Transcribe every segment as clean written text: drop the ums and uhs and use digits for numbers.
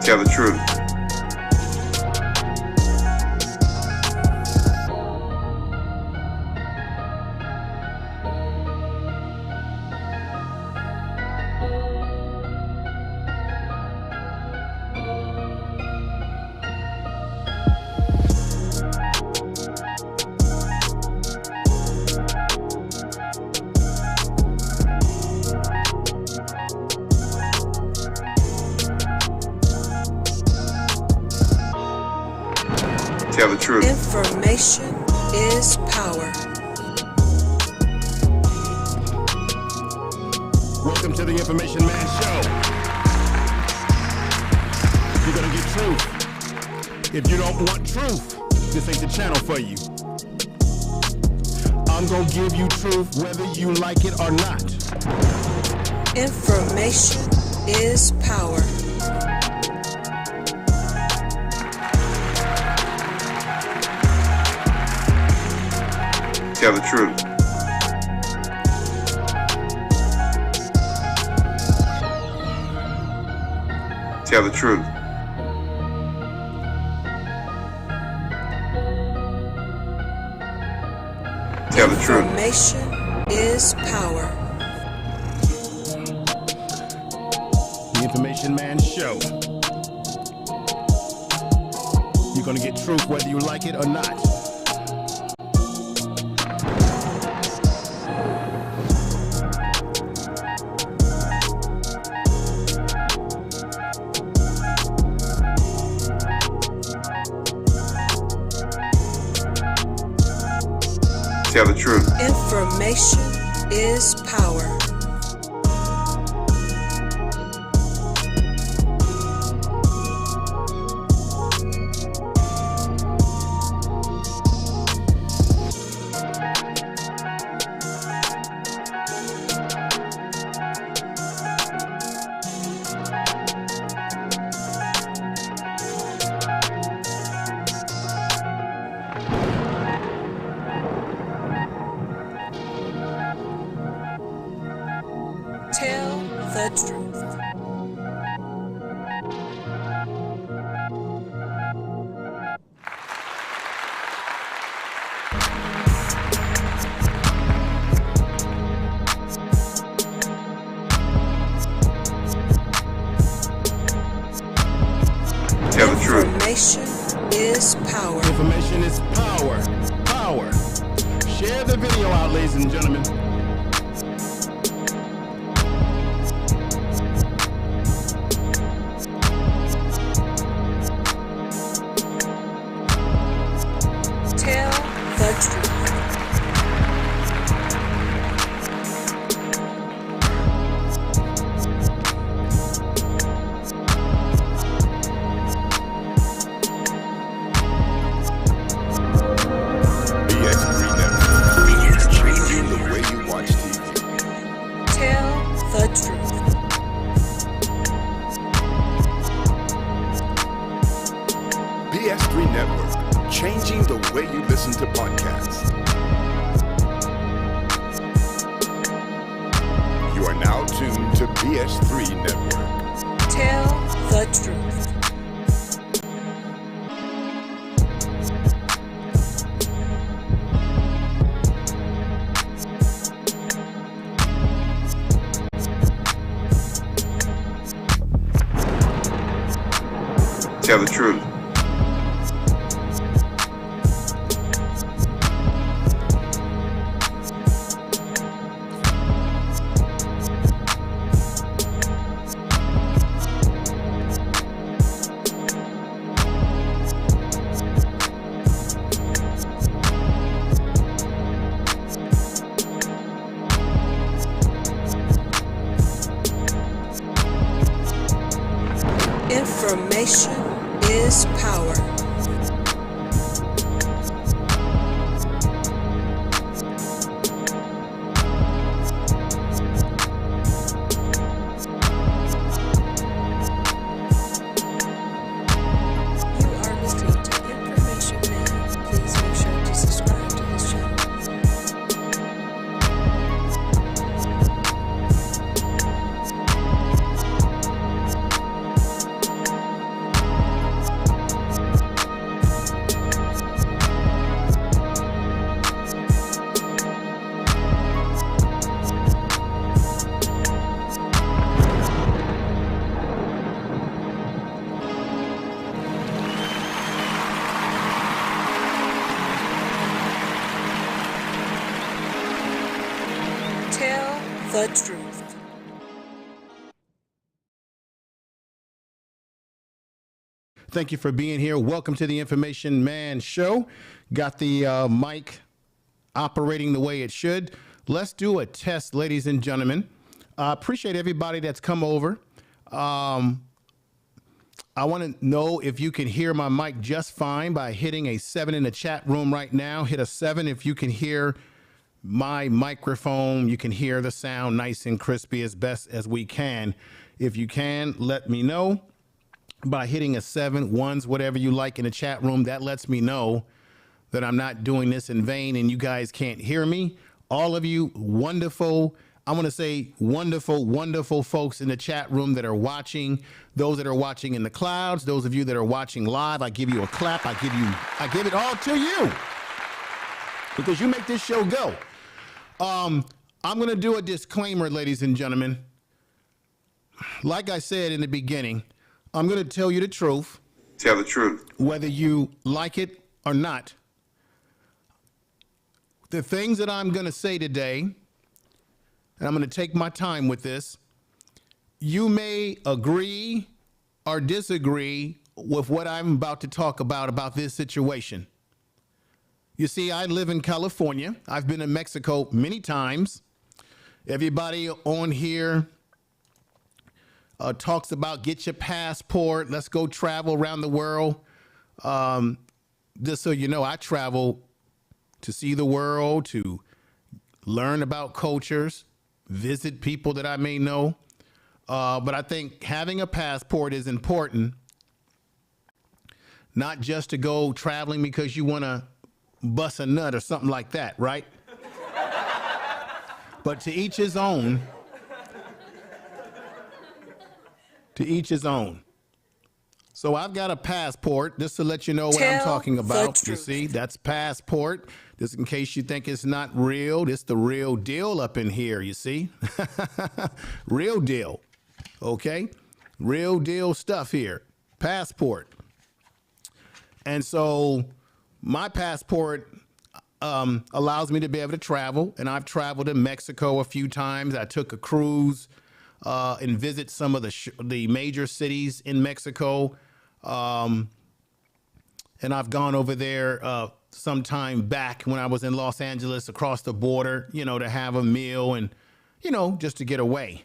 Tell the truth. Tell the truth. Information is power. Welcome to the Information Man Show. You're gonna get truth. If you don't want truth, this ain't the channel for you. I'm gonna give you truth whether you like it or not. Information is power. Tell the truth. Tell the truth. Tell the truth. Information is power. The Information Man Show. You're gonna get truth whether you like it or not. Tell the truth. Information is power. Tell the truth. Tell the truth. Information is power. Information is power. Power. Share the video out, ladies and gentlemen. Tell the truth. BX3 Network. Changing the way you watch TV. Tell the truth. BX3 Network. Changing the way you listen to podcasts. You are now tuned to BS3 Network. Tell the truth. Tell the truth. Information is power. You are listening to Information Man. Please make sure to subscribe to his channel. Tell the truth. Thank you for being here. Welcome to the Information Man Show. Got the mic operating the way it should. Let's do a test, ladies and gentlemen. I appreciate everybody that's come over. I want to know if you can hear my mic just fine by hitting a 7 in the chat room right now. Hit a 7 if you can hear my microphone. You can hear the sound nice and crispy as best as we can. If you can, let me know by hitting a 7, ones, whatever you like in the chat room. That lets me know that I'm not doing this in vain and you guys can't hear me. All of you wonderful, I'm going to say wonderful folks in the chat room that are watching, those that are watching in the clouds, those of you that are watching live, I give you a clap. I give it all to you because you make this show go. I'm going to do a disclaimer, ladies and gentlemen. Like I said in the beginning, I'm going to tell you the truth. Tell the truth. Whether you like it or not. The things that I'm going to say today, and I'm going to take my time with this, you may agree or disagree with what I'm about to talk about this situation. You see, I live in California. I've been in Mexico many times. Everybody on here talks about get your passport, let's go travel around the world. Just so you know, I travel to see the world, to learn about cultures, visit people that I may know. But I think having a passport is important, not just to go traveling because you want to bust a nut or something like that, right? But to each his own. To each his own. So I've got a passport, just to let you know what I'm talking about. You see, that's passport. Just in case you think it's not real, this the real deal up in here, you see? Real deal, okay? Real deal stuff here, passport. And so my passport allows me to be able to travel, and I've traveled to Mexico a few times. I took a cruise and visit some of the major cities in Mexico. And I've gone over there some time back when I was in Los Angeles across the border, you know, to have a meal and, you know, just to get away.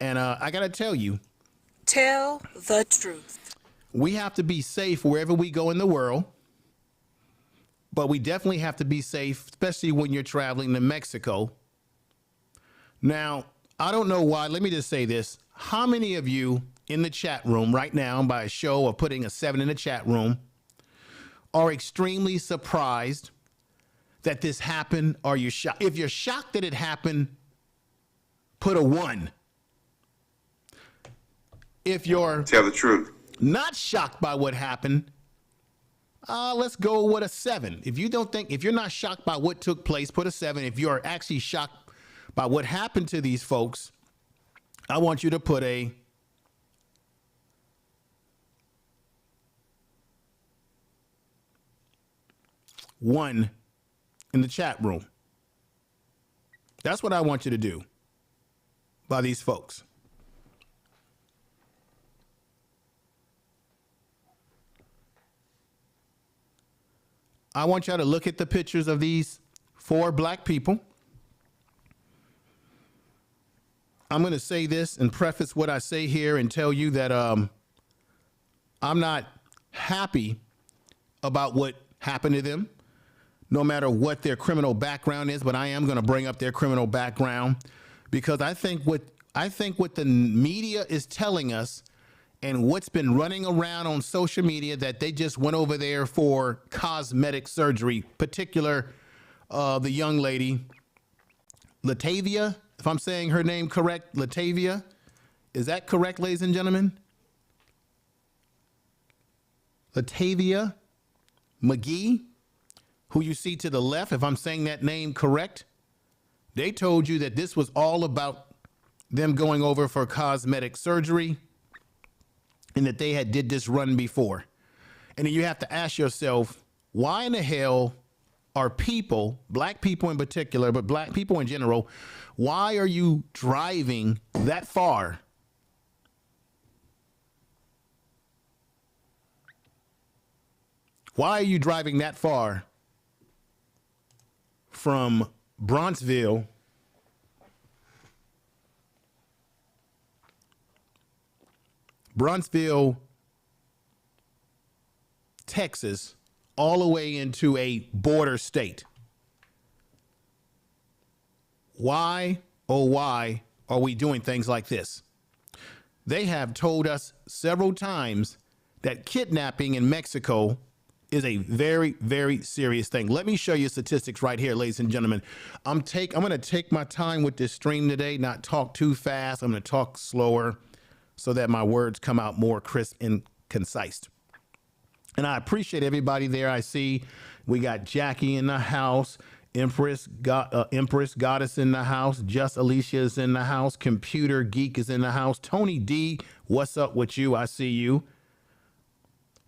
And I got to tell you. Tell the truth. We have to be safe wherever we go in the world. But we definitely have to be safe, especially when you're traveling to Mexico. Now, I don't know why. Let me just say this. How many of you in the chat room right now, by a show of putting a 7 in the chat room, are extremely surprised that this happened? Or you're shocked? If you're shocked that it happened, put a 1. If you're Tell the truth. not shocked by what happened, let's go with a 7. If you're not shocked by what took place, put a 7. If you're actually shocked by what happened to these folks, I want you to put a 1 in the chat room. That's what I want you to do by these folks. I want y'all to look at the pictures of these 4 black people. I'm going to say this and preface what I say here and tell you that I'm not happy about what happened to them, no matter what their criminal background is, but I am going to bring up their criminal background because I think what the media is telling us and what's been running around on social media, that they just went over there for cosmetic surgery, particular the young lady, Latavia, if I'm saying her name correct, Latavia. Is that correct, ladies and gentlemen? Latavia McGee, who you see to the left, if I'm saying that name correct. They told you that this was all about them going over for cosmetic surgery and that they did this run before. And then you have to ask yourself, why in the hell are people, black people in particular, but black people in general, why are you driving that far? Why are you driving that far from Brownsville Texas, all the way into a border state? Why, oh, why are we doing things like this? They have told us several times that kidnapping in Mexico is a very, very serious thing. Let me show you statistics right here, ladies and gentlemen. I'm going to take my time with this stream today, not talk too fast. I'm going to talk slower so that my words come out more crisp and concise. And I appreciate everybody there. I see we got Jackie in the house, Empress Goddess in the house, Just Alicia is in the house, Computer Geek is in the house, Tony D, what's up with you? I see you.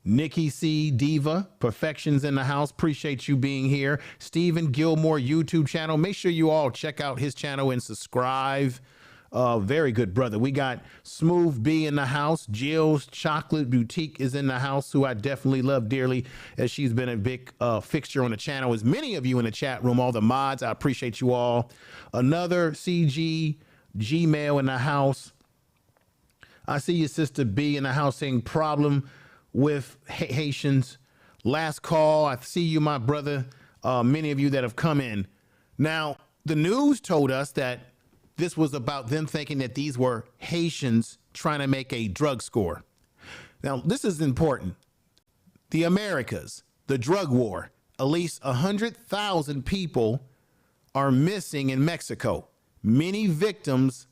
Nikki C, Diva, Perfection's in the house. Appreciate you being here. Stephen Gilmore YouTube channel. Make sure you all check out his channel and subscribe. Very good brother. We got Smooth B in the house. Jill's Chocolate Boutique is in the house, who I definitely love dearly, as she's been a big fixture on the channel. As many of you in the chat room, all the mods, I appreciate you all. Another CG Gmail in the house. I see your sister B in the house saying problem with Haitians. Last call. I see you, my brother. Many of you that have come in. Now, the news told us that this was about them thinking that these were Haitians trying to make a drug score. Now, this is important. The Americas, the drug war, at least 100,000 people are missing in Mexico. Many victims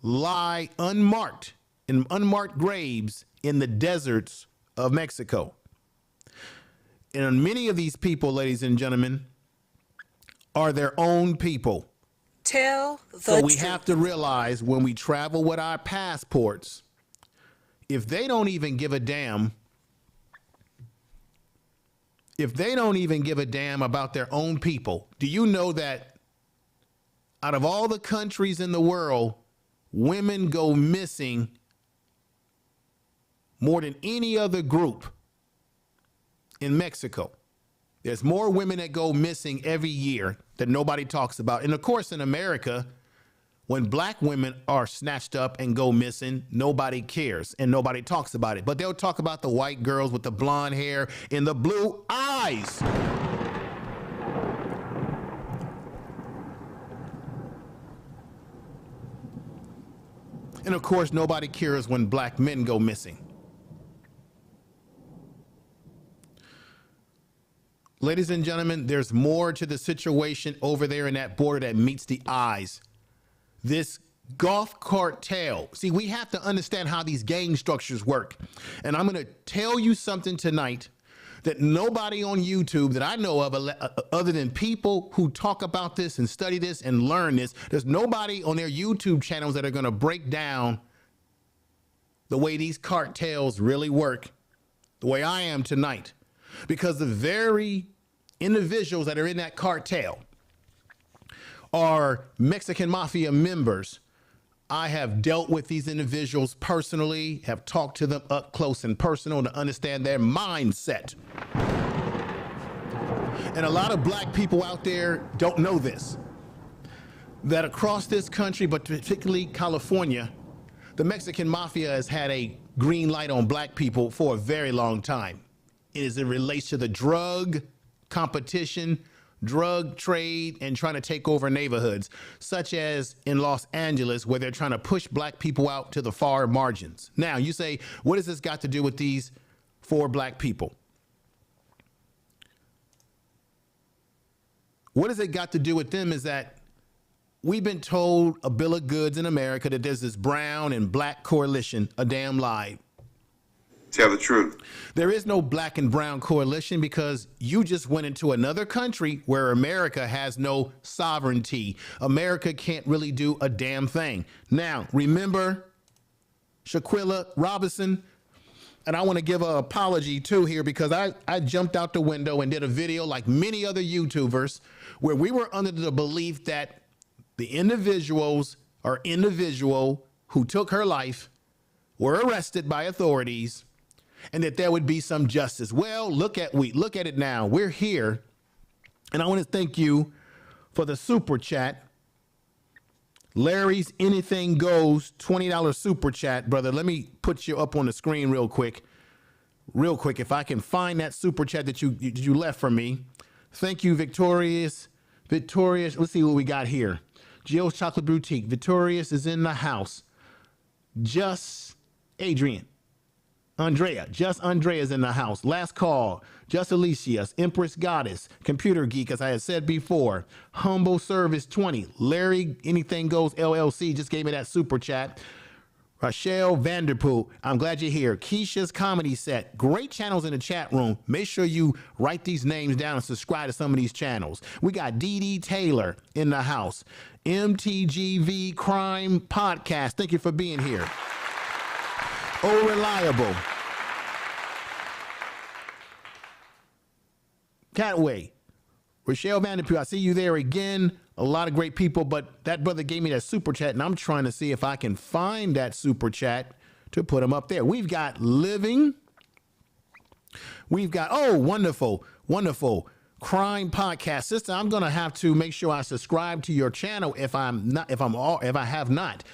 lie unmarked in unmarked graves in the deserts of Mexico. And many of these people, ladies and gentlemen, are their own people. Tell the So we truth. have to realize when we travel with our passports, if they don't even give a damn, about their own people, do you know that out of all the countries in the world, women go missing more than any other group in Mexico? There's more women that go missing every year that nobody talks about. And of course, in America, when black women are snatched up and go missing, nobody cares and nobody talks about it. But they'll talk about the white girls with the blonde hair and the blue eyes. And of course, nobody cares when black men go missing. Ladies and gentlemen, there's more to the situation over there in that border that meets the eyes. This Gulf Cartel. See, we have to understand how these gang structures work. And I'm going to tell you something tonight that nobody on YouTube that I know of, other than people who talk about this and study this and learn this, there's nobody on their YouTube channels that are going to break down the way these cartels really work, the way I am tonight. Because the very individuals that are in that cartel are Mexican mafia members. I have dealt with these individuals personally, have talked to them up close and personal to understand their mindset. And a lot of black people out there don't know this, that across this country, but particularly California, the Mexican mafia has had a green light on black people for a very long time. As it relates to the drug competition, drug trade, and trying to take over neighborhoods, such as in Los Angeles, where they're trying to push black people out to the far margins. Now, you say, what has this got to do with these 4 black people? What has it got to do with them is that we've been told a bill of goods in America that there's this brown and black coalition, a damn lie. Tell the truth. There is no black and brown coalition because you just went into another country where America has no sovereignty. America can't really do a damn thing. Now, remember Shaquilla Robinson? And I want to give an apology too here because I jumped out the window and did a video like many other YouTubers where we were under the belief that the individuals or individual who took her life were arrested by authorities and that there would be some justice. Well, look at it now. We're here. And I want to thank you for the super chat. Larry's Anything Goes $20 super chat, brother. Let me put you up on the screen real quick. If I can find that super chat that you left for me. Thank you, Victorious. Let's see what we got here. Jill's Chocolate Boutique. Victorious is in the house. Just Andrea's in the house. Last Call. Just Alicia's. Empress Goddess. Computer Geek, as I had said before. Humble Service 20. Larry Anything Goes LLC just gave me that super chat. Rachelle Vanderpool, I'm glad you're here. Keisha's Comedy Set. Great channels in the chat room. Make sure you write these names down and subscribe to some of these channels. We got Dee Taylor in the house. MTGV Crime Podcast. Thank you for being here. Oh, Reliable. Catway. Rochelle Vanderpool, I see you there again. A lot of great people, but that brother gave me that super chat, and I'm trying to see if I can find that super chat to put him up there. We've got Living. We've got, wonderful Crime Podcast. Sister, I'm going to have to make sure I subscribe to your channel if I have not.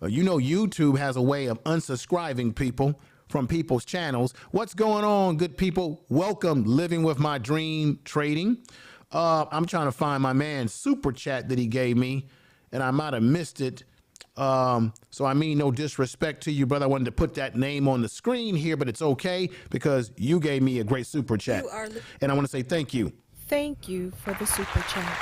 YouTube has a way of unsubscribing people from people's channels. What's going on, good people? Welcome, Living with My Dream Trading. I'm trying to find my man's super chat that he gave me, and I might have missed it. So I mean no disrespect to you, brother. I wanted to put that name on the screen here, but it's okay because you gave me a great super chat. And I want to say thank you. Thank you for the super chat.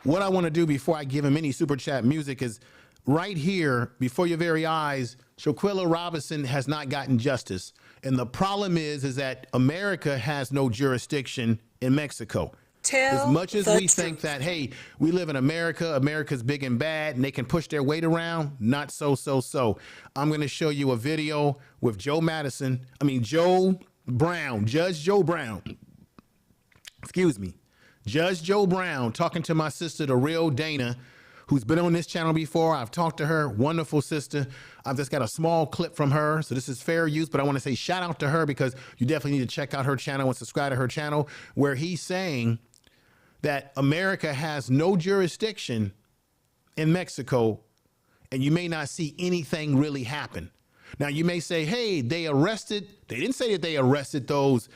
What I want to do before I give him any super chat music is right here before your very eyes, Shaquilla Robinson has not gotten justice. And the problem is that America has no jurisdiction in Mexico. As much as we think that, hey, we live in America, America's big and bad, and they can push their weight around, not so. I'm going to show you a video with Joe Brown, Judge Joe Brown. Excuse me. Judge Joe Brown talking to my sister, the real Dana, who's been on this channel before. I've talked to her, wonderful sister. I've just got a small clip from her, so this is fair use, but I want to say shout out to her because you definitely need to check out her channel and subscribe to her channel, where he's saying that America has no jurisdiction in Mexico, and you may not see anything really happen. Now, you may say, hey, they didn't say that they arrested those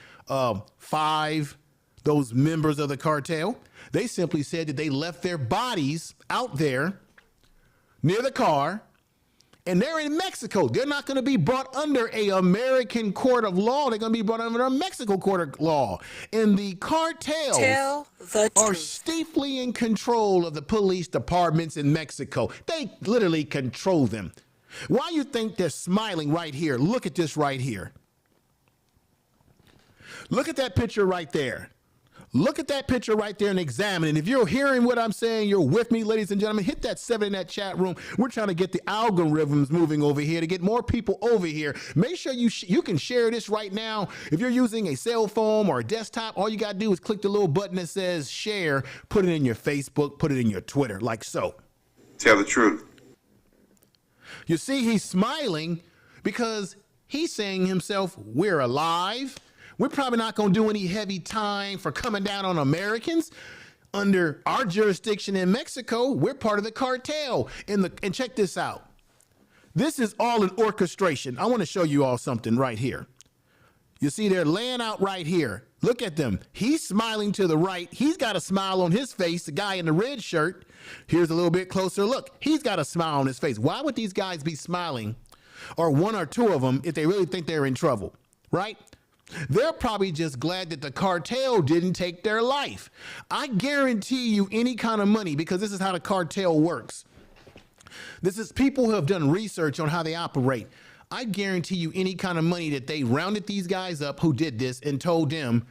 those members of the cartel. They simply said that they left their bodies out there near the car, and they're in Mexico. They're not going to be brought under an American court of law. They're going to be brought under a Mexico court of law. And the cartels are steeply in control of the police departments in Mexico. They literally control them. Why you think they're smiling right here? Look at this right here. Look at that picture right there. Look at that picture right there and examine it. If you're hearing what I'm saying, you're with me, ladies and gentlemen. Hit that 7 in that chat room. We're trying to get the algorithms moving over here to get more people over here. Make sure you can share this right now. If you're using a cell phone or a desktop, all you got to do is click the little button that says share, put it in your Facebook, put it in your Twitter, like so. Tell the truth. You see, he's smiling because he's saying himself, we're alive. We're probably not going to do any heavy time for coming down on Americans. Under our jurisdiction in Mexico, we're part of the cartel. And check this out. This is all an orchestration. I want to show you all something right here. You see, they're laying out right here. Look at them. He's smiling to the right. He's got a smile on his face, the guy in the red shirt. Here's a little bit closer look. He's got a smile on his face. Why would these guys be smiling, or one or two of them, if they really think they're in trouble, right? They're probably just glad that the cartel didn't take their life. I guarantee you any kind of money, because this is how the cartel works. This is people who have done research on how they operate. I guarantee you any kind of money that they rounded these guys up who did this and told them,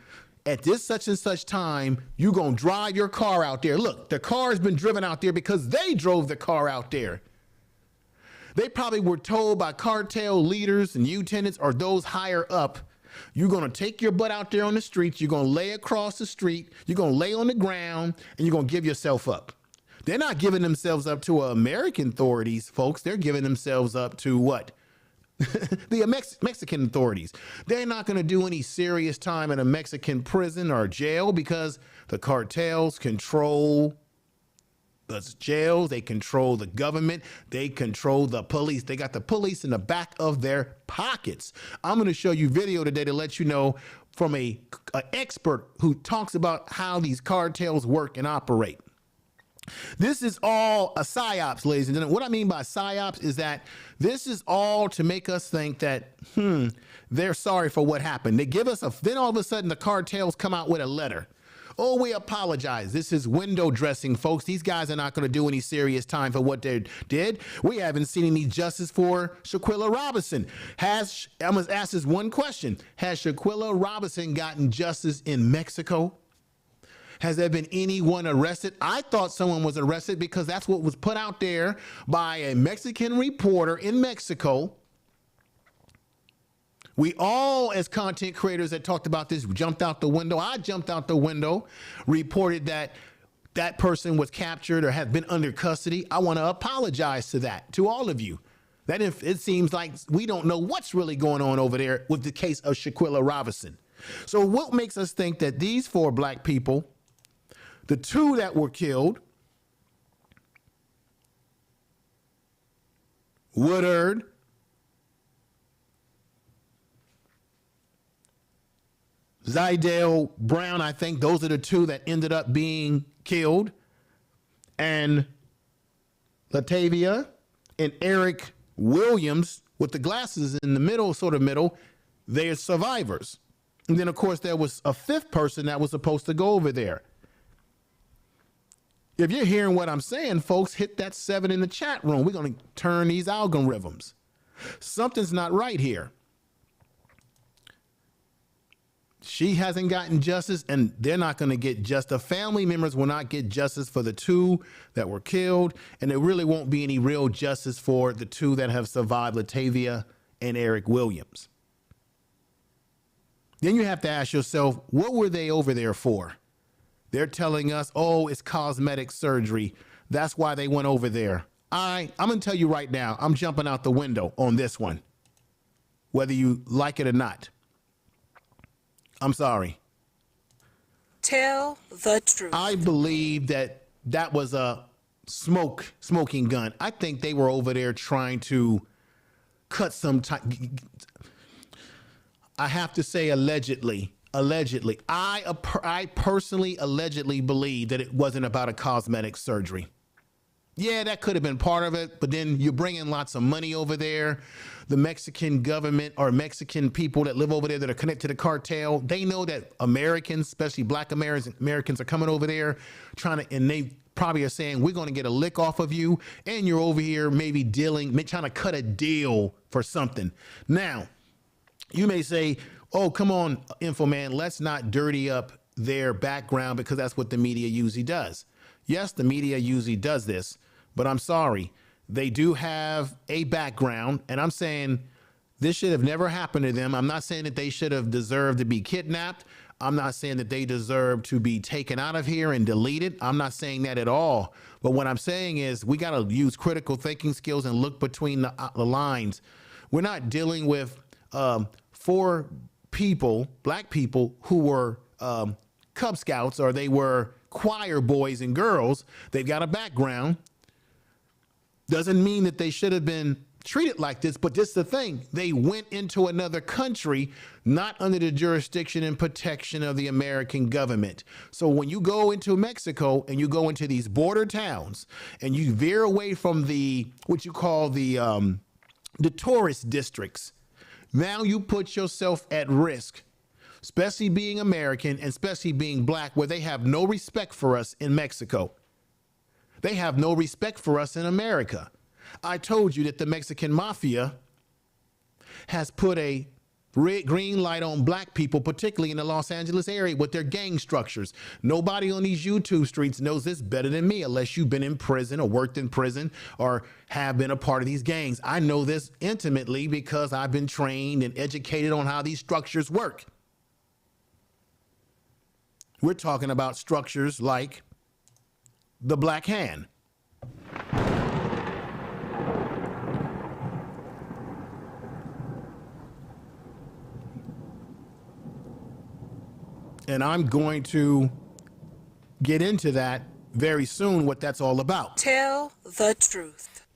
at this such and such time, you're going to drive your car out there. Look, the car has been driven out there because they drove the car out there. They probably were told by cartel leaders and lieutenants or those higher up, you're going to take your butt out there on the streets, you're going to lay across the street, you're going to lay on the ground, and you're going to give yourself up. They're not giving themselves up to American authorities, folks. They're giving themselves up to what? The Mexican authorities. They're not going to do any serious time in a Mexican prison or jail because the cartels control the jails, they control the government, they control the police. They got the police in the back of their pockets. I'm going to show you video today to let you know from an expert who talks about how these cartels work and operate. This is all a psyops, ladies and gentlemen. What I mean by psyops is that this is all to make us think that, they're sorry for what happened. They give us then all of a sudden the cartels come out with a letter. Oh, we apologize. This is window dressing, folks. These guys are not going to do any serious time for what they did. We haven't seen any justice for Shaquilla Robinson. I'm going to ask this one question. Has Shaquilla Robinson gotten justice in Mexico? Has there been anyone arrested? I thought someone was arrested because that's what was put out there by a Mexican reporter in Mexico. We all, as content creators that talked about this, jumped out the window. I jumped out the window, reported that that person was captured or had been under custody. I want to apologize to all of you. That it seems like we don't know what's really going on over there with the case of Shaquilla Robinson. So what makes us think that these 4 black people, the 2 that were killed, Woodard, Zydell Brown, I think those are the 2 that ended up being killed, and Latavia and Eric Williams with the glasses in the middle, sort of middle, they're survivors. And then, of course, there was a 5th person that was supposed to go over there. If you're hearing what I'm saying, folks, hit that 7 in the chat room. We're going to turn these algorithms. Something's not right here. She hasn't gotten justice, and they're not going to get justice. The family members will not get justice for the 2 that were killed, and there really won't be any real justice for the 2 that have survived, Latavia and Eric Williams. Then you have to ask yourself, what were they over there for? They're telling us, oh, it's cosmetic surgery. That's why they went over there. I'm going to tell you right now, I'm jumping out the window on this one, whether you like it or not. I'm sorry. Tell the truth. I believe that was a smoking gun. I think they were over there trying to cut some time. I have to say allegedly. I personally allegedly believe that it wasn't about a cosmetic surgery. Yeah, that could have been part of it, but then you're bringing lots of money over there. The Mexican government or Mexican people that live over there that are connected to the cartel, they know that Americans, especially black Americans, are coming over there and they probably are saying, we're going to get a lick off of you, and you're over here maybe trying to cut a deal for something. Now, you may say, oh, come on, Infoman, let's not dirty up their background because that's what the media usually does. Yes, the media usually does this, but I'm sorry. They do have a background, and I'm saying this should have never happened to them. I'm not saying that they should have deserved to be kidnapped. I'm not saying that they deserve to be taken out of here and deleted. I'm not saying that at all. But what I'm saying is we got to use critical thinking skills and look between the lines. We're not dealing with 4 people, black people, who were Cub Scouts or they were choir boys and girls. They've got a background. Doesn't mean that they should have been treated like this, but this is the thing. They went into another country, not under the jurisdiction and protection of the American government. So when you go into Mexico and you go into these border towns and you veer away from what you call the tourist districts, now you put yourself at risk, especially being American and especially being black, where they have no respect for us in Mexico. They have no respect for us in America. I told you that the Mexican mafia has put a red, green light on black people, particularly in the Los Angeles area with their gang structures. Nobody on these YouTube streets knows this better than me unless you've been in prison or worked in prison or have been a part of these gangs. I know this intimately because I've been trained and educated on how these structures work. We're talking about structures like the Black Hand. And I'm going to get into that very soon, what that's all about. Tell the truth.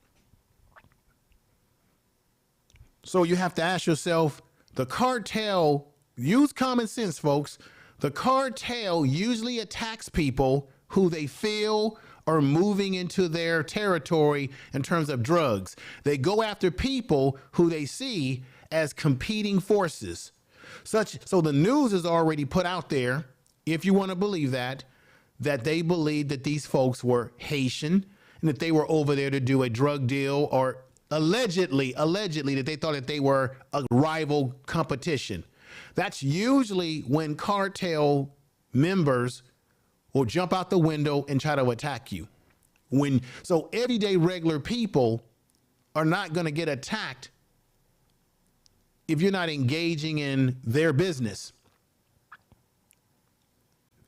So you have to ask yourself, the cartel, use common sense, folks. The cartel usually attacks people who they feel are moving into their territory in terms of drugs. They go after people who they see as competing forces. So the news is already put out there, if you want to believe that they believed that these folks were Haitian and that they were over there to do a drug deal, or allegedly that they thought that they were a rival competition. That's usually when cartel members will jump out the window and try to attack you. So everyday regular people are not going to get attacked if you're not engaging in their business.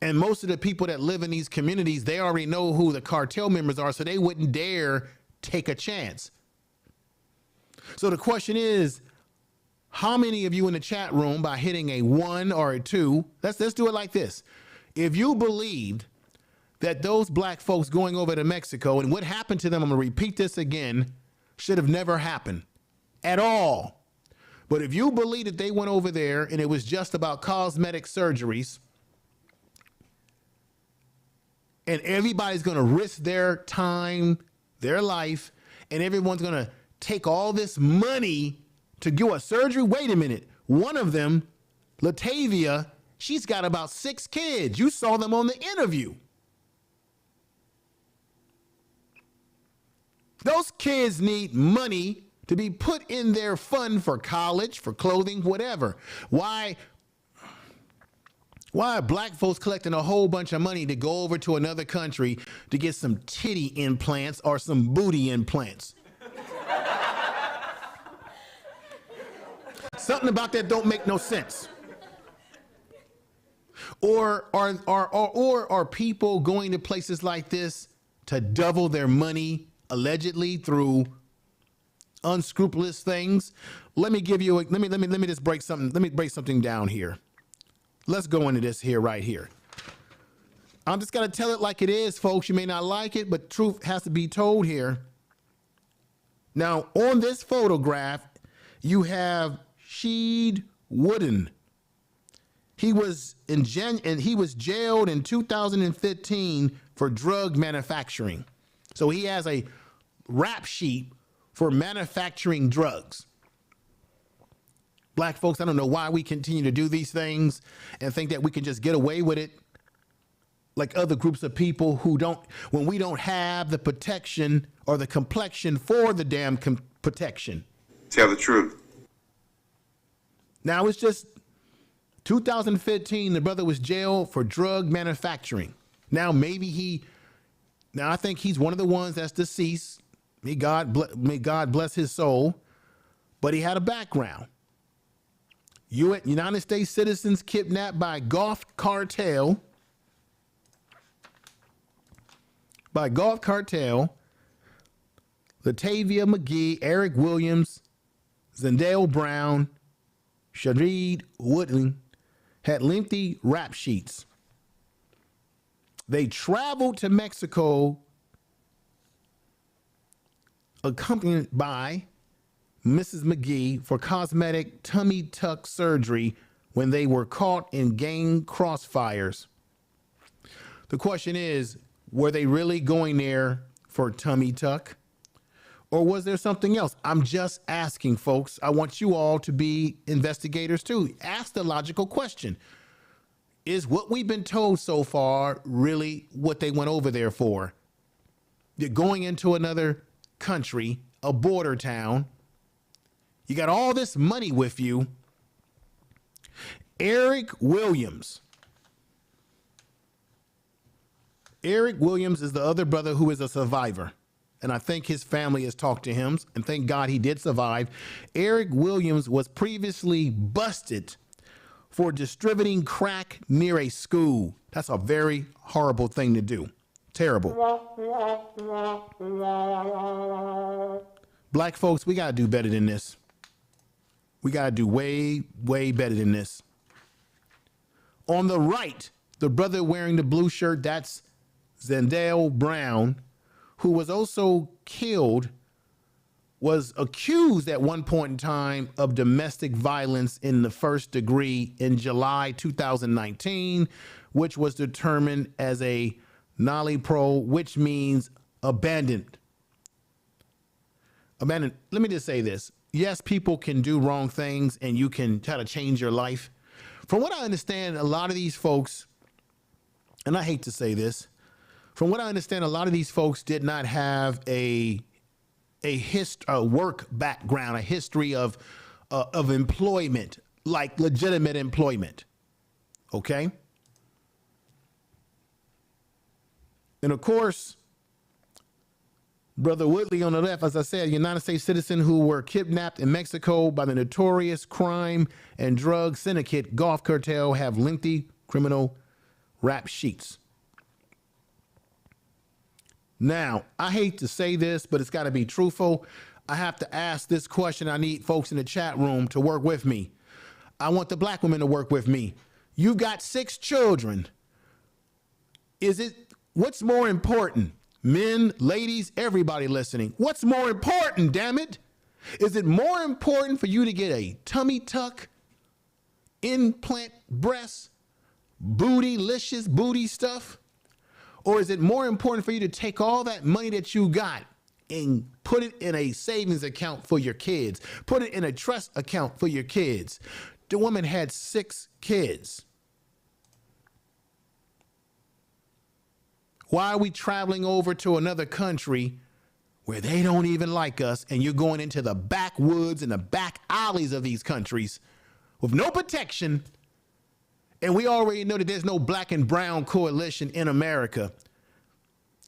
And most of the people that live in these communities, they already know who the cartel members are, so they wouldn't dare take a chance. So the question is, how many of you in the chat room, by hitting a 1 or a 2, let's do it like this. If you believed that those black folks going over to Mexico and what happened to them, I'm gonna repeat this again, should have never happened at all. But if you believe that they went over there and it was just about cosmetic surgeries and everybody's going to risk their time, their life, and everyone's going to take all this money to do a surgery, wait a minute. One of them, Latavia, she's got about 6 kids. You saw them on the interview. Those kids need money to be put in their fund for college, for clothing, whatever. Why are black folks collecting a whole bunch of money to go over to another country to get some titty implants or some booty implants? Something about that don't make no sense. Or are people going to places like this to double their money allegedly through unscrupulous things? Let me give you let me just break something. Let me break something down here. Let's go into this here right here. I'm just gonna tell it like it is, folks. You may not like it, but truth has to be told here. Now, on this photograph, you have Sheed Wooden. He was jailed in 2015 for drug manufacturing. So he has a rap sheet for manufacturing drugs. Black folks, I don't know why we continue to do these things and think that we can just get away with it like other groups of people who don't, when we don't have the protection or the complexion for the damn protection. Tell the truth. Now it's just 2015, the brother was jailed for drug manufacturing. Now I think he's one of the ones that's deceased. May God bless his soul. But he had a background. United States citizens kidnapped by Gulf Cartel. Latavia McGee, Eric Williams, Zendale Brown, Shareed Woodling had lengthy rap sheets. They traveled to Mexico accompanied by Mrs. McGee for cosmetic tummy tuck surgery when they were caught in gang crossfires. The question is, were they really going there for tummy tuck? Or was there something else? I'm just asking, folks. I want you all to be investigators too. Ask the logical question. Is what we've been told so far really what they went over there for? You're going into another country, a border town. You got all this money with you, Eric Williams. Eric Williams is the other brother who is a survivor. And I think his family has talked to him, and thank God he did survive. Eric Williams was previously busted for distributing crack near a school. That's a very horrible thing to do. Terrible. Black folks, we got to do better than this. We got to do way, way better than this. On the right, the brother wearing the blue shirt, that's Zendale Brown, who was also killed, was accused at one point in time of domestic violence in the first degree in July 2019, which was determined as a noli pro, which means abandoned. Abandoned. Let me just say this. Yes, people can do wrong things and you can try to change your life. From what I understand, a lot of these folks, and I hate to say this, from what I understand, a lot of these folks did not have a work background, a history of employment, like legitimate employment. Okay. And of course, Brother Woodley on the left, as I said, a United States citizen who were kidnapped in Mexico by the notorious crime and drug syndicate Gulf Cartel, have lengthy criminal rap sheets. Now, I hate to say this, but it's got to be truthful. I have to ask this question. I need folks in the chat room to work with me. I want the black women to work with me. You've got 6 children. What's more important? Men, ladies, everybody listening. What's more important, damn it? Is it more important for you to get a tummy tuck, implant breasts, bootylicious booty stuff? Or is it more important for you to take all that money that you got and put it in a savings account for your kids? Put it in a trust account for your kids. The woman had 6 kids. Why are we traveling over to another country where they don't even like us, and you're going into the backwoods and the back alleys of these countries with no protection? And we already know that there's no black and brown coalition in America.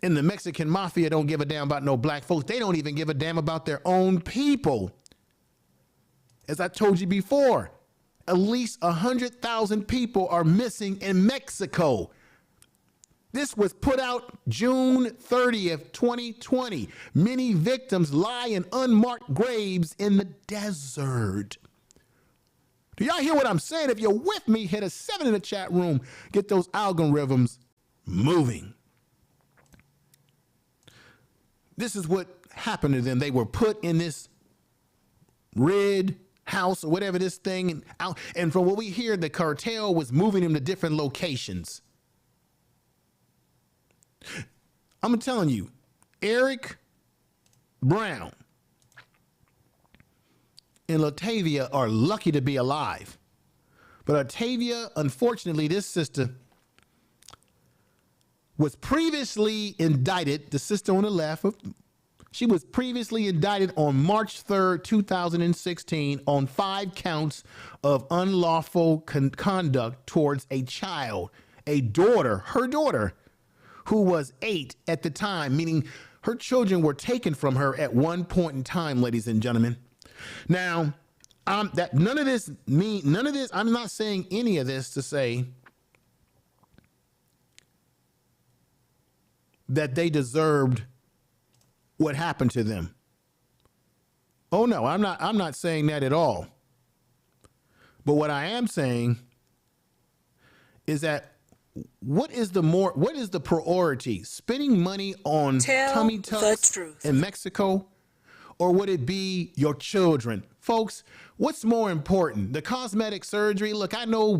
And the Mexican mafia don't give a damn about no black folks. They don't even give a damn about their own people. As I told you before, at least 100,000 people are missing in Mexico. This was put out June 30th, 2020. Many victims lie in unmarked graves in the desert. Do y'all hear what I'm saying? If you're with me, hit a 7 in the chat room. Get those algorithms moving. This is what happened to them. They were put in this red house or whatever this thing. And from what we hear, the cartel was moving them to different locations. I'm telling you, Eric Brown and Latavia are lucky to be alive. But Latavia, unfortunately, this sister was previously indicted. The sister on the left, she was previously indicted on March 3rd, 2016 on 5 counts of unlawful conduct towards a child, a daughter, her daughter, who was 8 at the time, meaning her children were taken from her at one point in time, ladies and gentlemen. Now, I'm not saying any of this to say that they deserved what happened to them. Oh no, I'm not saying that at all. But what I am saying is that what is the priority? Spending money on tummy tucks in Mexico, or would it be your children? Folks, what's more important? The cosmetic surgery? Look, I know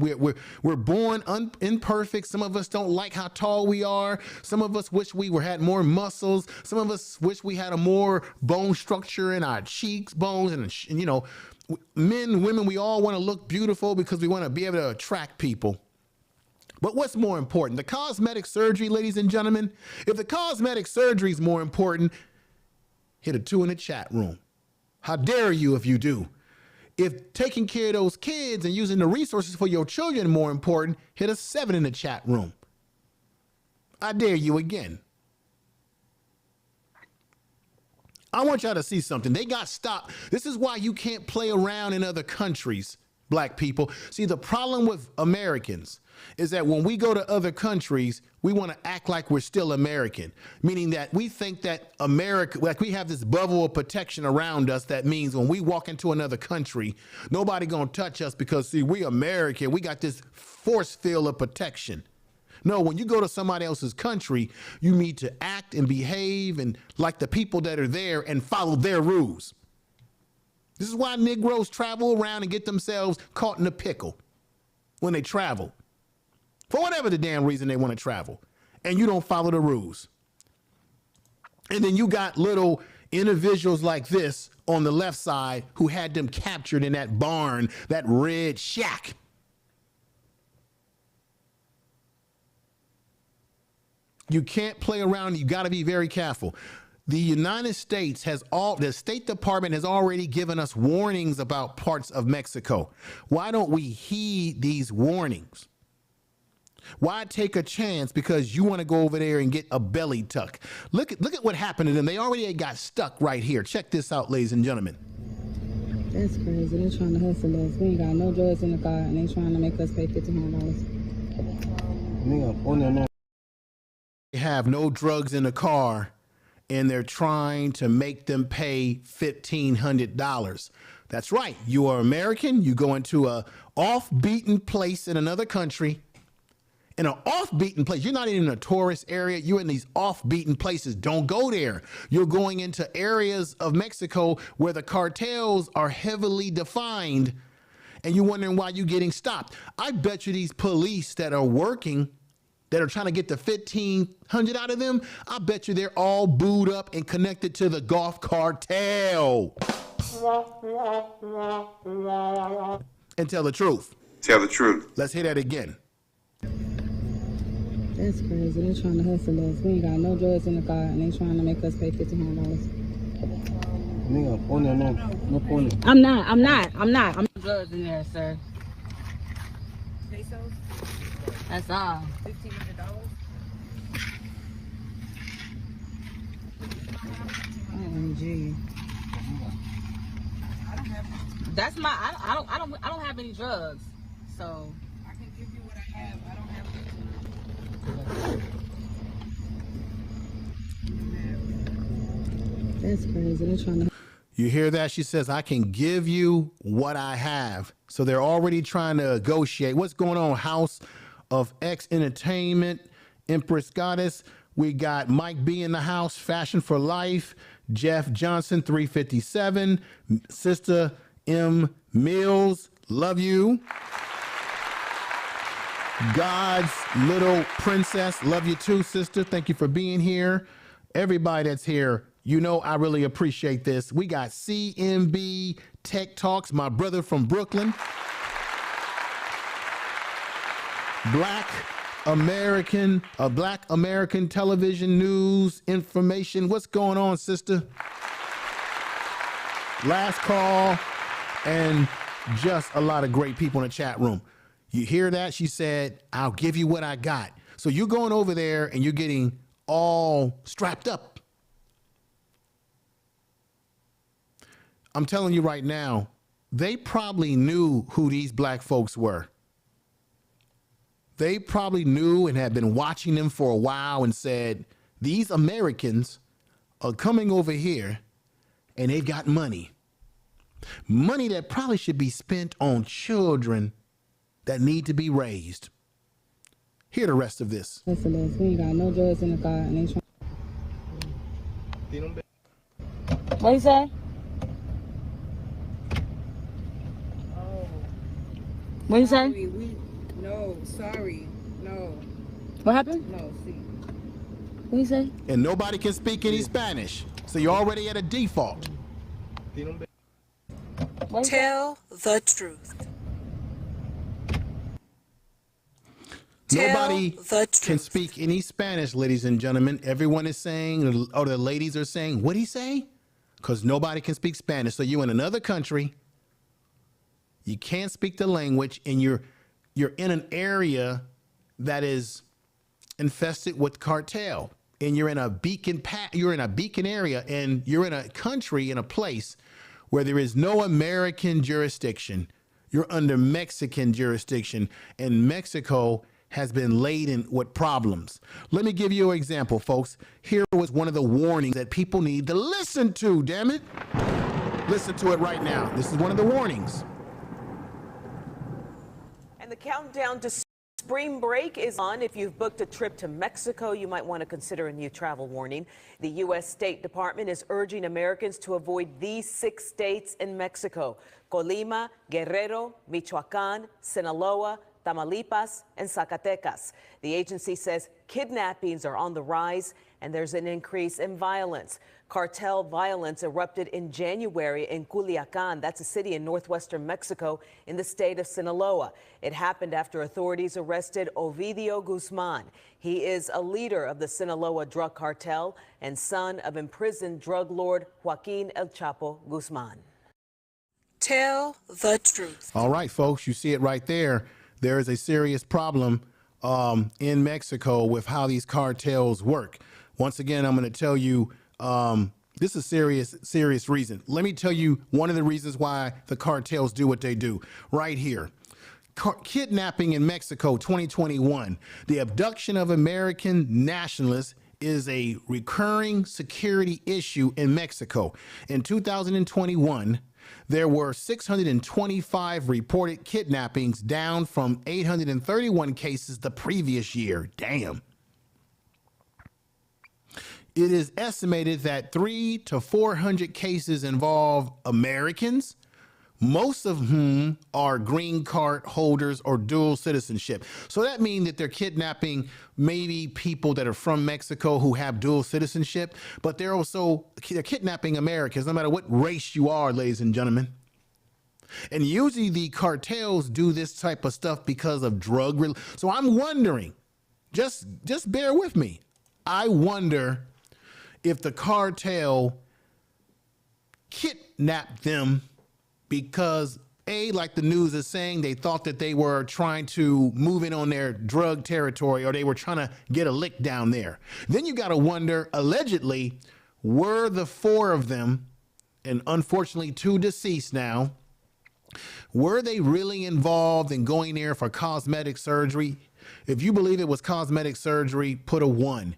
we're born imperfect. Some of us don't like how tall we are. Some of us wish we had more muscles. Some of us wish we had a more bone structure in our cheeks, bones, and you know, men, women, we all want to look beautiful because we want to be able to attract people. But what's more important? The cosmetic surgery, ladies and gentlemen? If the cosmetic surgery is more important, hit a 2 in the chat room. How dare you if you do? If taking care of those kids and using the resources for your children more important, hit a 7 in the chat room. I dare you again. I want y'all to see something. They got stopped. This is why you can't play around in other countries, black people. See, the problem with Americans is that when we go to other countries, we want to act like we're still American, meaning that we think that America, like we have this bubble of protection around us. That means when we walk into another country, nobody gonna touch us because, see, we American. We got this force field of protection. No, when you go to somebody else's country, you need to act and behave and like the people that are there and follow their rules. This is why Negroes travel around and get themselves caught in a pickle when they travel. For whatever the damn reason they want to travel. And you don't follow the rules. And then you got little individuals like this on the left side who had them captured in that barn, that red shack. You can't play around. You got to be very careful. The United States the State Department has already given us warnings about parts of Mexico. Why don't we heed these warnings? Why take a chance because you want to go over there and get a belly tuck? Look at what happened to them. They already got stuck right here. Check this out, ladies and gentlemen. That's crazy. They're trying to hustle us. We ain't got no drugs in the car, and they trying to make us pay $1,500. They have no drugs in the car, and they're trying to make them pay $1,500. That's right. You are American. You go into a off-beaten place in another country. In an off-beaten place, you're not in a tourist area. You're in these off-beaten places. Don't go there. You're going into areas of Mexico where the cartels are heavily defined, and you're wondering why you're getting stopped. I bet you these police that are working, that are trying to get the $1,500 out of them, I bet you they're all booed up and connected to the Gulf Cartel. And tell the truth. Tell the truth. Let's hear that again. That's crazy. They're trying to hustle us. We ain't got no drugs in the car, and they trying to make us pay $1,500. I'm not. I'm drugs in there, sir. Pesos? That's all. $1,500? OMG. That's my. I don't have any drugs, so. I can give you what I have. I don't have That's crazy. They're trying to. You hear that? She says, I can give you what I have. So they're already trying to negotiate. What's going on? House of X Entertainment, Empress Goddess. We got Mike B in the house, Fashion for Life, Jeff Johnson, 357, Sister M Mills, love you. God's Little Princess, love you too, sister. Thank you for being here. Everybody that's here, you know I really appreciate this. We got CMB Tech Talks, my brother from Brooklyn. Black American television news information. What's going on, sister? Last call, and just a lot of great people in the chat room. You hear that? She said, I'll give you what I got. So you're going over there and you're getting all strapped up. I'm telling you right now, they probably knew who these black folks were. They probably knew and had been watching them for a while and said, these Americans are coming over here and they've got money. Money that probably should be spent on children that need to be raised. Hear the rest of this. We ain't got no drugs in the car, and they trying. What you say? Oh. What you say? Sorry. No. What happened? No, see. What you say? And nobody can speak any Spanish, so you're already at a default. Tell the truth. Nobody the can truth. speak any Spanish, ladies and gentlemen. Everyone is saying, or the ladies are saying, what'd he say? Because nobody can speak Spanish. So you're in another country you can't speak the language, and you're in an area that is infested with cartel, and you're in a beacon area, and you're in a country, in a place where there is no American jurisdiction. You're under Mexican jurisdiction, and Mexico has been laden with problems. Let me give you an example, folks. Here was one of the warnings that people need to listen to, damn it. Listen to it right now. This is one of the warnings. And the countdown to spring break is on. If you've booked a trip to Mexico, you might want to consider a new travel warning. The U.S. State Department is urging Americans to avoid these 6 states in Mexico: Colima, Guerrero, Michoacán, Sinaloa, Tamaulipas, and Zacatecas. The agency says kidnappings are on the rise and there's an increase in violence. Cartel violence erupted in January in Culiacan. That's a city in northwestern Mexico in the state of Sinaloa. It happened after authorities arrested Ovidio Guzman. He is a leader of the Sinaloa drug cartel and son of imprisoned drug lord Joaquin El Chapo Guzman. Tell the truth. All right, folks, you see it right there. There is a serious problem in Mexico with how these cartels work. Once again, I'm going to tell you this is serious reason. Let me tell you one of the reasons why the cartels do what they do right here. Kidnapping in Mexico 2021. The abduction of American nationalists is a recurring security issue in Mexico. In 2021, there were 625 reported kidnappings, down from 831 cases the previous year. Damn. It is estimated that 300 to 400 cases involve Americans, most of whom are green card holders or dual citizenship. So that means that they're kidnapping maybe people that are from Mexico who have dual citizenship, but they're kidnapping Americans, no matter what race you are, ladies and gentlemen. And usually the cartels do this type of stuff because of drug. So I'm wondering, just bear with me. I wonder if the cartel kidnapped them because, like the news is saying, they thought that they were trying to move in on their drug territory, or they were trying to get a lick down there. Then you got to wonder, allegedly, were the 4 of them, and unfortunately 2 deceased now, were they really involved in going there for cosmetic surgery? If you believe it was cosmetic surgery, put a 1.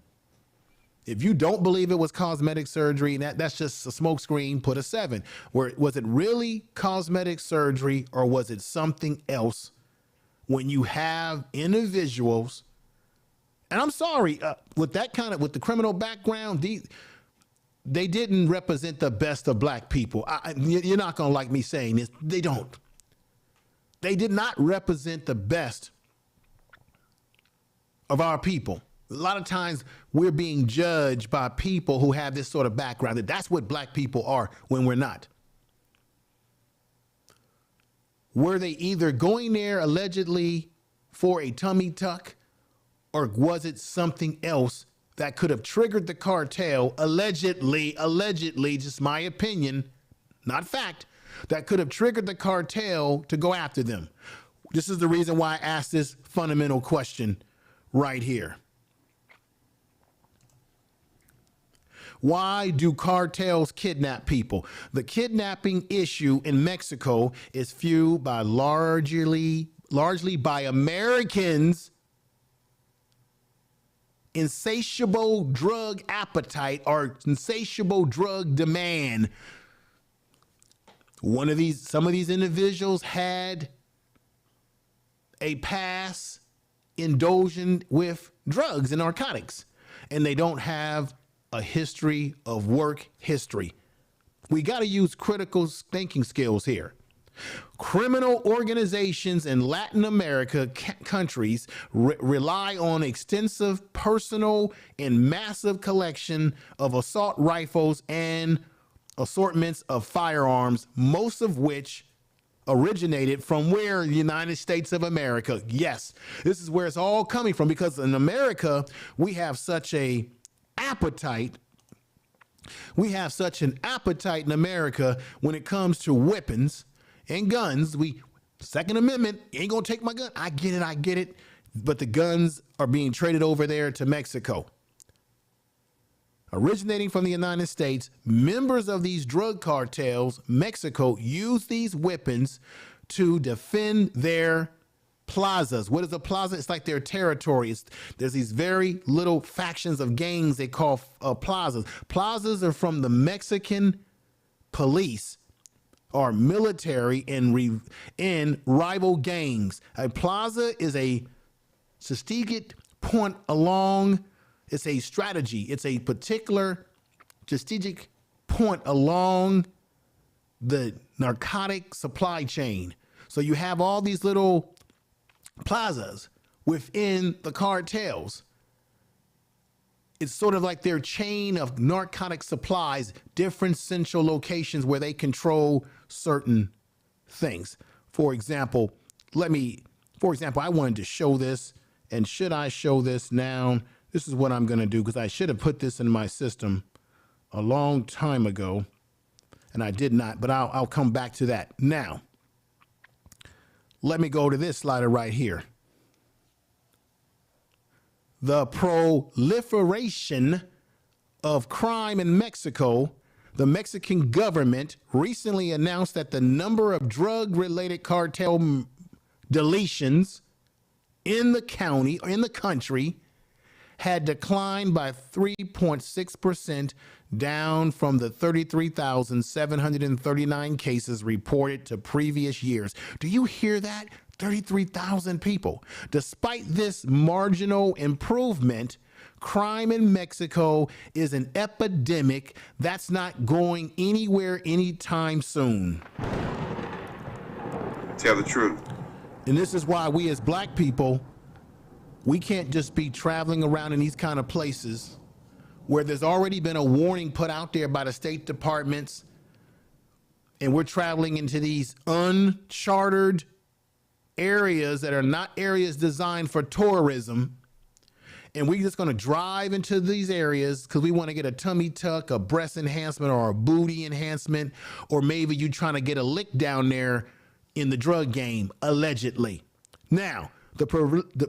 If you don't believe it was cosmetic surgery, and that's just a smokescreen, put a 7. Was it really cosmetic surgery, or was it something else? When you have individuals, and I'm sorry, with the criminal background, they didn't represent the best of black people. You're not going to like me saying this. They don't. They did not represent the best of our people. A lot of times we're being judged by people who have this sort of background. That's what black people are when we're not. Were they either going there allegedly for a tummy tuck, or was it something else that could have triggered the cartel, allegedly, just my opinion, not fact, that could have triggered the cartel to go after them? This is the reason why I asked this fundamental question right here. Why do cartels kidnap people? The kidnapping issue in Mexico is fueled by largely by Americans' insatiable drug appetite or insatiable drug demand. Some of these individuals had a past indulging with drugs and narcotics, and they don't have a history of work history. We got to use critical thinking skills here. Criminal organizations in Latin America countries rely on extensive personal and massive collection of assault rifles and assortments of firearms, most of which originated from where? The United States of America. Yes, this is where it's all coming from, because in America, we have such an appetite in America when it comes to weapons and guns. Second Amendment, you ain't gonna take my gun. I get it. But the guns are being traded over there to Mexico. Originating from the United States, members of these drug cartels, Mexico, use these weapons to defend their plazas. What is a plaza? It's like their territory. There's these very little factions of gangs they call plazas. Plazas are from the Mexican police or military in rival gangs. A plaza is a strategic point along. It's a strategy. It's a particular strategic point along the narcotic supply chain. So you have all these little plazas within the cartels. It's sort of like their chain of narcotic supplies, different central locations where they control certain things. For example, I wanted to show this, and should I show this now? This is what I'm going to do, because I should have put this in my system a long time ago, and I did not, but I'll come back to that. Now, let me go to this slider right here. The proliferation of crime in Mexico. The Mexican government recently announced that the number of drug-related cartel deletions in the county or in the country had declined by 3.6%, down from the 33,739 cases reported to previous years. Do you hear that? 33,000 people. Despite this marginal improvement, crime in Mexico is an epidemic that's not going anywhere anytime soon. Tell the truth. And this is why we as black people, we can't just be traveling around in these kind of places where there's already been a warning put out there by the state departments, and we're traveling into these uncharted areas that are not areas designed for tourism. And we're just going to drive into these areas because we want to get a tummy tuck, a breast enhancement, or a booty enhancement, or maybe you trying to get a lick down there in the drug game, allegedly. Now, the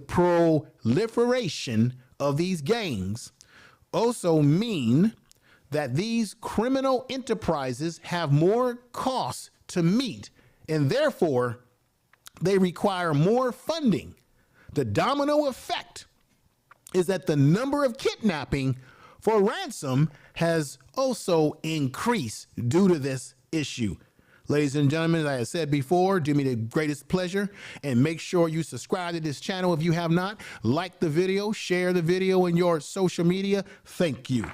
proliferation of these gangs also mean that these criminal enterprises have more costs to meet, and therefore they require more funding. The domino effect is that the number of kidnapping for ransom has also increased due to this issue. Ladies and gentlemen, as I have said before, do me the greatest pleasure and make sure you subscribe to this channel if you have not. Like the video, share the video in your social media. Thank you.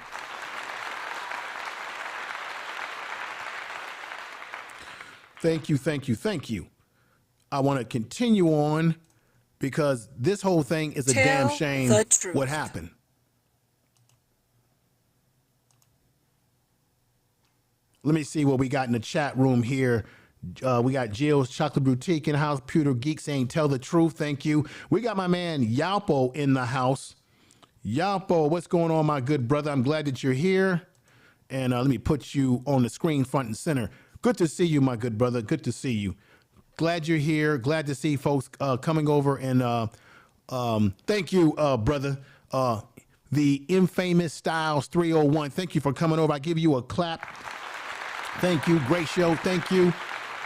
Thank you, thank you, thank you. I want to continue on because this whole thing is a damn shame what happened. Let me see what we got in the chat room here. We got Jill's Chocolate Boutique in the house. Pewter Geek saying, tell the truth. Thank you. We got my man Yalpo in the house. Yalpo, what's going on, my good brother? I'm glad that you're here. And let me put you on the screen front and center. Good to see you, my good brother. Good to see you. Glad you're here. Glad to see folks coming over. And thank you, brother. The infamous Styles 301. Thank you for coming over. I give you a clap. Thank you. Great show. Thank you.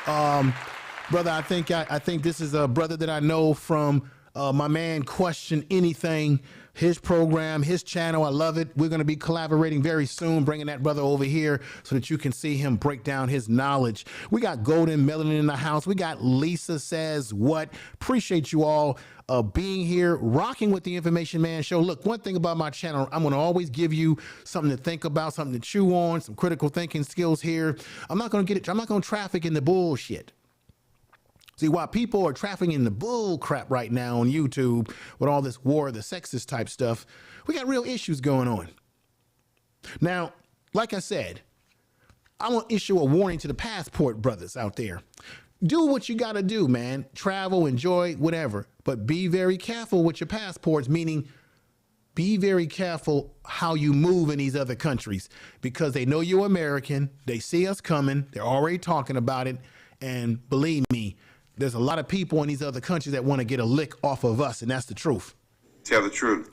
Brother, I think this is a brother that I know from my man Question Anything, his program, his channel. I love it. We're going to be collaborating very soon, bringing that brother over here so that you can see him break down his knowledge. We got Golden Melanin in the house. We got Lisa Says What. Appreciate you all being here, rocking with the Information Man Show. Look, one thing about my channel, I'm going to always give you something to think about, something to chew on, some critical thinking skills here. I'm not going to traffic in the bullshit. See, while people are trafficking in the bull crap right now on YouTube with all this war, the sexist type stuff, we got real issues going on. Now, like I said, I want to issue a warning to the passport brothers out there. Do what you got to do, man. Travel, enjoy, whatever. But be very careful with your passports, meaning be very careful how you move in these other countries because they know you're American. They see us coming. They're already talking about it. And believe me, there's a lot of people in these other countries that want to get a lick off of us, and that's the truth. Tell the truth.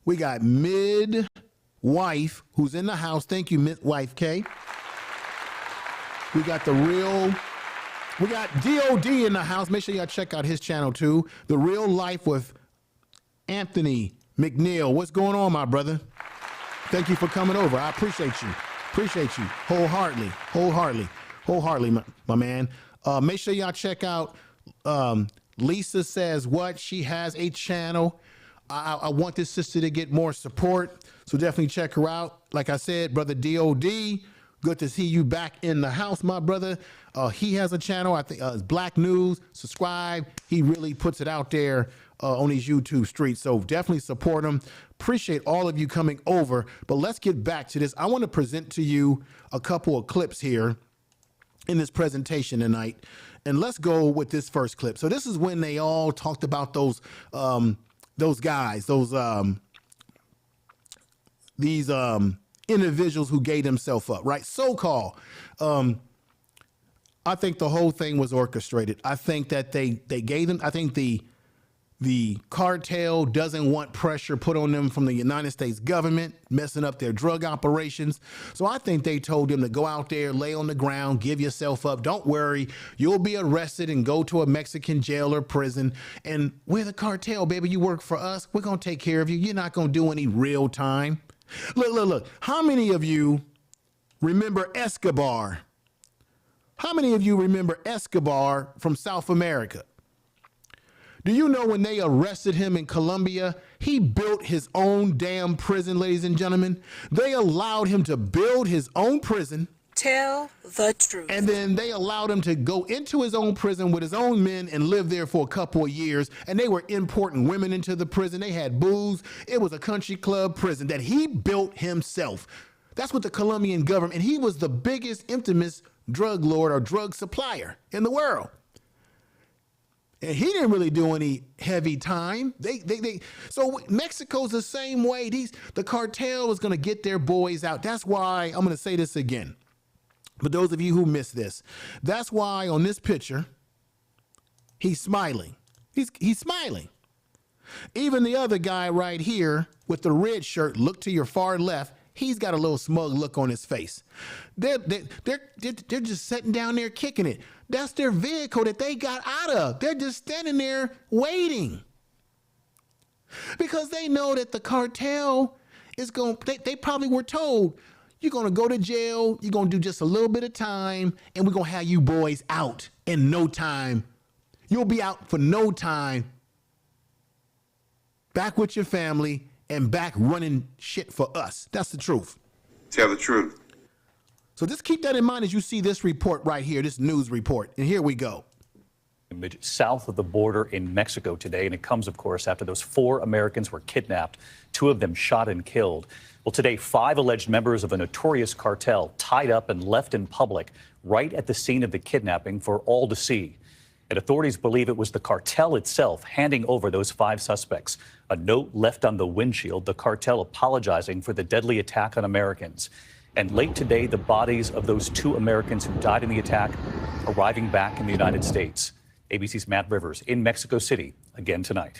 We got Midwife, who's in the house. Thank you, Midwife K. We got we got DOD in the house. Make sure y'all check out his channel too. The Real Life with Anthony McNeil. What's going on, my brother? Thank you for coming over. I appreciate you. Appreciate you wholeheartedly, my man. Make sure y'all check out Lisa Says What. She has a channel. I want this sister to get more support, so definitely check her out. Like I said, brother DOD, good to see you back in the house, my brother. He has a channel, I think it's Black News. Subscribe. He really puts it out there on these YouTube streets, so definitely support him. Appreciate all of you coming over, but let's get back to this. I want to present to you a couple of clips here in this presentation tonight, and let's go with this first clip. So this is when they all talked about those guys, these individuals who gave themselves up, right? So-called. I think the whole thing was orchestrated. I think that they gave them, I think the cartel doesn't want pressure put on them from the United States government, messing up their drug operations. So I think they told them to go out there, lay on the ground, give yourself up. Don't worry, you'll be arrested and go to a Mexican jail or prison. And we're the cartel, baby. You work for us. We're going to take care of you. You're not going to do any real time. Look. How many of you remember Escobar? How many of you remember Escobar from South America? Do you know when they arrested him in Colombia, he built his own damn prison, ladies and gentlemen? They allowed him to build his own prison. Tell the truth. And then they allowed him to go into his own prison with his own men and live there for a couple of years. And they were importing women into the prison. They had booze. It was a country club prison that he built himself. That's what the Colombian government, and he was the biggest, infamous drug lord or drug supplier in the world. And he didn't really do any heavy time. So Mexico's the same way. The cartel is going to get their boys out. That's why I'm going to say this again. For those of you who missed this, that's why on this picture, he's smiling. He's smiling. Even the other guy right here with the red shirt, look to your far left, he's got a little smug look on his face. They're just sitting down there kicking it. That's their vehicle that they got out of. They're just standing there waiting. Because they know that the cartel is going, they probably were told, you're going to go to jail, you're going to do just a little bit of time, and we're going to have you boys out in no time. You'll be out for no time. Back with your family and back running shit for us. That's the truth. Tell the truth. So just keep that in mind as you see this report right here, this news report. And here we go. South of the border in Mexico today, and it comes, of course, after those 4 Americans were kidnapped, 2 of them shot and killed. Well, today, 5 alleged members of a notorious cartel tied up and left in public right at the scene of the kidnapping for all to see. And authorities believe it was the cartel itself handing over those 5 suspects. A note left on the windshield, the cartel apologizing for the deadly attack on Americans. And late today, the bodies of those 2 Americans who died in the attack arriving back in the United States. ABC's Matt Rivers in Mexico City again tonight.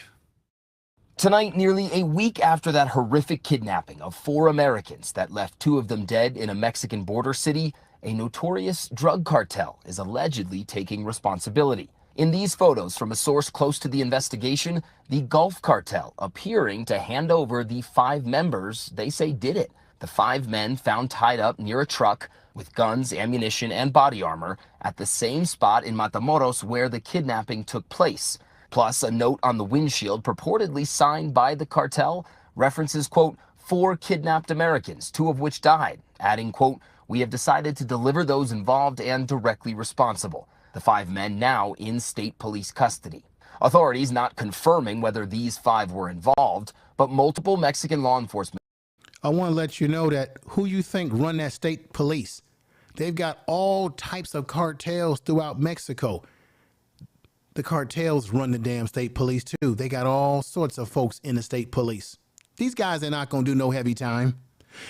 Tonight, nearly a week after that horrific kidnapping of 4 Americans that left 2 of them dead in a Mexican border city, a notorious drug cartel is allegedly taking responsibility. In these photos from a source close to the investigation, the Gulf Cartel appearing to hand over the 5 members they say did it. The 5 men found tied up near a truck with guns, ammunition, and body armor at the same spot in Matamoros where the kidnapping took place. Plus, a note on the windshield purportedly signed by the cartel references, quote, 4 kidnapped Americans, 2 of which died, adding, quote, we have decided to deliver those involved and directly responsible. The 5 men now in state police custody. Authorities not confirming whether these 5 were involved, but multiple Mexican law enforcement. I want to let you know that who you think run that state police. They've got all types of cartels throughout Mexico. The cartels run the damn state police too. They got all sorts of folks in the state police. These guys are not going to do no heavy time.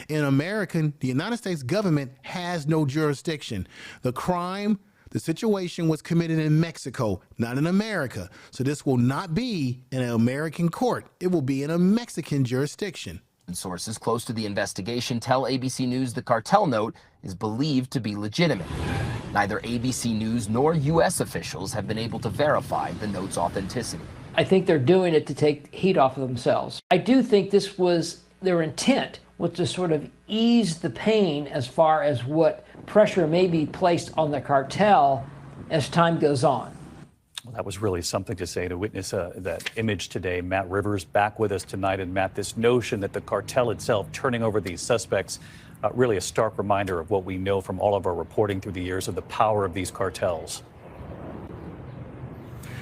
In America, the United States government has no jurisdiction. The crime The situation was committed in Mexico, not in America. So this will not be in an American court. It will be in a Mexican jurisdiction. Sources close to the investigation tell ABC News the cartel note is believed to be legitimate. Neither ABC News nor U.S. officials have been able to verify the note's authenticity. I think they're doing it to take heat off of themselves. I do think this was their intent, was to sort of ease the pain as far as what pressure may be placed on the cartel as time goes on. Well, that was really something to say, to witness that image today. Matt Rivers back with us tonight. And Matt, this notion that the cartel itself turning over these suspects, really a stark reminder of what we know from all of our reporting through the years of the power of these cartels.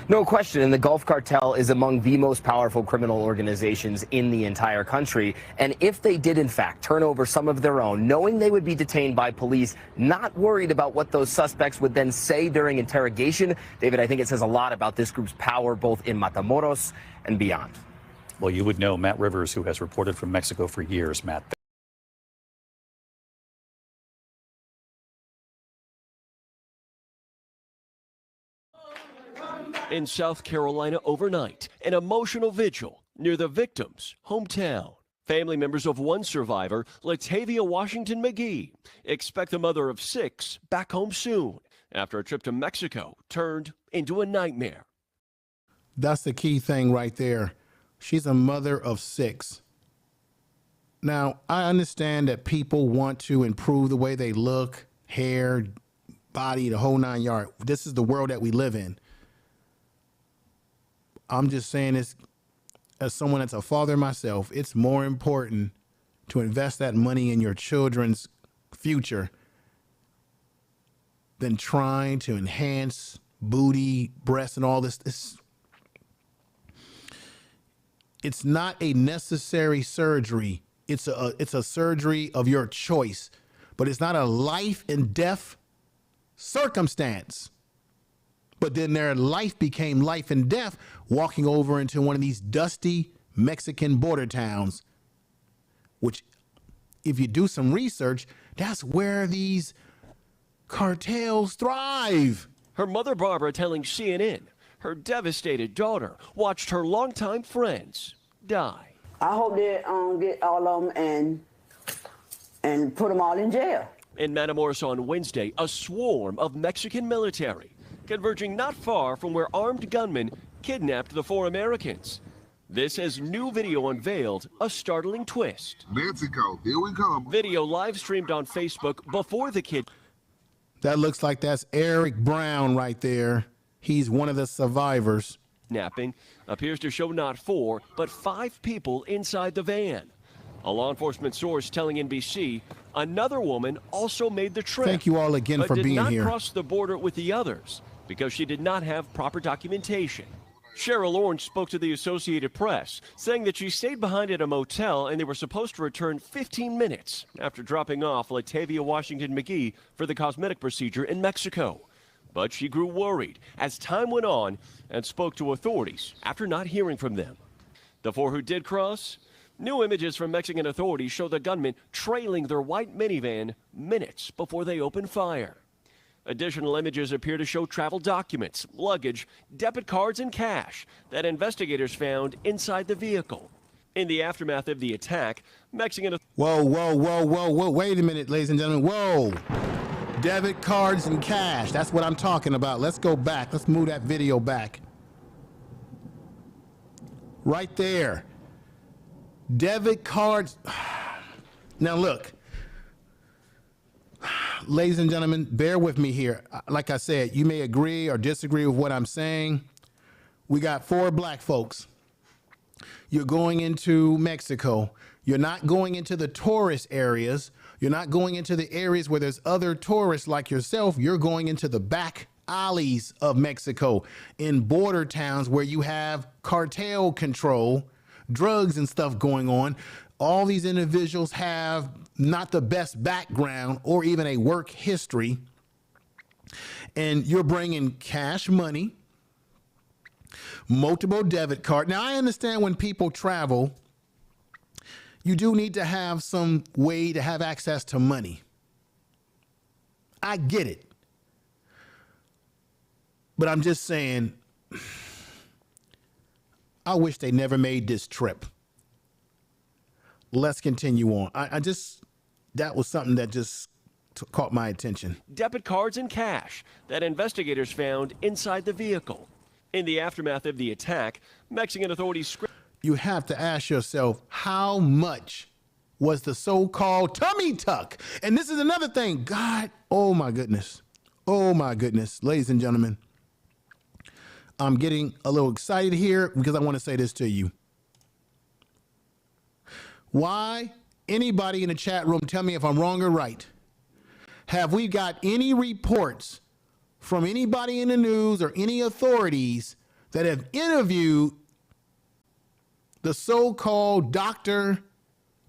No question, and the Gulf Cartel is among the most powerful criminal organizations in the entire country. And if they did, in fact, turn over some of their own, knowing they would be detained by police, not worried about what those suspects would then say during interrogation, David, I think it says a lot about this group's power both in Matamoros and beyond. Well, you would know Matt Rivers, who has reported from Mexico for years, Matt. In South Carolina overnight, an emotional vigil near the victim's hometown. Family members of one survivor, Latavia Washington McGee, expect the mother of 6 back home soon after a trip to Mexico turned into a nightmare. That's the key thing right there. She's a mother of 6. Now, I understand that people want to improve the way they look, hair, body, the whole 9 yards. This is the world that we live in. I'm just saying this as someone that's a father myself, it's more important to invest that money in your children's future than trying to enhance booty, breasts, and all this. It's not a necessary surgery. It's a surgery of your choice, but it's not a life and death circumstance. But then their life became life and death walking over into one of these dusty Mexican border towns, which, if you do some research, that's where these cartels thrive. Her mother, Barbara, telling CNN her devastated daughter watched her longtime friends die. I hope they get all of them and put them all in jail. In Matamoros on Wednesday, a swarm of Mexican military converging not far from where armed gunmen kidnapped the 4 Americans. This as new video unveiled a startling twist. Mexico, here we come. Video live streamed on Facebook before the That looks like that's Eric Brown right there. He's one of the survivors. kidnapping appears to show not 4, but 5 people inside the van. A law enforcement source telling NBC another woman also made the trip. Thank you all again for being here. But did not cross the border with the others because she did not have proper documentation. Cheryl Orange spoke to the Associated Press, saying that she stayed behind at a motel and they were supposed to return 15 minutes after dropping off Latavia Washington McGee for the cosmetic procedure in Mexico. But she grew worried as time went on and spoke to authorities after not hearing from them. The 4 who did cross, new images from Mexican authorities show the gunmen trailing their white minivan minutes before they opened fire. Additional images appear to show travel documents, luggage, debit cards, and cash that investigators found inside the vehicle. In the aftermath of the attack, Mexican... Whoa, wait a minute, ladies and gentlemen, whoa. Debit cards and cash, that's what I'm talking about. Let's go back, let's move that video back. Right there. Debit cards. Now look. Ladies and gentlemen, bear with me here. Like I said, you may agree or disagree with what I'm saying. We got 4 black folks. You're going into Mexico. You're not going into the tourist areas. You're not going into the areas where there's other tourists like yourself. You're going into the back alleys of Mexico, in border towns where you have cartel control, drugs and stuff going on. All these individuals have not the best background or even a work history. And you're bringing cash money, multiple debit card. Now, I understand when people travel, you do need to have some way to have access to money. I get it. But I'm just saying, I wish they never made this trip. Let's continue on. That was something that just caught my attention. Debit cards and cash that investigators found inside the vehicle. In the aftermath of the attack, Mexican authorities... You have to ask yourself, how much was the so-called tummy tuck? And this is another thing. God, oh my goodness. Oh my goodness. Ladies and gentlemen, I'm getting a little excited here because I want to say this to you. Why? Anybody in the chat room, tell me if I'm wrong or right. Have we got any reports from anybody in the news or any authorities that have interviewed the so-called doctor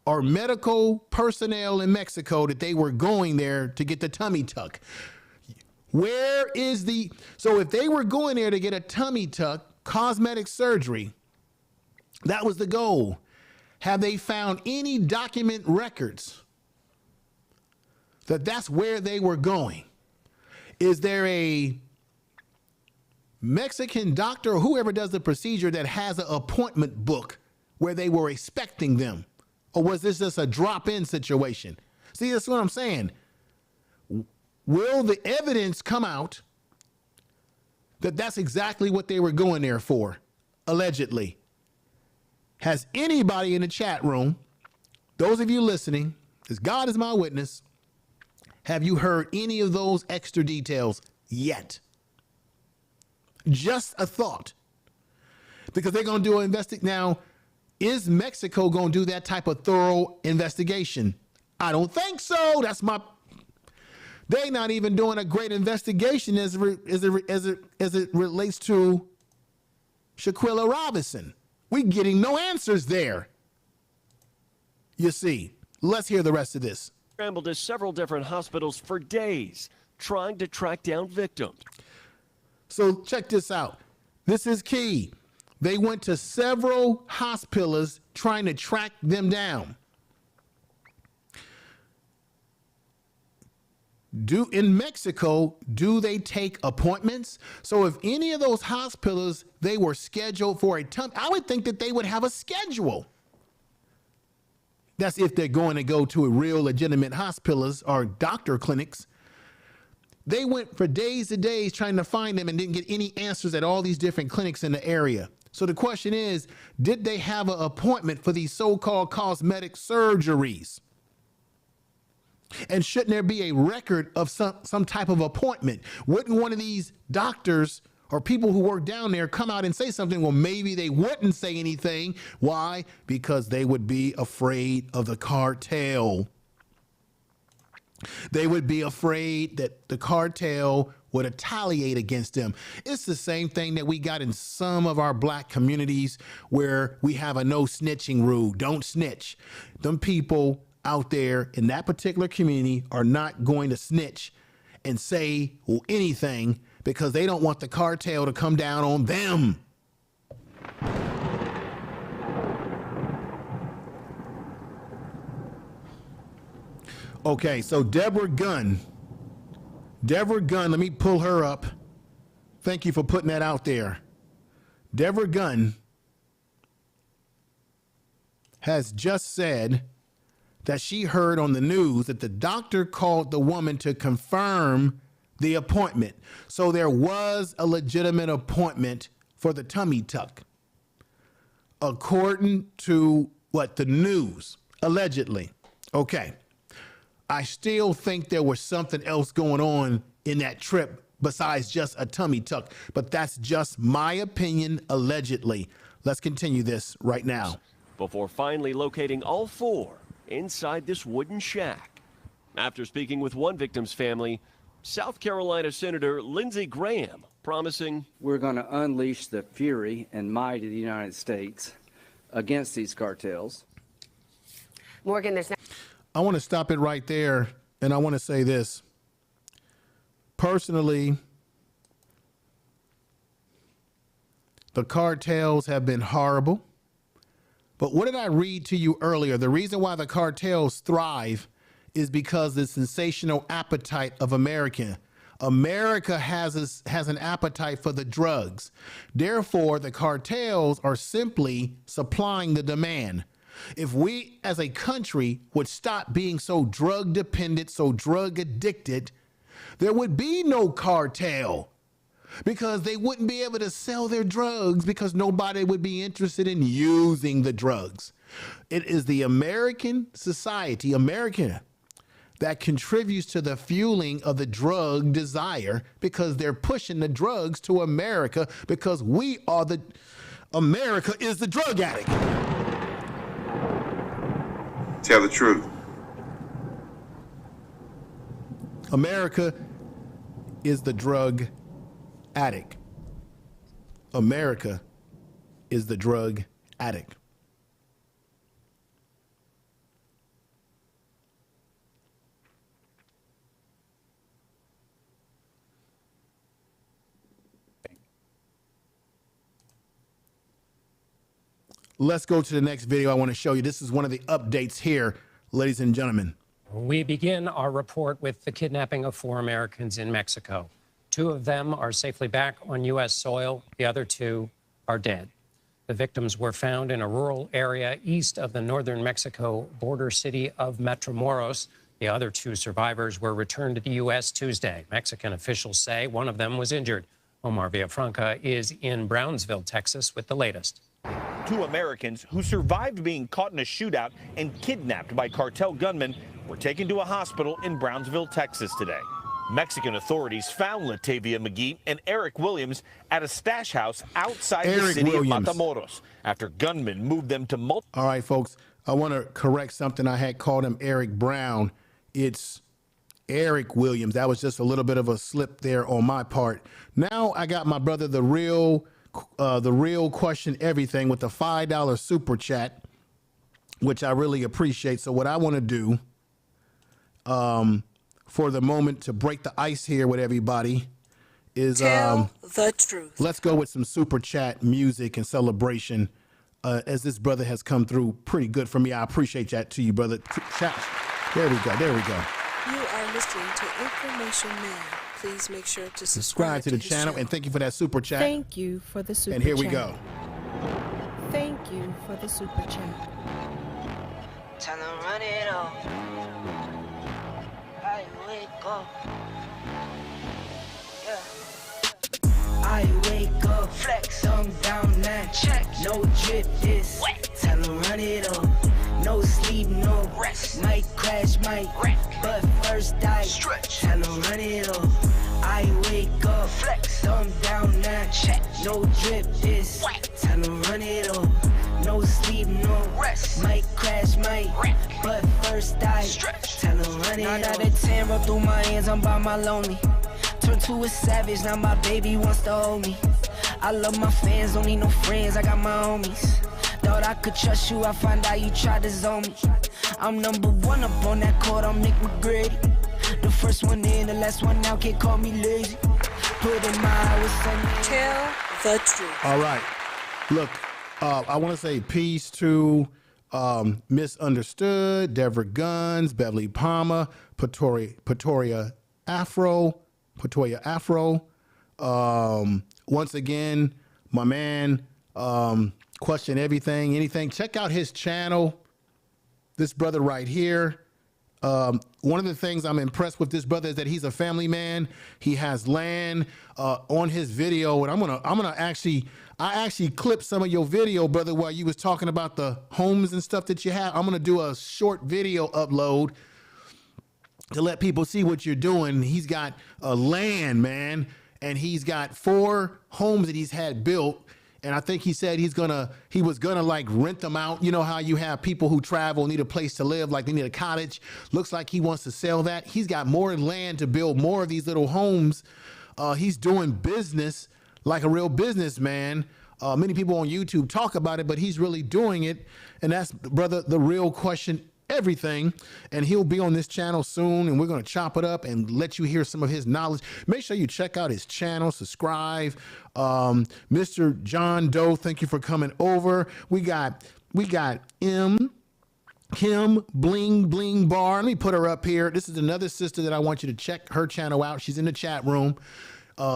or medical personnel in Mexico that they were going there to get the tummy tuck? Where is so if they were going there to get a tummy tuck, cosmetic surgery, that was the goal. Have they found any document records that that's where they were going? Is there a Mexican doctor or whoever does the procedure that has an appointment book where they were expecting them? Or was this just a drop-in situation? See, that's what I'm saying. Will the evidence come out that that's exactly what they were going there for, allegedly? Has anybody in the chat room, those of you listening, because God is my witness, have you heard any of those extra details yet? Just a thought. Because they're going to do an investigation. Now, is Mexico going to do that type of thorough investigation? I don't think so. They're not even doing a great investigation as it relates to Shaquilla Robinson. We're getting no answers there. You see, let's hear the rest of this. Scrambled to several different hospitals for days, trying to track down victims. So check this out. This is key. They went to several hospitals trying to track them down. In Mexico, do they take appointments? So if any of those hospitals, they were scheduled for I would think that they would have a schedule. That's if they're going to go to a real legitimate hospitals or doctor clinics. They went for days and days trying to find them and didn't get any answers at all these different clinics in the area. So the question is, did they have an appointment for these so-called cosmetic surgeries? And shouldn't there be a record of some type of appointment? Wouldn't one of these doctors or people who work down there come out and say something? Well, maybe they wouldn't say anything. Why? Because they would be afraid of the cartel. They would be afraid that the cartel would retaliate against them. It's the same thing that we got in some of our black communities where we have a no snitching rule. Don't snitch. Them people out there in that particular community are not going to snitch and say anything because they don't want the cartel to come down on them. Okay, so Deborah Gunn, let me pull her up. Thank you for putting that out there. Deborah Gunn has just said that she heard on the news that the doctor called the woman to confirm the appointment. So there was a legitimate appointment for the tummy tuck. According to the news, allegedly. Okay. I still think there was something else going on in that trip besides just a tummy tuck, but that's just my opinion, allegedly. Let's continue this right now. Before finally locating all four inside this wooden shack. After speaking with one victim's family, South Carolina Senator Lindsey Graham promising, "We're going to unleash the fury and might of the United States against these cartels." Morgan, there's I want to stop it right there, and I want to say this. Personally, the cartels have been horrible. But what did I read to you earlier? The reason why the cartels thrive is because the sensational appetite of America has an appetite for the drugs. Therefore, the cartels are simply supplying the demand. If we as a country would stop being so drug dependent, so drug addicted, there would be no cartel, because they wouldn't be able to sell their drugs because nobody would be interested in using the drugs. It is the American society, America, that contributes to the fueling of the drug desire, because they're pushing the drugs to America, because America is the drug addict. Tell the truth. America is the drug addict. America is the drug addict. Let's go to the next video I want to show you. This is one of the updates here, ladies and gentlemen. We begin our report with the kidnapping of 4 Americans in Mexico. 2 of them are safely back on U.S. soil. The other 2 are dead. The victims were found in a rural area east of the northern Mexico border city of Matamoros. The other 2 survivors were returned to the U.S. Tuesday. Mexican officials say one of them was injured. Omar Villafranca is in Brownsville, Texas, with the latest. 2 Americans who survived being caught in a shootout and kidnapped by cartel gunmen were taken to a hospital in Brownsville, Texas today. Mexican authorities found Latavia McGee and Eric Williams at a stash house outside the city of Matamoros after gunmen moved them to All right, folks, I want to correct something. I had called him Eric Brown. It's Eric Williams. That was just a little bit of a slip there on my part. Now I got my brother, the real question everything, with the $5 super chat, which I really appreciate. So what I want to do for the moment, to break the ice here with everybody, is Tell the truth. Let's go with some super chat music and celebration, as this brother has come through pretty good for me. I appreciate that to you, brother. Chat. There we go. There we go. You are listening to Information Man. Please make sure to Subscribe to the his channel, and thank you for that super chat. Thank you for the super chat. And here we go. Thank you for the super chat. Time to run it off. I wake up. Yeah. I wake up. Flex. Thumb down now. Check. No drip this. Wet. Time to run it off. No sleep, no rest. Might crash, might wreck. But first I stretch. Time to run it off. I wake up. Flex. Thumb down now. Check. No drip this. Wet. Time to run it off. No sleep, no rest. Might crash, might wreck. But first I stretch. Time to run it off. 9 out of 10 roll through my hands. I'm by my lonely. Turned to a savage. Now my baby wants to hold me. I love my fans. Don't need no friends. I got my homies. Thought I could trust you, I find out you tried to zone me. I'm number 1 up on that court, I'm Nick McGrady. The first one in, the last one out, can't call me lazy. Put in my hours, Tell the truth. All right. Look, I want to say peace to Misunderstood, Deborah Guns, Beverly Palmer, Pretoria Afro. Once again, my man, Question Everything, Anything. Check out his channel. This brother right here. One of the things I'm impressed with this brother is that he's a family man. He has land on his video, and I actually clipped some of your video, brother, while you was talking about the homes and stuff that you have. I'm gonna do a short video upload to let people see what you're doing. He's got land, man, and he's got 4 homes that he's had built. And I think he said he was gonna like rent them out. You know how you have people who travel, need a place to live, like they need a cottage. Looks like he wants to sell that. He's got more land to build more of these little homes. He's doing business like a real businessman. Many people on YouTube talk about it, but he's really doing it. And that's, brother, the real question everything. And he'll be on this channel soon, and we're going to chop it up and let you hear some of his knowledge. Make sure you check out his channel, subscribe. Mr. John Doe, thank you for coming over. We got M. Kim Bling Bling Bar. Let me put her up here. This is another sister that I want you to check her channel out. She's in the chat room.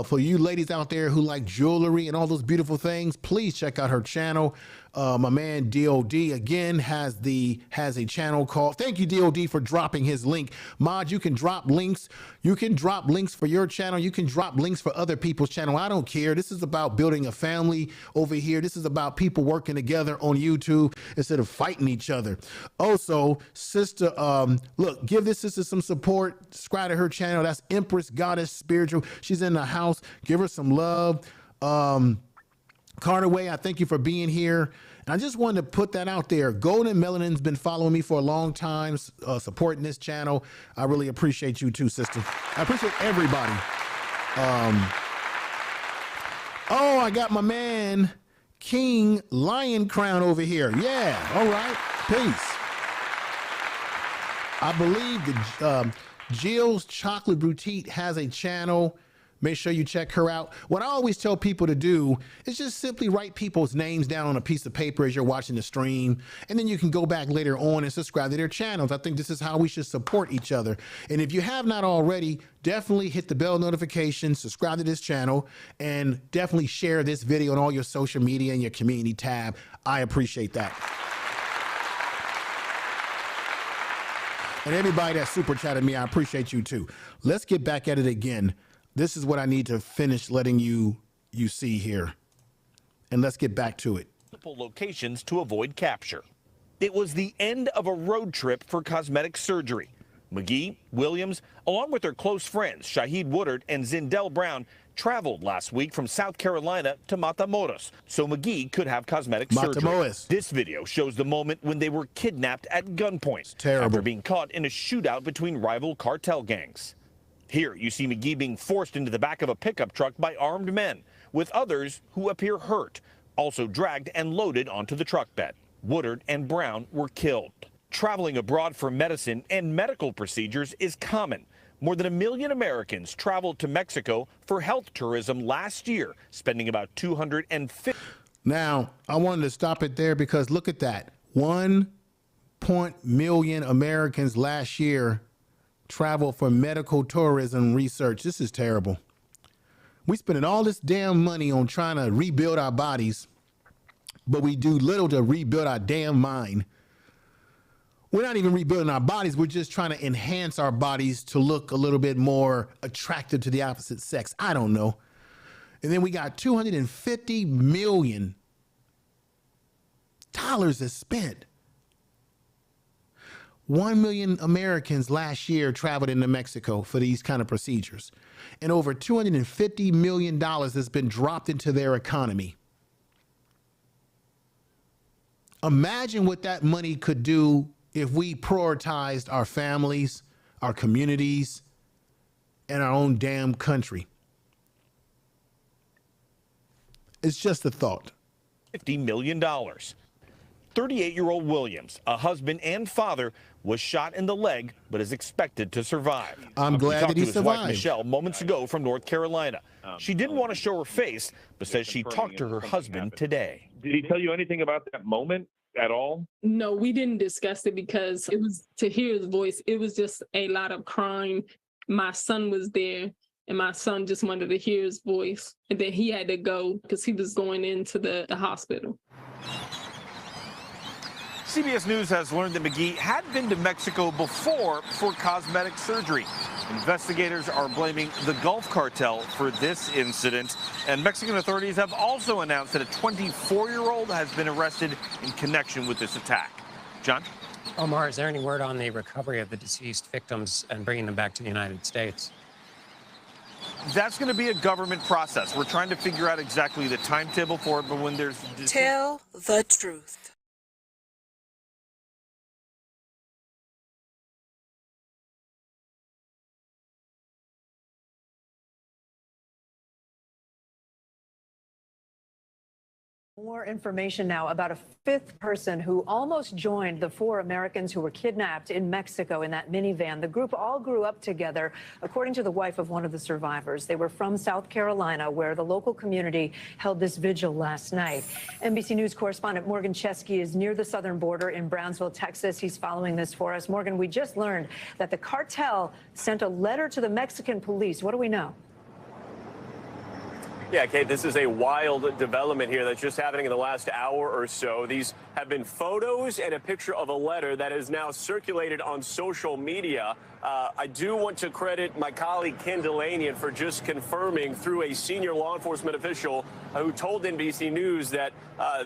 For you ladies out there who like jewelry and all those beautiful things, please check out her channel. My man DOD again has a channel called. Thank you, DOD, for dropping his link. Mod, you can drop links. You can drop links for your channel. You can drop links for other people's channel. I don't care. This is about building a family over here. This is about people working together on YouTube instead of fighting each other. Also, sister, look, give this sister some support. Subscribe to her channel. That's Empress Goddess Spiritual. She's in the house. Give her some love. Carterway, I thank you for being here. And I just wanted to put that out there. Golden Melanin's been following me for a long time, supporting this channel. I really appreciate you too, sister. I appreciate everybody. Oh, I got my man, King Lion Crown over here. Yeah, all right, peace. I believe that Jill's Chocolate Boutique has a channel. Make sure you check her out. What I always tell people to do is just simply write people's names down on a piece of paper as you're watching the stream, and then you can go back later on and subscribe to their channels. I think this is how we should support each other. And if you have not already, definitely hit the bell notification, subscribe to this channel, and definitely share this video on all your social media and your community tab. I appreciate that. And everybody that super chatted me, I appreciate you too. Let's get back at it again. This is what I need to finish letting you see here. And let's get back to it. Multiple locations to avoid capture. It was the end of a road trip for cosmetic surgery. McGee, Williams, along with their close friends, Shaheed Woodard and Zindell Brown, traveled last week from South Carolina to Matamoros so McGee could have cosmetic surgery. This video shows the moment when they were kidnapped at gunpoint after being caught in a shootout between rival cartel gangs. Here you see McGee being forced into the back of a pickup truck by armed men, with others who appear hurt, also dragged and loaded onto the truck bed. Woodard and Brown were killed. Traveling abroad for medicine and medical procedures is common. More than 1 million Americans traveled to Mexico for health tourism last year, spending about $250. Now, I wanted to stop it there because look at that. 1 million Americans last year travel for medical tourism research. This is terrible. We spending all this damn money on trying to rebuild our bodies, but we do little to rebuild our damn mind. We're not even rebuilding our bodies. We're just trying to enhance our bodies to look a little bit more attractive to the opposite sex. I don't know. And then we got $250 million that's spent. 1 million Americans last year traveled into Mexico for these kind of procedures, and over $250 million has been dropped into their economy. Imagine what that money could do if we prioritized our families, our communities, and our own damn country. It's just a thought. $50 million. 38-year-old Williams, a husband and father, was shot in the leg but is expected to survive. I'm glad that he survived. We talked to his wife, survived. Michelle, moments ago from North Carolina. She didn't want to show her face, but says she talked to her husband today. Did he tell you anything about that moment at all? No, we didn't discuss it because it was to hear his voice. It was just a lot of crying. My son was there, and my son just wanted to hear his voice. And then he had to go because he was going into the hospital. CBS News has learned that McGee had been to Mexico before for cosmetic surgery. Investigators are blaming the Gulf Cartel for this incident, and Mexican authorities have also announced that a 24-year-old has been arrested in connection with this attack. John? Omar, is there any word on the recovery of the deceased victims and bringing them back to the United States? That's going to be a government process. We're trying to figure out exactly the timetable for it, but when there's... Tell the truth. More information now about a fifth person who almost joined the 4 Americans who were kidnapped in Mexico in that minivan. The group all grew up together, according to the wife of one of the survivors. They were from South Carolina, where the local community held this vigil last night. NBC News correspondent Morgan Chesky is near the southern border in Brownsville, Texas. He's following this for us. Morgan, we just learned that the cartel sent a letter to the Mexican police. What do we know? Yeah, Kate, this is a wild development here that's just happening in the last hour or so. These have been photos and a picture of a letter that is now circulated on social media. I do want to credit my colleague Ken Delanian for just confirming through a senior law enforcement official who told NBC News that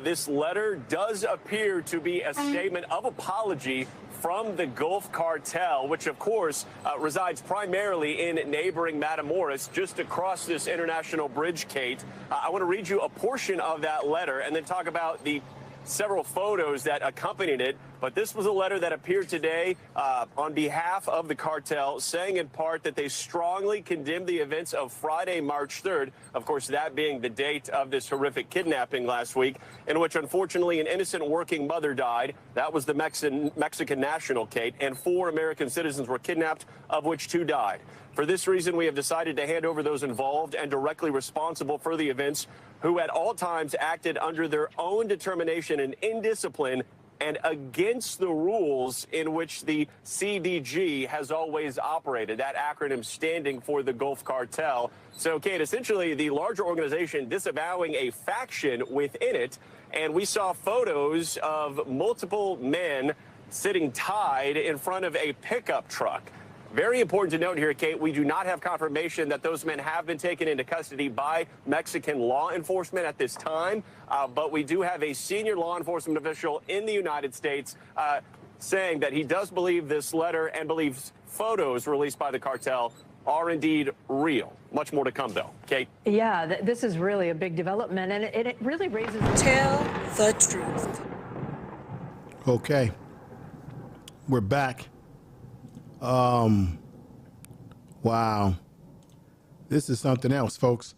this letter does appear to be a statement of apology from the Gulf Cartel, which, of course, resides primarily in neighboring Matamoros, just across this international bridge, Kate. I want to read you a portion of that letter and then talk about the several photos that accompanied it. But this was a letter that appeared today on behalf of the cartel, saying in part that they strongly condemn the events of Friday, March 3rd, of course, that being the date of this horrific kidnapping last week, in which, unfortunately, an innocent working mother died. That was the Mexican national, Kate, and 4 American citizens were kidnapped, of which 2 died. For this reason, we have decided to hand over those involved and directly responsible for the events, who at all times acted under their own determination and indiscipline and against the rules in which the CDG has always operated, that acronym standing for the Gulf Cartel. So, Kate, essentially the larger organization disavowing a faction within it, and we saw photos of multiple men sitting tied in front of a pickup truck. Very important to note here, Kate, we do not have confirmation that those men have been taken into custody by Mexican law enforcement at this time, but we do have a senior law enforcement official in the United States saying that he does believe this letter and believes photos released by the cartel are indeed real. Much more to come, though. Kate? Yeah, this is really a big development, and it really raises... Tell the truth. Okay. We're back. Wow. This is something else, folks.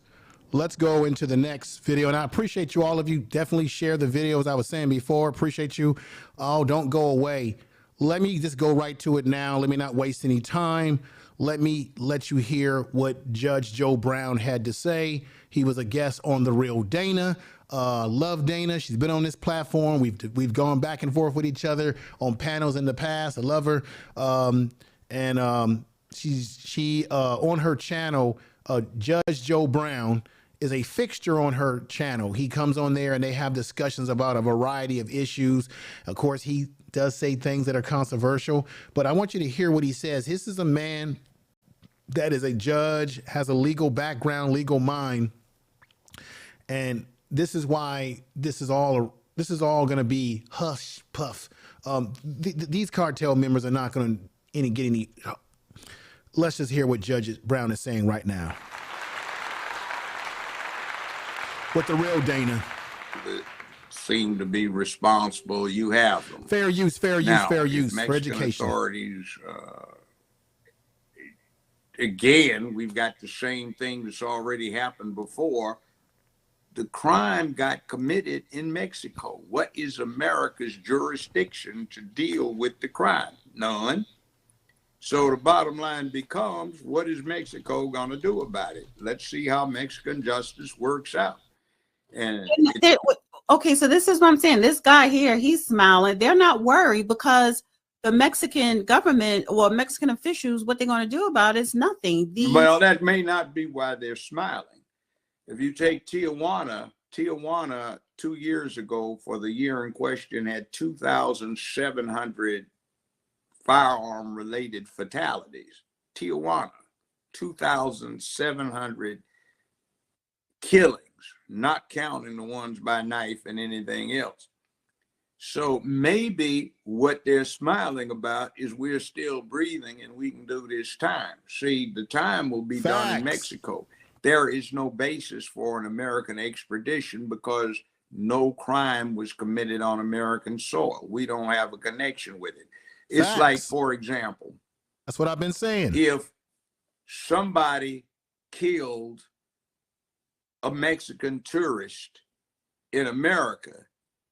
Let's go into the next video. And I appreciate you, all of you. Definitely share the video, as I was saying before. Appreciate you. Oh, don't go away. Let me just go right to it now. Let me not waste any time. Let me let you hear what Judge Joe Brown had to say. He was a guest on The Real Dana. Love Dana. She's been on this platform. We've gone back and forth with each other on panels in the past. I love her. She on her channel, Judge Joe Brown is a fixture on her channel. He comes on there and they have discussions about a variety of issues. Of course, he does say things that are controversial, but I want you to hear what he says. This is a man that is a judge, has a legal background, legal mind, and this is why this is all going to be hush puff. These cartel members are not going to get any. Let's just hear what Judge Brown is saying right now. What The Real Dana seem to be responsible. You have them. Fair use, fair use, now, fair use Mexican for education. Authorities, again, we've got the same thing that's already happened before. The crime got committed in Mexico. What is America's jurisdiction to deal with the crime? None. So the bottom line becomes, what is Mexico going to do about it? Let's see how Mexican justice works out. And okay, so this is what I'm saying. This guy here, he's smiling. They're not worried because the Mexican government or Mexican officials, what they're going to do about it is nothing. Well, that may not be why they're smiling. If you take Tijuana 2 years ago for the year in question had 2,700 firearm related fatalities. Tijuana, 2,700 killings, not counting the ones by knife and anything else. So maybe what they're smiling about is we're still breathing and we can do this time. See, the time will be done in Mexico. There is no basis for an American extradition because no crime was committed on American soil. We don't have a connection with it. It's like, for example, that's what I've been saying. If somebody killed a Mexican tourist in America,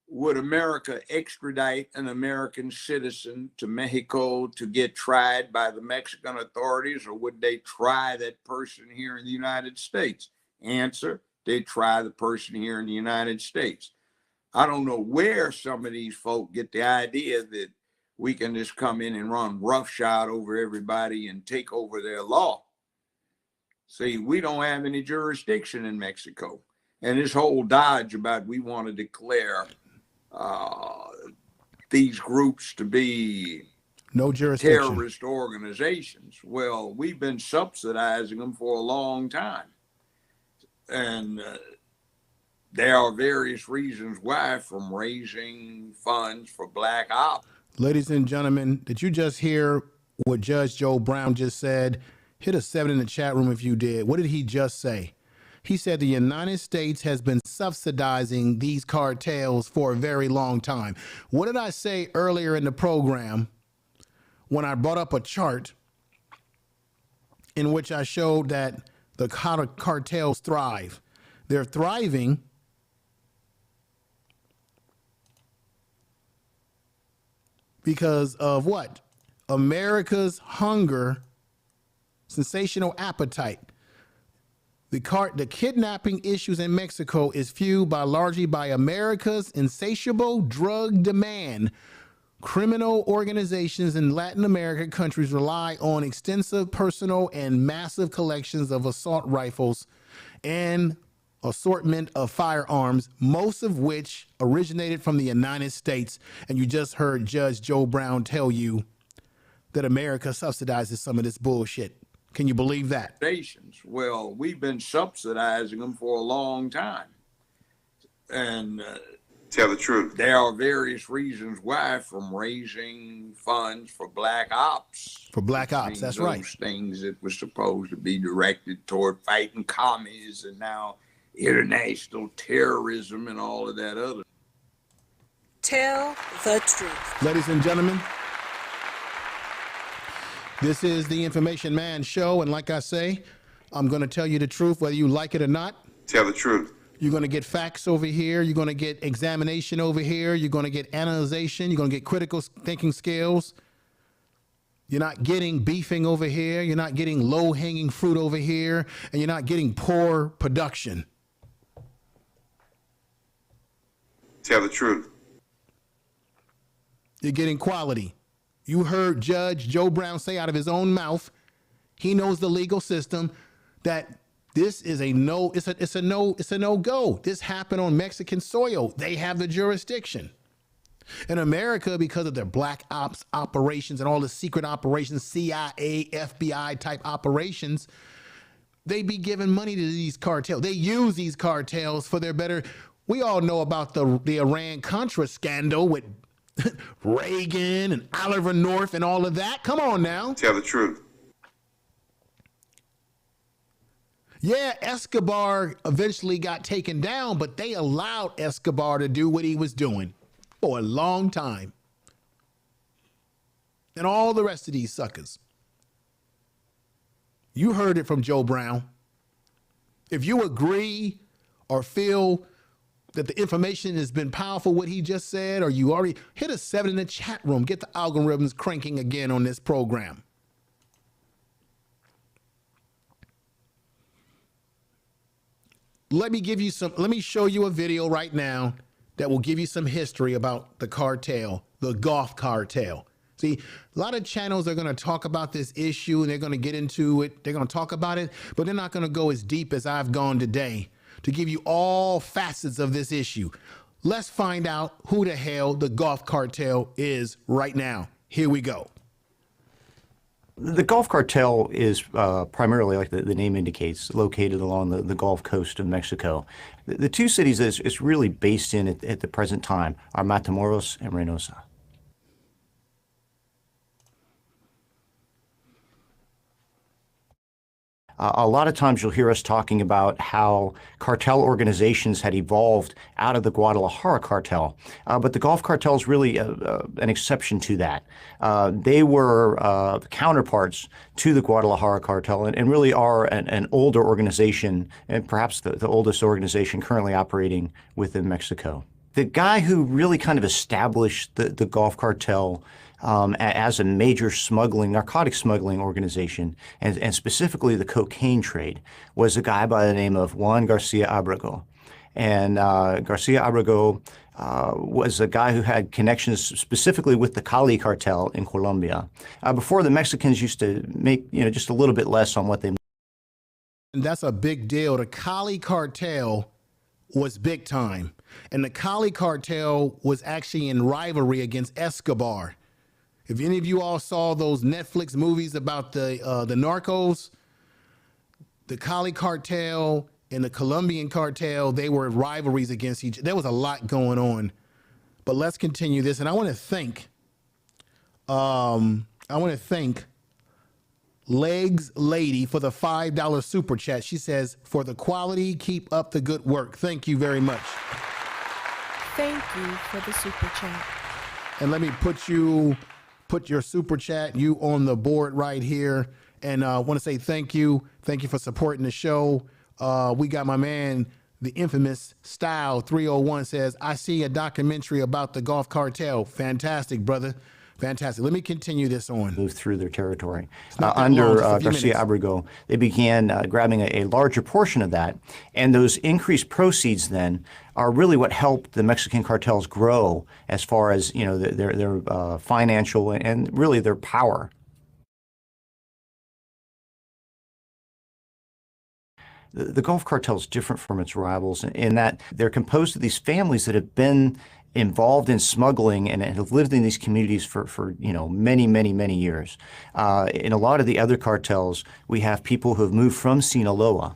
would America extradite an American citizen to Mexico to get tried by the Mexican authorities, or would they try that person here in the United States? Answer, they try the person here in the United States. I don't know where some of these folk get the idea that we can just come in and run roughshod over everybody and take over their law. See, we don't have any jurisdiction in Mexico. And this whole dodge about we want to declare these groups to be no jurisdiction terrorist organizations. Well, we've been subsidizing them for a long time. And there are various reasons why, from raising funds for black ops. Ladies and gentlemen, did you just hear what Judge Joe Brown just said? Hit a 7 in the chat room if you did. What did he just say? He said the United States has been subsidizing these cartels for a very long time. What did I say earlier in the program when I brought up a chart in which I showed that how the cartels thrive? They're thriving because of what? America's hunger, sensational appetite. The kidnapping issues in Mexico is fueled largely by America's insatiable drug demand. Criminal organizations in Latin American countries rely on extensive personal and massive collections of assault rifles and assortment of firearms, most of which originated from the United States. And you just heard Judge Joe Brown tell you that America subsidizes some of this bullshit. Can you believe that? Well, we've been subsidizing them for a long time. And tell the truth. There are various reasons why, from raising funds for black ops. For black ops, that's right. Those things that were supposed to be directed toward fighting commies and now international terrorism and all of that other. Tell the truth. Ladies and gentlemen, this is the Information Man Show, and like I say, I'm going to tell you the truth whether you like it or not. Tell the truth. You're going to get facts over here. You're going to get examination over here. You're going to get analyzation. You're going to get critical thinking skills. You're not getting beefing over here. You're not getting low-hanging fruit over here, and you're not getting poor production. Tell the truth. You're getting quality. You heard Judge Joe Brown say out of his own mouth, he knows the legal system, that this is a no, it's a no-go. This happened on Mexican soil. They have the jurisdiction. In America, because of their black ops operations and all the secret operations, CIA, FBI type operations, they be giving money to these cartels. They use these cartels for their better. We all know about the Iran-Contra scandal with Reagan and Oliver North and all of that. Come on now. Tell the truth. Yeah, Escobar eventually got taken down, but they allowed Escobar to do what he was doing for a long time. And all the rest of these suckers. You heard it from Joe Brown. If you agree or feel that the information has been powerful, what he just said, or you already hit a 7 in the chat room, get the algorithms cranking again on this program. Let me show you a video right now that will give you some history about the cartel, the Gulf Cartel. See, a lot of channels are going to talk about this issue and they're going to get into it. They're going to talk about it, but they're not going to go as deep as I've gone today to give you all facets of this issue. Let's find out who the hell the Gulf Cartel is right now. Here we go. The Gulf Cartel is primarily, like the name indicates, located along the Gulf Coast of Mexico. The two cities that it's really based in at the present time are Matamoros and Reynosa. A lot of times you'll hear us talking about how cartel organizations had evolved out of the Guadalajara cartel, but the Gulf Cartel is really an exception to that. They were counterparts to the Guadalajara cartel and really are an older organization, and perhaps the oldest organization currently operating within Mexico. The guy who really kind of established the Gulf Cartel as a major narcotic smuggling organization, and specifically the cocaine trade, was a guy by the name of Juan Garcia Abrego. And Garcia Abrego was a guy who had connections specifically with the Cali cartel in Colombia. Before, the Mexicans used to make just a little bit less on what they. And that's a big deal. The Cali cartel was big time. And the Cali cartel was actually in rivalry against Escobar. If any of you all saw those Netflix movies about the narcos, the Cali cartel and the Colombian cartel, they were rivalries against each other. There was a lot going on. But let's continue this. And I want to thank Legs Lady for the $5 super chat. She says, for the quality, keep up the good work. Thank you very much. Thank you for the super chat. And let me put your super chat, you on the board right here. And I want to say thank you. Thank you for supporting the show. We got my man, the infamous Style 301 says, I see a documentary about the Gulf Cartel. Fantastic, brother. Fantastic. Let me continue this on. Moved through their territory. Under Garcia Abrego, they began grabbing a larger portion of that. And those increased proceeds then are really what helped the Mexican cartels grow as far as their financial and really their power. The Gulf Cartel is different from its rivals in that they're composed of these families that have been involved in smuggling and have lived in these communities for many, many, many years. In a lot of the other cartels, we have people who have moved from Sinaloa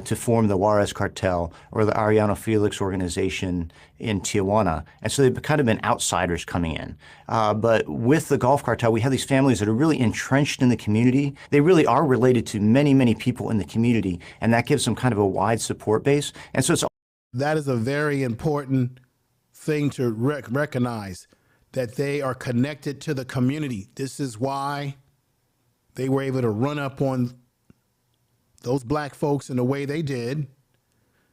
to form the Juarez cartel or the Arellano Felix organization in Tijuana. And so they've kind of been outsiders coming in. But with the Gulf Cartel, we have these families that are really entrenched in the community. They really are related to many, many people in the community, and that gives them kind of a wide support base. And so that is a very important thing to recognize, that they are connected to the community. This is why they were able to run up on those black folks in the way they did,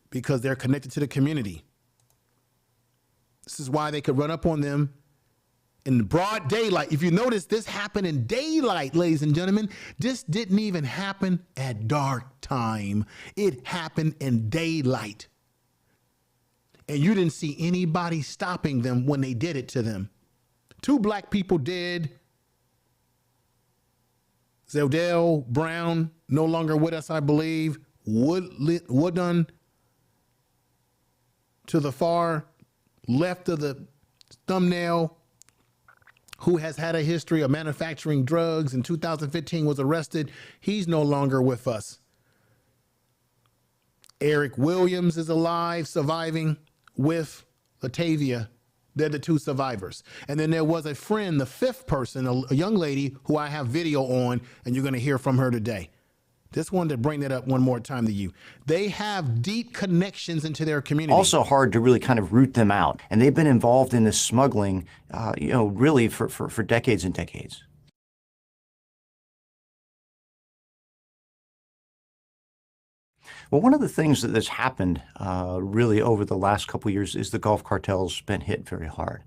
because they're connected to the community. This is why they could run up on them in broad daylight. If you notice, this happened in daylight, ladies and gentlemen. This didn't even happen at dark time. It happened in daylight. And you didn't see anybody stopping them when they did it to them. 2 black people dead. Zeldell Brown, no longer with us, I believe. Woodun, to the far left of the thumbnail, who has had a history of manufacturing drugs, in 2015 was arrested. He's no longer with us. Eric Williams is alive, surviving with Latavia. They're the 2 survivors. And then there was a friend, the 5th person, a young lady who I have video on, and you're going to hear from her today. Just wanted to bring that up one more time to you. They have deep connections into their community. Also hard to really kind of root them out. And they've been involved in this smuggling, really for decades and decades. Well, one of the things that's happened really over the last couple of years is the Gulf Cartel's been hit very hard.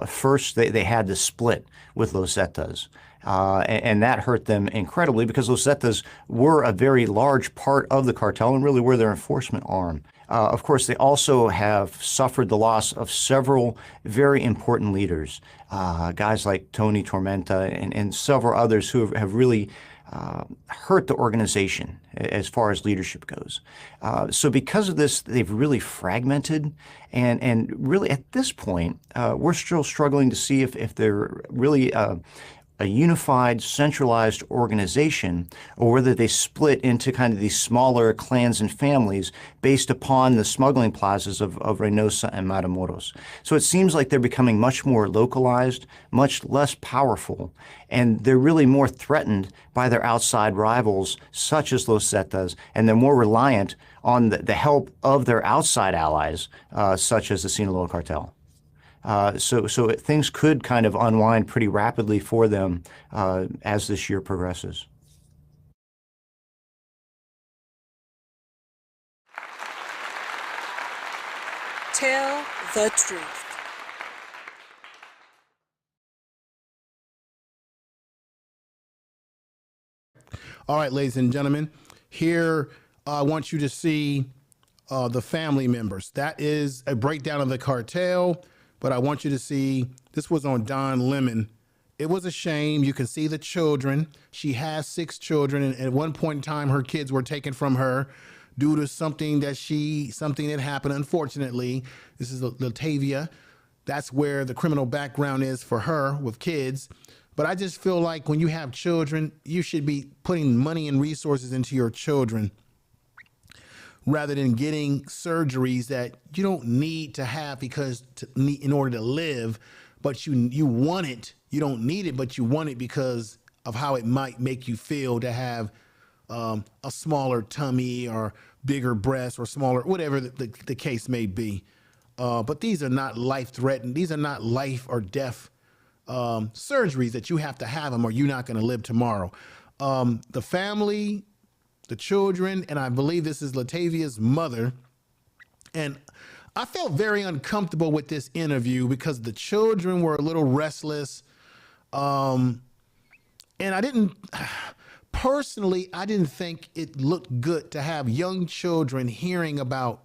First, they had to split with Los Zetas, and that hurt them incredibly because Los Zetas were a very large part of the cartel and really were their enforcement arm. Of course, they also have suffered the loss of several very important leaders, guys like Tony Tormenta and several others who have really hurt the organization as far as leadership goes. So because of this, they've really fragmented, and really at this point, we're still struggling to see if they're really a unified, centralized organization, or whether they split into kind of these smaller clans and families based upon the smuggling plazas of Reynosa and Matamoros. So it seems like they're becoming much more localized, much less powerful, and they're really more threatened by their outside rivals, such as Los Zetas, and they're more reliant on the help of their outside allies, such as the Sinaloa cartel. So things could kind of unwind pretty rapidly for them as this year progresses. Tell the truth. All right, ladies and gentlemen, here I want you to see the family members. That is a breakdown of the cartel, but I want you to see, this was on Don Lemon. It was a shame. You can see the children. She has 6 children, and at one point in time, her kids were taken from her due to something that happened, unfortunately. This is Latavia. That's where the criminal background is for her with kids. But I just feel like when you have children, you should be putting money and resources into your children rather than getting surgeries that you don't need to have in order to live, but you want it. You don't need it, but you want it because of how it might make you feel to have a smaller tummy or bigger breasts or smaller, whatever the case may be. But these are not life-threatening. These are not life or death surgeries that you have to have them or you're not going to live tomorrow. The family, the children, and I believe this is Latavia's mother. And I felt very uncomfortable with this interview because the children were a little restless. And I didn't think it looked good to have young children hearing about.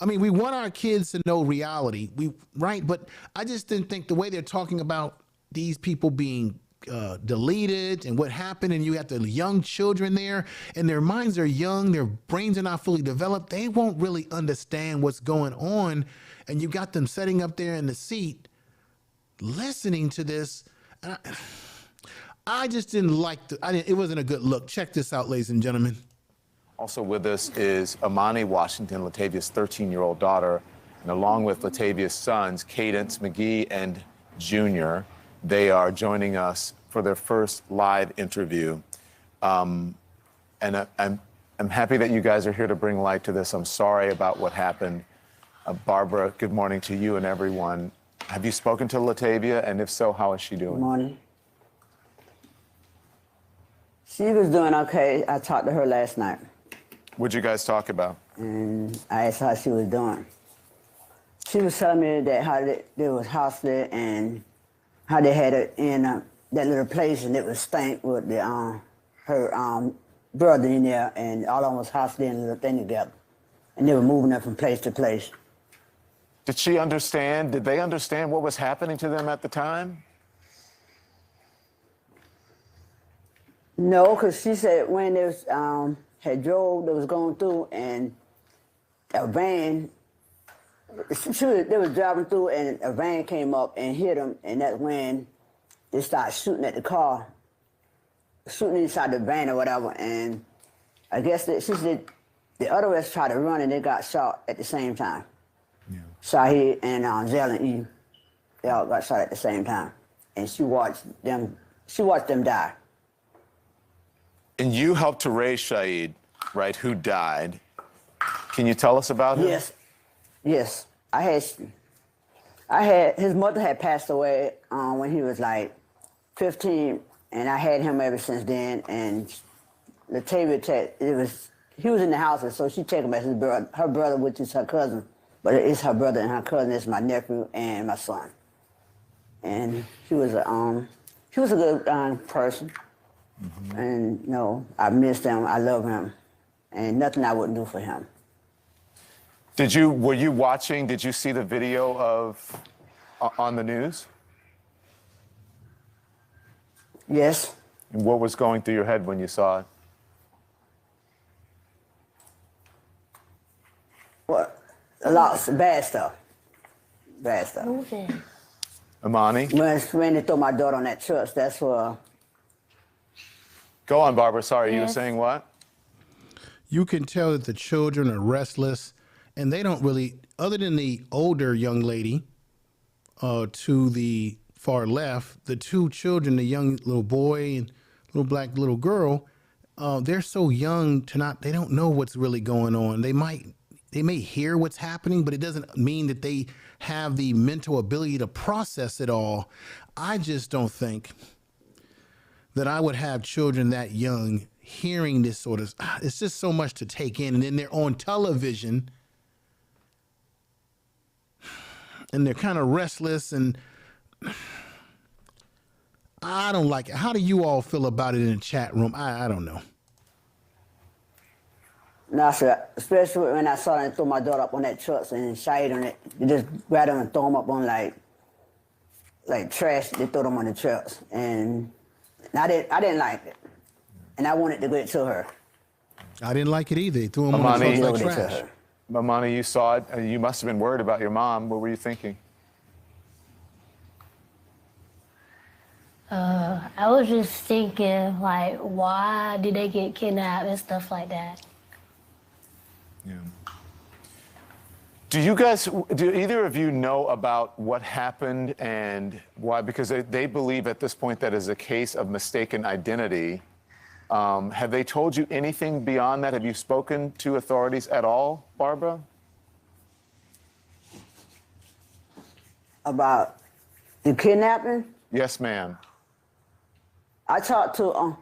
I mean, we want our kids to know reality, right? But I just didn't think the way they're talking about these people being deleted and what happened, and you have the young children there, and their minds are young, their brains are not fully developed. They won't really understand what's going on, and you got them sitting up there in the seat listening to this. I just didn't like it wasn't a good look. Check this out, ladies and gentlemen. Also with us is Amani Washington, Latavia's 13-year-old daughter, and along with Latavia's sons, Cadence McGee and Junior. They are joining us for their first live interview. And I'm happy that you guys are here to bring light to this. I'm sorry about what happened. Barbara, good morning to you and everyone. Have you spoken to Latavia? And if so, how is she doing? Good morning. She was doing okay. I talked to her last night. What'd you guys talk about? And I asked her how she was doing. She was telling me that how they was hostile and how they had it in that little place and it was stank with her brother in there and all of them was hostile in a little thing together. And they were moving her from place to place. Did she understand? Did they understand what was happening to them at the time? No, because she said when they was, had drove, they was going through and a van, they was driving through and a van came up and hit them, and that's when they started shooting at the car, shooting inside the van or whatever, and I guess she said the other ones tried to run and they got shot at the same time. Yeah. Shahid and Zell and Eve, they all got shot at the same time, and she watched them die. And you helped to raise Shahid, right, who died. Can you tell us about him? Yes. I had his mother had passed away when he was like 15, and I had him ever since then. And Latavia, he was in the house, and so she took him as her brother, which is her cousin. But it's her brother and her cousin. It's my nephew and my son. And he was a good person. Mm-hmm. And no, I missed him. I love him, and nothing I wouldn't do for him. Were you watching? Did you see the video on the news? Yes. And what was going through your head when you saw it? What? A lot of bad stuff. Bad stuff. Amani? When they threw my daughter on that truck, that's where. Go on, Barbara. Sorry, you were Yes. saying what? You can tell that the children are restless, and they don't really, other than the older young lady to the far left, the two children, the young little boy and little black little girl, they're so young they don't know what's really going on. They may hear what's happening, but it doesn't mean that they have the mental ability to process it all. I just don't think that I would have children that young hearing this sort of, it's just so much to take in. And then they're on television and they're kind of restless, and I don't like it. How do you all feel about it in the chat room? I don't know. No, sir. Especially when I saw them throw my daughter up on that truck and shade on it. They just grab them and throw them up on like trash. They throw them on the trucks, and I didn't like it, and I wanted to get to her. I didn't like it either. They threw them on the trucks like trash. Amani, you saw it. You must have been worried about your mom. What were you thinking? I was just thinking, like, why did they get kidnapped and stuff like that? Yeah. Do either of you know about what happened and why? Because they believe at this point that is a case of mistaken identity. Have they told you anything beyond that? Have you spoken to authorities at all, Barbara? About the kidnapping? Yes, ma'am. I talked to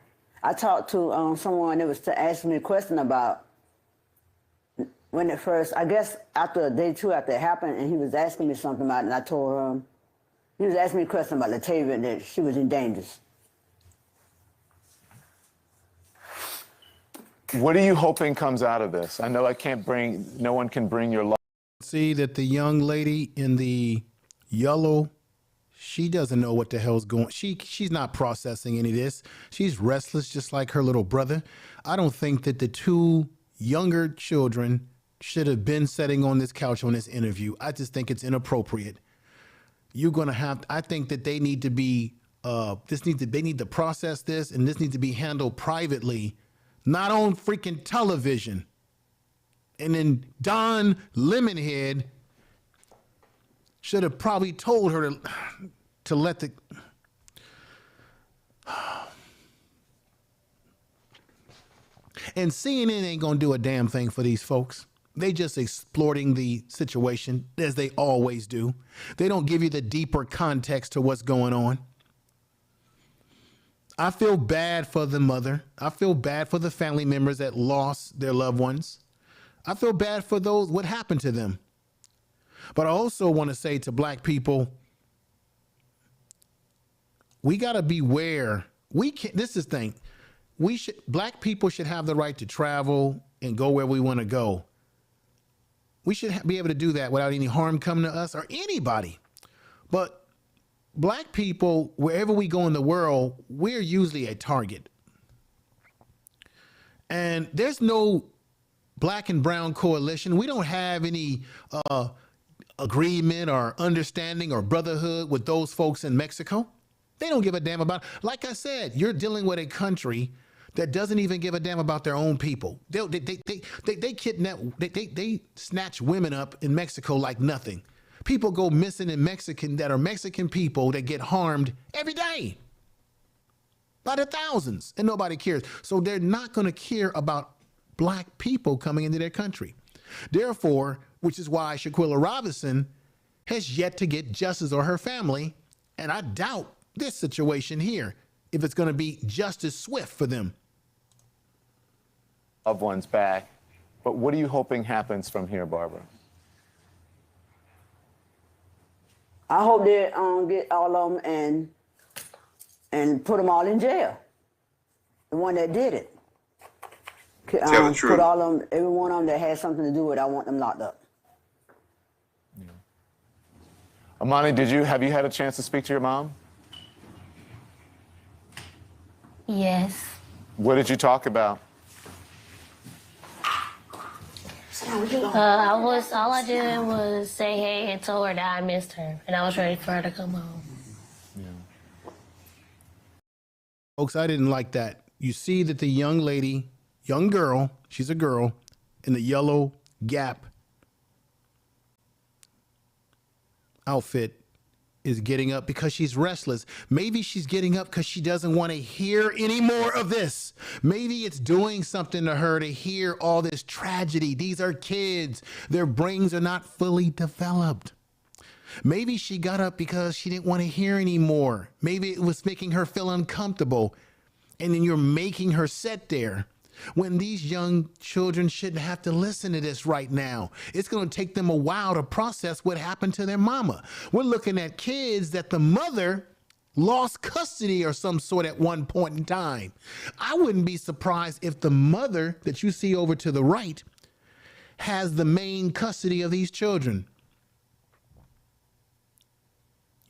someone that was asking me a question about when it first, I guess after day two after it happened, and he was asking me something about it, and I told him, he was asking me a question about Latavia and that she was in danger. What are you hoping comes out of this? I know no one can bring your love. See that the young lady in the yellow, she doesn't know what the hell's going. She's not processing any of this. She's restless, just like her little brother. I don't think that the two younger children should have been sitting on this couch on this interview. I just think it's inappropriate. I think that they need to be, they need to process this, and this needs to be handled privately, not on freaking television. And then Don Lemonhead should have probably told her to let the... And CNN ain't gonna do a damn thing for these folks. They just exploiting the situation as they always do. They don't give you the deeper context to what's going on. I feel bad for the mother. I feel bad for the family members that lost their loved ones. I feel bad for what happened to them. But I also want to say to black people, we got to beware. This is the thing. Black people should have the right to travel and go where we want to go. We should be able to do that without any harm coming to us or anybody. But black people, wherever we go in the world, we're usually a target. And there's no black and brown coalition. We don't have any agreement or understanding or brotherhood with those folks in Mexico. They don't give a damn about, like I said, you're dealing with a country that doesn't even give a damn about their own people. They kidnap, they snatch women up in Mexico like nothing. People go missing in that are Mexican people that get harmed every day by the thousands, and nobody cares. So they're not going to care about black people coming into their country. Therefore, which is why Shaquilla Robinson has yet to get justice, or her family, and I doubt this situation here, if it's going to be just as swift for them. Loved ones back. But what are you hoping happens from here, Barbara? I hope they get all of them and put them all in jail. The one that did it. Tell the truth. Put all of them, every one of them that had something to do with it, I want them locked up. Yeah. Amani, have you had a chance to speak to your mom? Yes. What did you talk about? All I did was say hey and told her that I missed her, and I was ready for her to come home. Folks, I didn't like that. You see that the young lady, young girl, she's a girl, in the yellow Gap outfit is getting up because she's restless. Maybe she's getting up because she doesn't want to hear any more of this. Maybe it's doing something to her to hear all this tragedy. These are kids. Their brains are not fully developed. Maybe she got up because she didn't want to hear anymore. Maybe it was making her feel uncomfortable. And then you're making her sit there when these young children shouldn't have to listen to this right now. It's going to take them a while to process what happened to their mama. We're looking at kids that the mother lost custody or some sort at one point in time. I wouldn't be surprised if the mother that you see over to the right has the main custody of these children.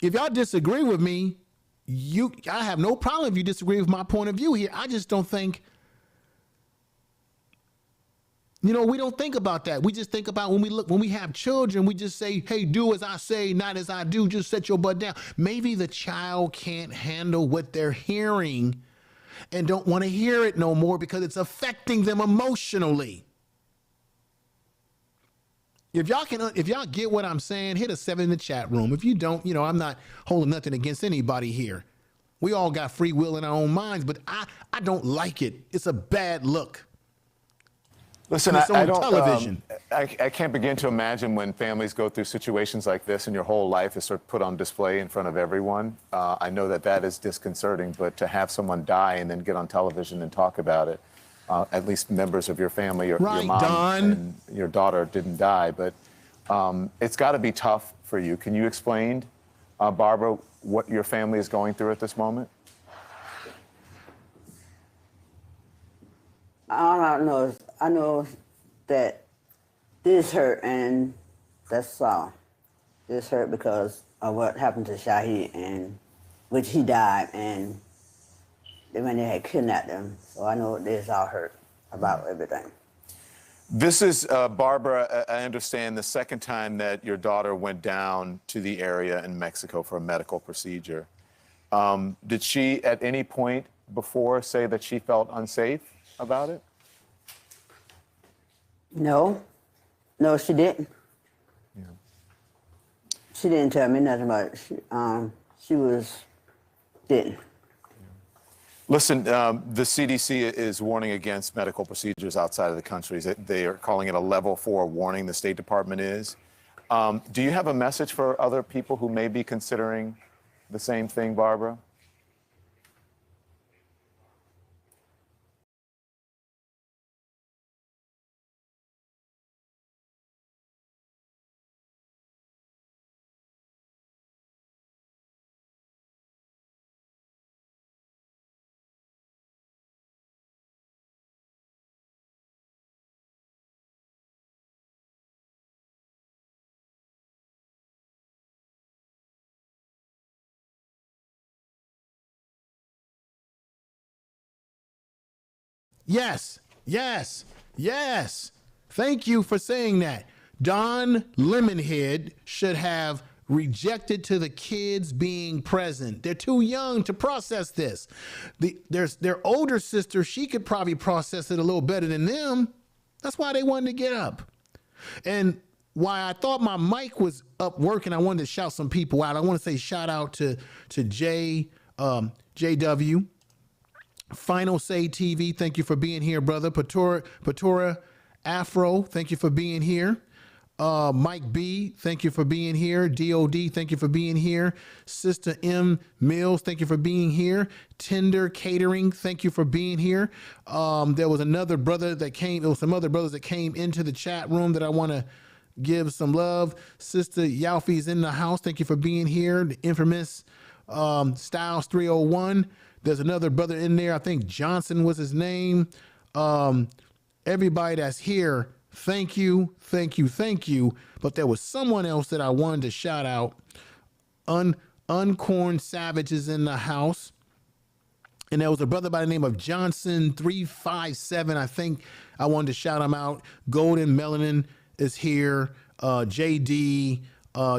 If y'all disagree with me, I have no problem if you disagree with my point of view here. I just don't think, we don't think about that. We just think about when we have children, we just say, hey, do as I say, not as I do, just set your butt down. Maybe the child can't handle what they're hearing and don't want to hear it no more because it's affecting them emotionally. If y'all get what I'm saying, hit a 7 in the chat room. If you don't, I'm not holding nothing against anybody here. We all got free will in our own minds, but I don't like it. It's a bad look. Listen, it's on I don't. television. I can't begin to imagine when families go through situations like this and your whole life is sort of put on display in front of everyone. I know that is disconcerting, but to have someone die and then get on television and talk about it. At least members of your family, your mom and your daughter didn't die, but it's got to be tough for you. Can you explain, Barbara, what your family is going through at this moment? All I know is I know that this hurt, and that's all. This hurt because of what happened to Shahid, and which he died, and when they had kidnapped him. So I know this all hurt about everything. This is, Barbara, I understand the second time that your daughter went down to the area in Mexico for a medical procedure. Did she at any point before say that she felt unsafe about it? No, she didn't. Yeah. She didn't tell me nothing about it. She didn't. Listen, the CDC is warning against medical procedures outside of the country. They are calling it a level 4 warning, the State Department is. Do you have a message for other people who may be considering the same thing, Barbara? Yes, yes, yes. Thank you for saying that. Don Lemonhead should have rejected to the kids being present. They're too young to process this. Their older sister, she could probably process it a little better than them. That's why they wanted to get up. And why I thought my mic was up working, I wanted to shout some people out. I want to say shout out to JW. Final Say TV, thank you for being here, brother. Patora Afro, thank you for being here. Mike B, thank you for being here. DOD, thank you for being here. Sister M Mills, thank you for being here. Tender Catering, thank you for being here. There was another brother that came, there was some other brothers that came into the chat room that I want to give some love. Sister Yalfi's in the house, thank you for being here. The infamous Styles 301. There's another brother in there. I think Johnson was his name. Everybody that's here, thank you, thank you, thank you. But there was someone else that I wanted to shout out. Uncorn Savage is in the house. And there was a brother by the name of Johnson 357. I think I wanted to shout him out. Golden Melanin is here. JD,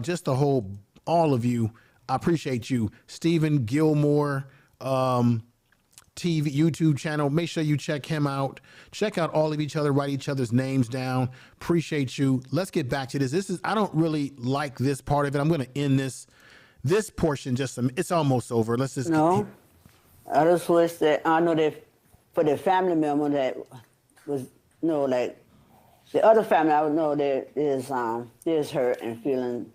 just the whole, all of you. I appreciate you. Stephen Gilmore, TV, YouTube channel. Make sure you check him out. Check out all of each other. Write each other's names down. Appreciate you. Let's get back to this. I don't really like this part of it. I'm going to end this portion. It's almost over. Let's just. No. I just wish that I know that for the family member that was, like the other family, I would know that is hurt and feeling,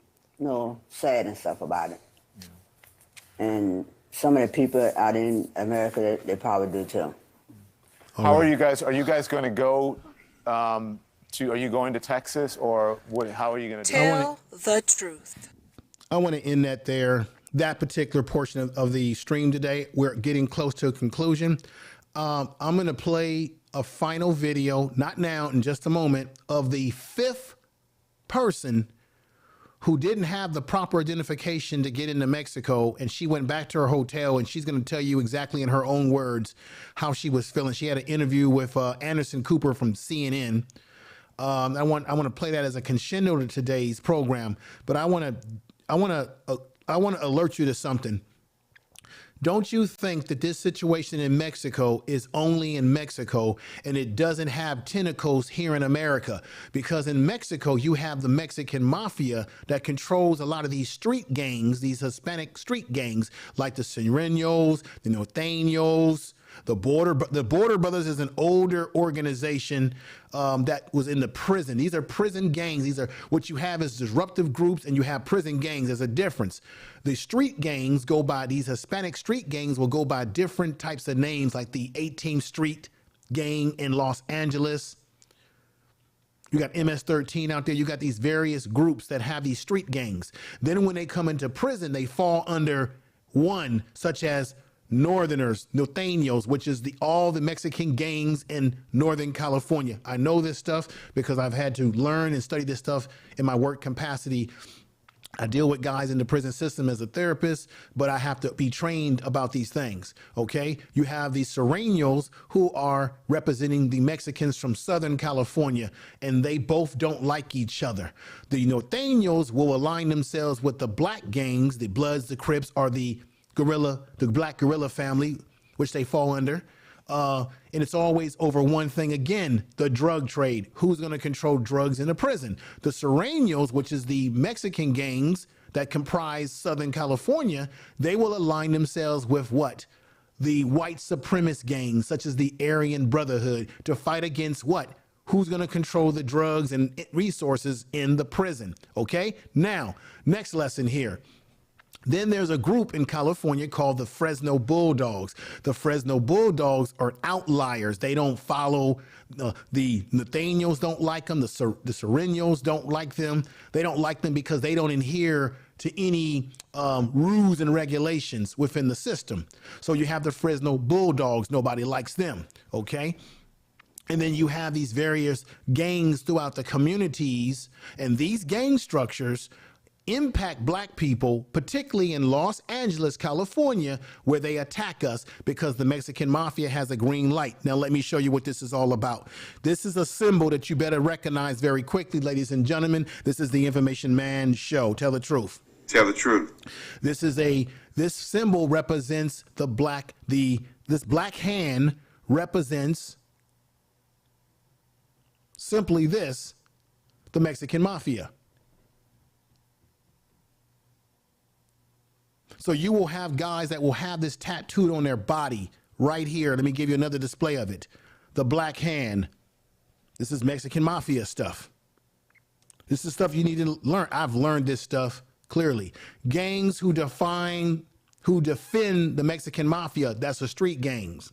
sad and stuff about it. Yeah. And some of the people out in America, they probably do too. How are you guys? Are you guys going to go are you going to Texas or what? How are you going to tell the truth? I want to end that there. That particular portion of the stream today, we're getting close to a conclusion. I'm going to play a final video, not now, in just a moment, of the 5th person who didn't have the proper identification to get into Mexico, and she went back to her hotel, and she's going to tell you exactly in her own words how she was feeling. She had an interview with Anderson Cooper from CNN. I want to play that as a crescendo to today's program, but I want to alert you to something. Don't you think that this situation in Mexico is only in Mexico and it doesn't have tentacles here in America? Because in Mexico, you have the Mexican mafia that controls a lot of these street gangs, these Hispanic street gangs, like the Serenos, the Norteños. The Border Brothers is an older organization that was in the prison. These are prison gangs. These are what you have is disruptive groups, and you have prison gangs. There's a difference. The street gangs go by, these Hispanic street gangs will go by different types of names, like the 18th Street gang in Los Angeles. You got MS-13 out there. You got these various groups that have these street gangs. Then when they come into prison, they fall under one, such as Northerners, Norteños, which is all the Mexican gangs in Northern California. I know this stuff because I've had to learn and study this stuff in my work capacity. I deal with guys in the prison system as a therapist, but I have to be trained about these things, okay? You have these Serenos who are representing the Mexicans from Southern California, and they both don't like each other. The Norteños will align themselves with the black gangs, the Bloods, the Crips, or the black guerrilla family, which they fall under. And it's always over one thing again, the drug trade. Who's going to control drugs in a prison? The Serenos, which is the Mexican gangs that comprise Southern California, they will align themselves with what? The white supremacist gangs, such as the Aryan Brotherhood, to fight against what? Who's going to control the drugs and resources in the prison? Okay? Now, next lesson here. Then there's a group in California called the Fresno Bulldogs. The Fresno Bulldogs are outliers. They don't follow the Norteños don't like them. The Serenos don't like them. They don't like them because they don't adhere to any rules and regulations within the system. So you have the Fresno Bulldogs. Nobody likes them, okay? And then you have these various gangs throughout the communities, and these gang structures impact black people, particularly in Los Angeles, California, where they attack us because the Mexican mafia has a green light. Now, let me show you what this is all about. This is a symbol that you better recognize very quickly, ladies and gentlemen. This is the Information Man Show. Tell the truth. Tell the truth. This symbol represents this black hand represents simply this, the Mexican mafia. So you will have guys that will have this tattooed on their body right here. Let me give you another display of it. The black hand. This is Mexican mafia stuff. This is stuff you need to learn. I've learned this stuff clearly. Gangs who defend the Mexican mafia, that's the street gangs.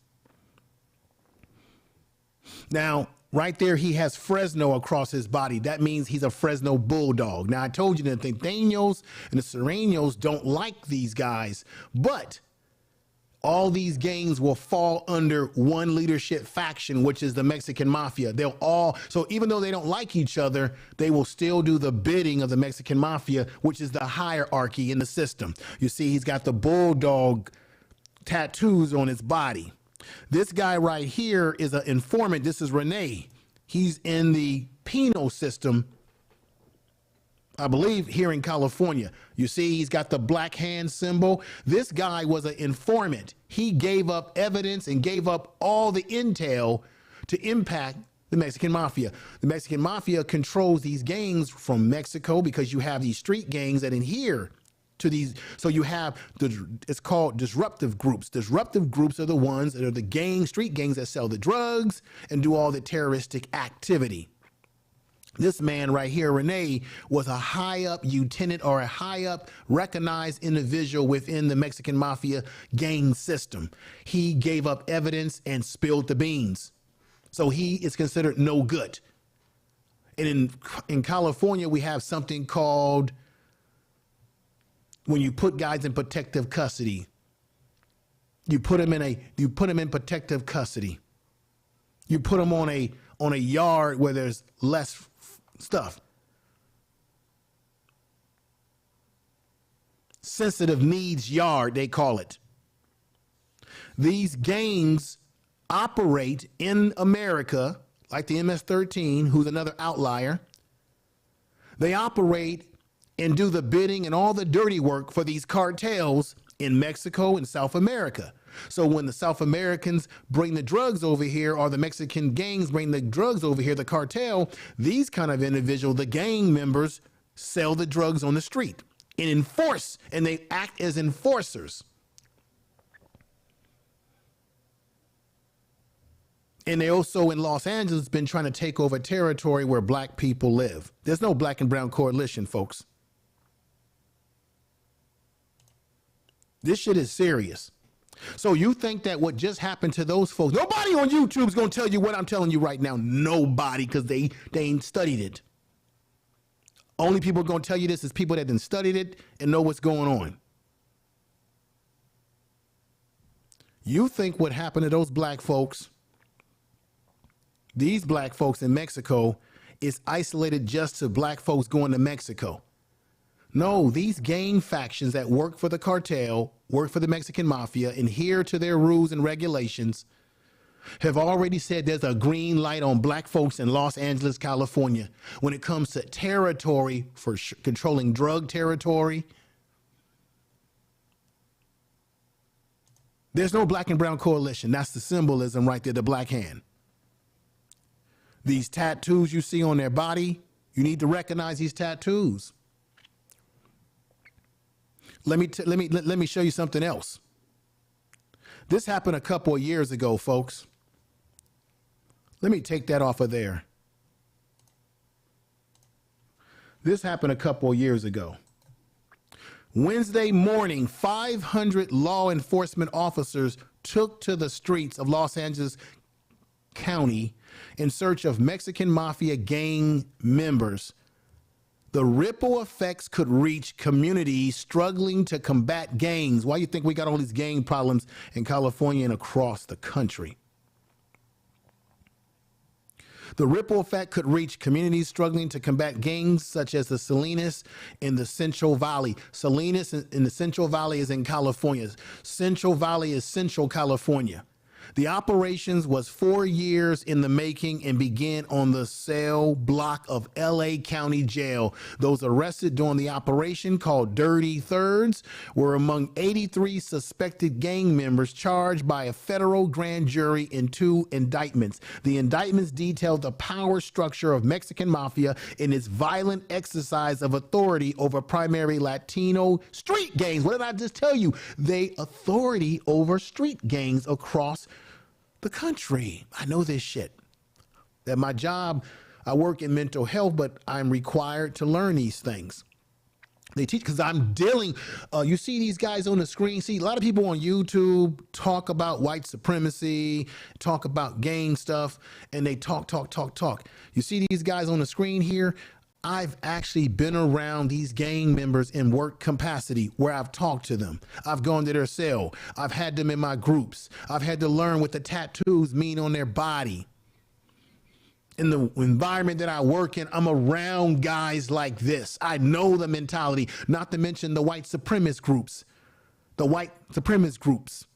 Now, right there, he has Fresno across his body. That means he's a Fresno Bulldog. Now, I told you that the Norteños and the Serenos don't like these guys, but all these gangs will fall under one leadership faction, which is the Mexican mafia. So even though they don't like each other, they will still do the bidding of the Mexican mafia, which is the hierarchy in the system. You see, he's got the Bulldog tattoos on his body. This guy right here is an informant. This is Renee. He's in the penal system, I believe, here in California. You see, he's got the black hand symbol. This guy was an informant. He gave up evidence and gave up all the intel to impact the Mexican Mafia. The Mexican Mafia controls these gangs from Mexico because you have these street gangs that adhere to these. So you have, it's called disruptive groups. Disruptive groups are the ones that are the street gangs that sell the drugs and do all the terroristic activity. This man right here, Renee, was a high up lieutenant or a high up recognized individual within the Mexican Mafia gang system. He gave up evidence and spilled the beans. So he is considered no good. And in California, we have something called, when you put guys in protective custody, you put them in protective custody. You put them on a yard where there's less stuff. Sensitive needs yard, they call it. These gangs operate in America, like the MS-13, who's another outlier. They operate and do the bidding and all the dirty work for these cartels in Mexico and South America. So when the South Americans bring the drugs over here, or the Mexican gangs bring the drugs over here, the cartel, these kind of individuals, the gang members, sell the drugs on the street and enforce, and they act as enforcers. And they also in Los Angeles been trying to take over territory where black people live. There's no black and brown coalition, folks. This shit is serious. So you think that what just happened to those folks, nobody on YouTube is going to tell you what I'm telling you right now. Nobody, because they ain't studied it. Only people going to tell you this is people that done studied it and know what's going on. You think what happened to those black folks, these black folks in Mexico, is isolated just to black folks going to Mexico. No, these gang factions that work for the cartel, work for the Mexican Mafia, adhere to their rules and regulations, have already said there's a green light on black folks in Los Angeles, California, when it comes to territory for controlling drug territory. There's no black and brown coalition. That's the symbolism right there, the black hand. These tattoos you see on their body, you need to recognize these tattoos. Let me show you something else. This happened a couple of years ago, folks. Let me take that off of there. This happened a couple of years ago. Wednesday morning, 500 law enforcement officers took to the streets of Los Angeles County in search of Mexican Mafia gang members. The ripple effects could reach communities struggling to combat gangs. Why do you think we got all these gang problems in California and across the country? The ripple effect could reach communities struggling to combat gangs such as the Salinas in the Central Valley. Salinas in the Central Valley is in California. Central Valley is Central California. The operations was 4 years in the making and began on the cell block of LA County Jail. Those arrested during the operation, called Dirty Thirds, were among 83 suspected gang members charged by a federal grand jury in 2 indictments. The indictments detailed the power structure of Mexican Mafia in its violent exercise of authority over primary Latino street gangs. What did I just tell you? They authority over street gangs across the country. I know this shit. At my job, I work in mental health, but I'm required to learn these things. They teach because I'm dealing. You see these guys on the screen. See, a lot of people on YouTube talk about white supremacy, talk about gang stuff, and they talk. You see these guys on the screen here. I've actually been around these gang members in work capacity where I've talked to them. I've gone to their cell. I've had them in my groups. I've had to learn what the tattoos mean on their body. In the environment that I work in, I'm around guys like this. I know the mentality, not to mention the white supremacist groups. The white supremacist groups.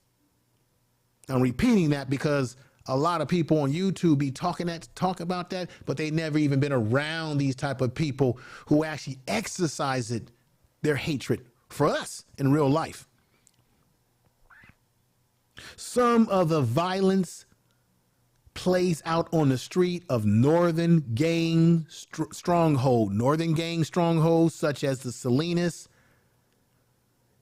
I'm repeating that because a lot of people on YouTube talk about that, but they never even been around these type of people who actually exercise their hatred for us in real life. Some of the violence plays out on the street of northern gang strongholds such as the Salinas.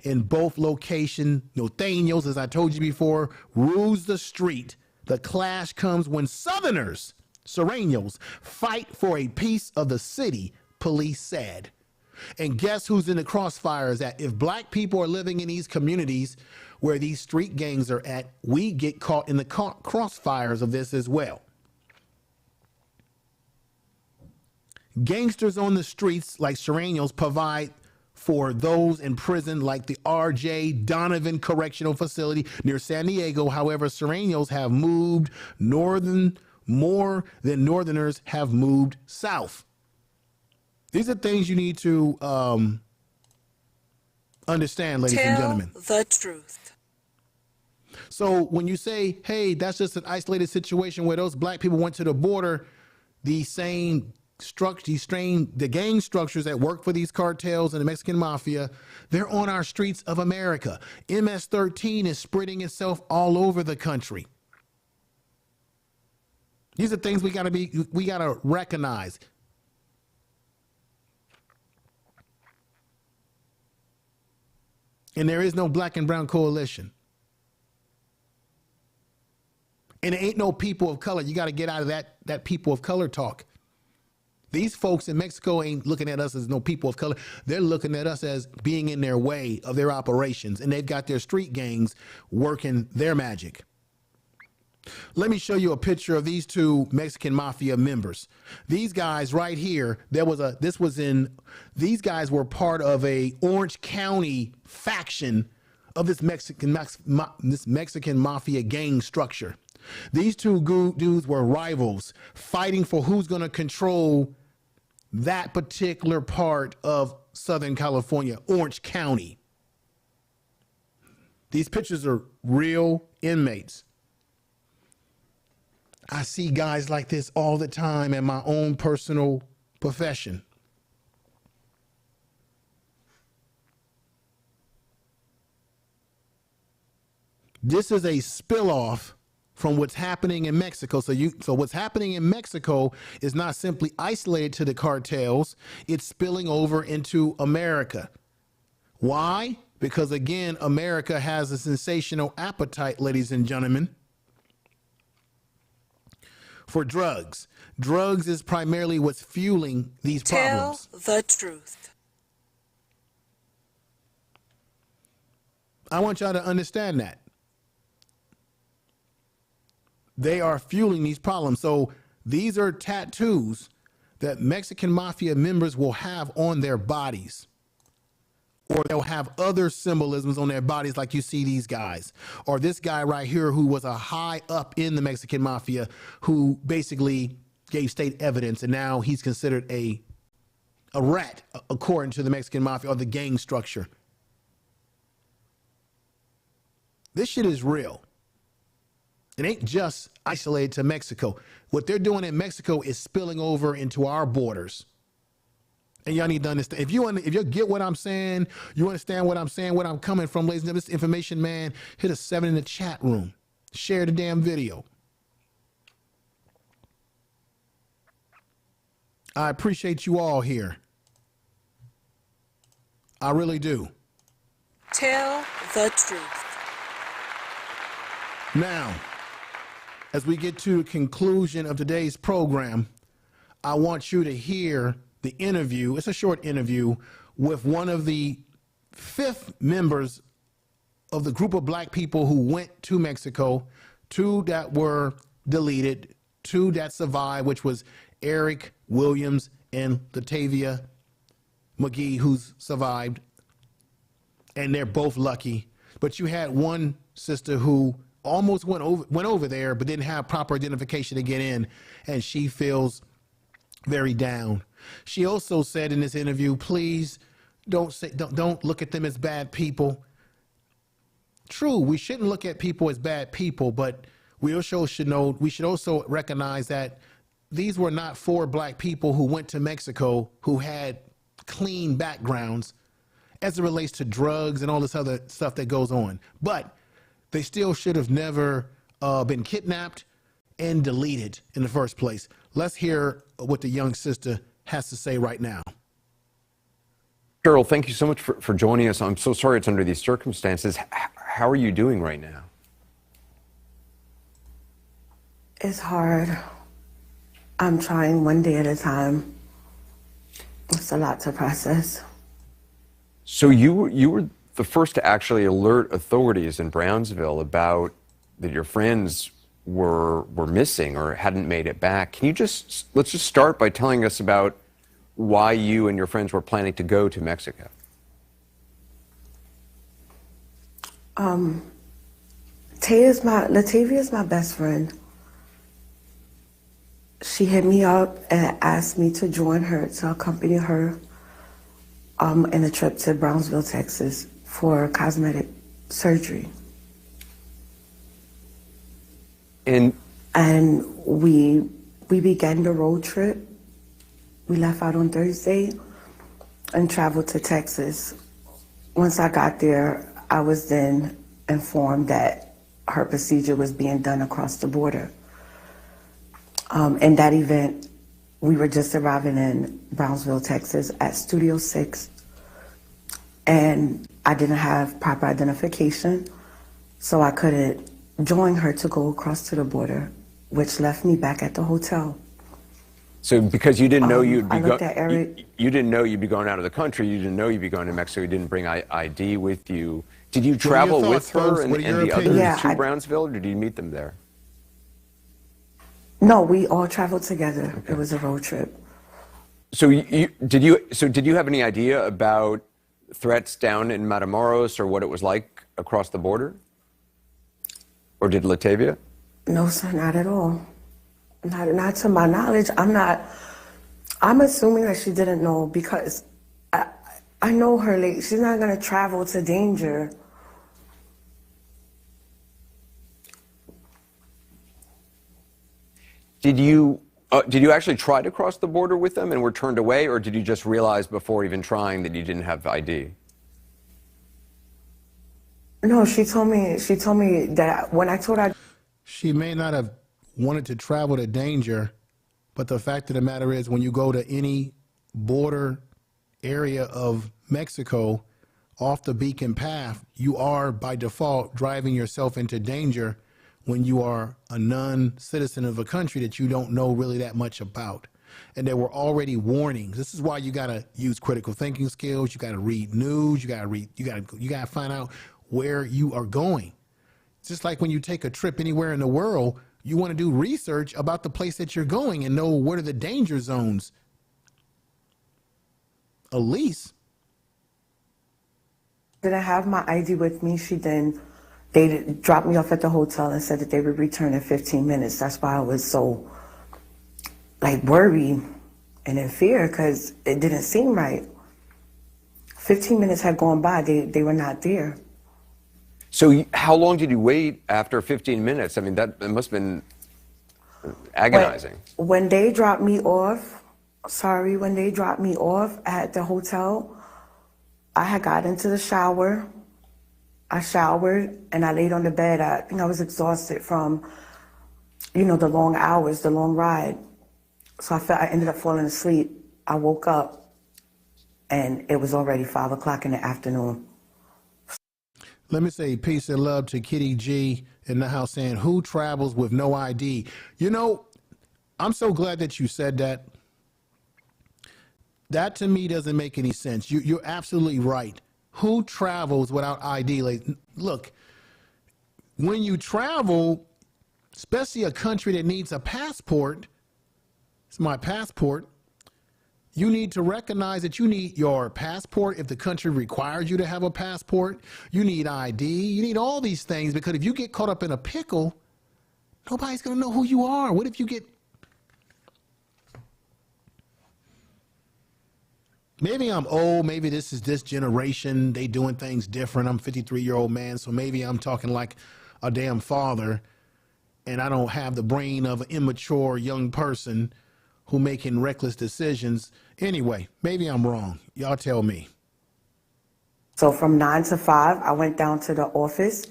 In both locations, Norteños, as I told you before, rules the street. The clash comes when Southerners, Sureños, fight for a piece of the city, police said. And guess who's in the crossfires at? If black people are living in these communities where these street gangs are at, we get caught in the crossfires of this as well. Gangsters on the streets like Sureños provide for those in prison like the R.J. Donovan Correctional Facility near San Diego. However, Sureños have moved more than Northerners have moved south. These are things you need to understand, ladies and gentlemen. Tell the truth. So when you say, hey, that's just an isolated situation where those black people went to the border, the gang structures that work for these cartels and the Mexican mafia, they're on our streets of America. MS-13 is spreading itself all over the country. These are things we gotta recognize. And there is no black and brown coalition. And there ain't no people of color. You got to get out of that people of color talk. These folks in Mexico ain't looking at us as no people of color. They're looking at us as being in their way of their operations. And they've got their street gangs working their magic. Let me show you a picture of these two Mexican mafia members. These guys right here, these guys were part of a Orange County faction of this Mexican mafia gang structure. These two dudes were rivals fighting for who's going to control that particular part of Southern California, Orange County. These pictures are real inmates. I see guys like this all the time in my own personal profession. This is a spill-off from what's happening in Mexico. So what's happening in Mexico is not simply isolated to the cartels, it's spilling over into America. Why? Because again, America has a sensational appetite, ladies and gentlemen, for drugs. Drugs is primarily what's fueling these problems. Tell the truth. I want y'all to understand that. They are fueling these problems. So these are tattoos that Mexican mafia members will have on their bodies. Or they'll have other symbolisms on their bodies like you see these guys. Or this guy right here who was a high up in the Mexican mafia who basically gave state evidence and now he's considered a rat according to the Mexican mafia or the gang structure. This shit is real. It ain't just isolated to Mexico. What they're doing in Mexico is spilling over into our borders. And y'all need to understand. If you get what I'm saying, you understand what I'm saying, where I'm coming from, ladies and gentlemen, this information, man, hit a 7 in the chat room. Share the damn video. I appreciate you all here. I really do. Tell the truth. Now, as we get to the conclusion of today's program, I want you to hear the interview. It's a short interview with one of the 5th members of the group of black people who went to Mexico, 2 that were deleted, 2 that survived, which was Eric Williams and Latavia McGee, who's survived. And they're both lucky. But you had one sister who almost went over there, but didn't have proper identification to get in, and she feels very down. She also said in this interview, please don't look at them as bad people. true, we shouldn't look at people as bad people, but we also should know, we should also recognize that these were not 4 black people who went to Mexico who had clean backgrounds as it relates to drugs and all this other stuff that goes on. But they still should have never been kidnapped and deleted in the first place. Let's hear what the young sister has to say right now. Cheryl, thank you so much for joining us. I'm so sorry it's under these circumstances. How are you doing right now? It's hard. I'm trying one day at a time. It's a lot to process. So you were the first to actually alert authorities in Brownsville about that your friends were missing or hadn't made it back. Can you let's just start by telling us about why you and your friends were planning to go to Mexico? Latavia is my best friend. She hit me up and asked me to join her, to accompany her in a trip to Brownsville, Texas for cosmetic surgery. And we began the road trip. We left out on Thursday and traveled to Texas. Once I got there, I was then informed that her procedure was being done across the border. In that event, we were just arriving in Brownsville, Texas at Studio 6, and I didn't have proper identification, so I couldn't join her to go across to the border, which left me back at the hotel. So because you didn't know you'd be you didn't know you'd be going out of the country, you didn't know you'd be going to Mexico, you didn't bring ID with you. Did you travel with her and the others to Brownsville, or did you meet them there? No, we all traveled together. Okay. It was a road trip. So did you have any idea about threats down in Matamoros or what it was like across the border? Or did Latavia? No, sir, not at all. Not to my knowledge. I'm assuming that she didn't know because I know her. Like, she's not gonna travel to danger. Did you actually try to cross the border with them and were turned away, or did you just realize before even trying that you didn't have ID? No, she told me that when I told her. She may not have wanted to travel to danger, but the fact of the matter is when you go to any border area of Mexico off the beacon path, you are by default driving yourself into danger when you are a non-citizen of a country that you don't know really that much about. And there were already warnings. This is why you gotta use critical thinking skills. You gotta read news. You gotta find out where you are going. It's just like when you take a trip anywhere in the world, you want to do research about the place that you're going and know what are the danger zones. Elise didn't have my ID with me. They dropped me off at the hotel and said that they would return in 15 minutes. That's why I was so worried and in fear because it didn't seem right. 15 minutes had gone by. They were not there. So how long did you wait after 15 minutes? I mean, it must have been agonizing. When they dropped me off at the hotel, I had got into the shower. I showered and I laid on the bed. I think I was exhausted from, the long hours, the long ride. So I ended up falling asleep. I woke up and it was already 5 o'clock in the afternoon. Let me say peace and love to Kitty G in the house saying, who travels with no ID? I'm so glad that you said that. That to me doesn't make any sense. You're absolutely right. Who travels without ID? Look, when you travel, especially a country that needs a passport, it's my passport, you need to recognize that you need your passport if the country requires you to have a passport. You need ID. You need all these things because if you get caught up in a pickle, nobody's going to know who you are. What if you get... maybe I'm old. Maybe this is this generation. They doing things different. I'm a 53-year-old man, so maybe I'm talking like a damn father, and I don't have the brain of an immature young person who making reckless decisions. Anyway, maybe I'm wrong. Y'all tell me. So from 9 to 5, I went down to the office,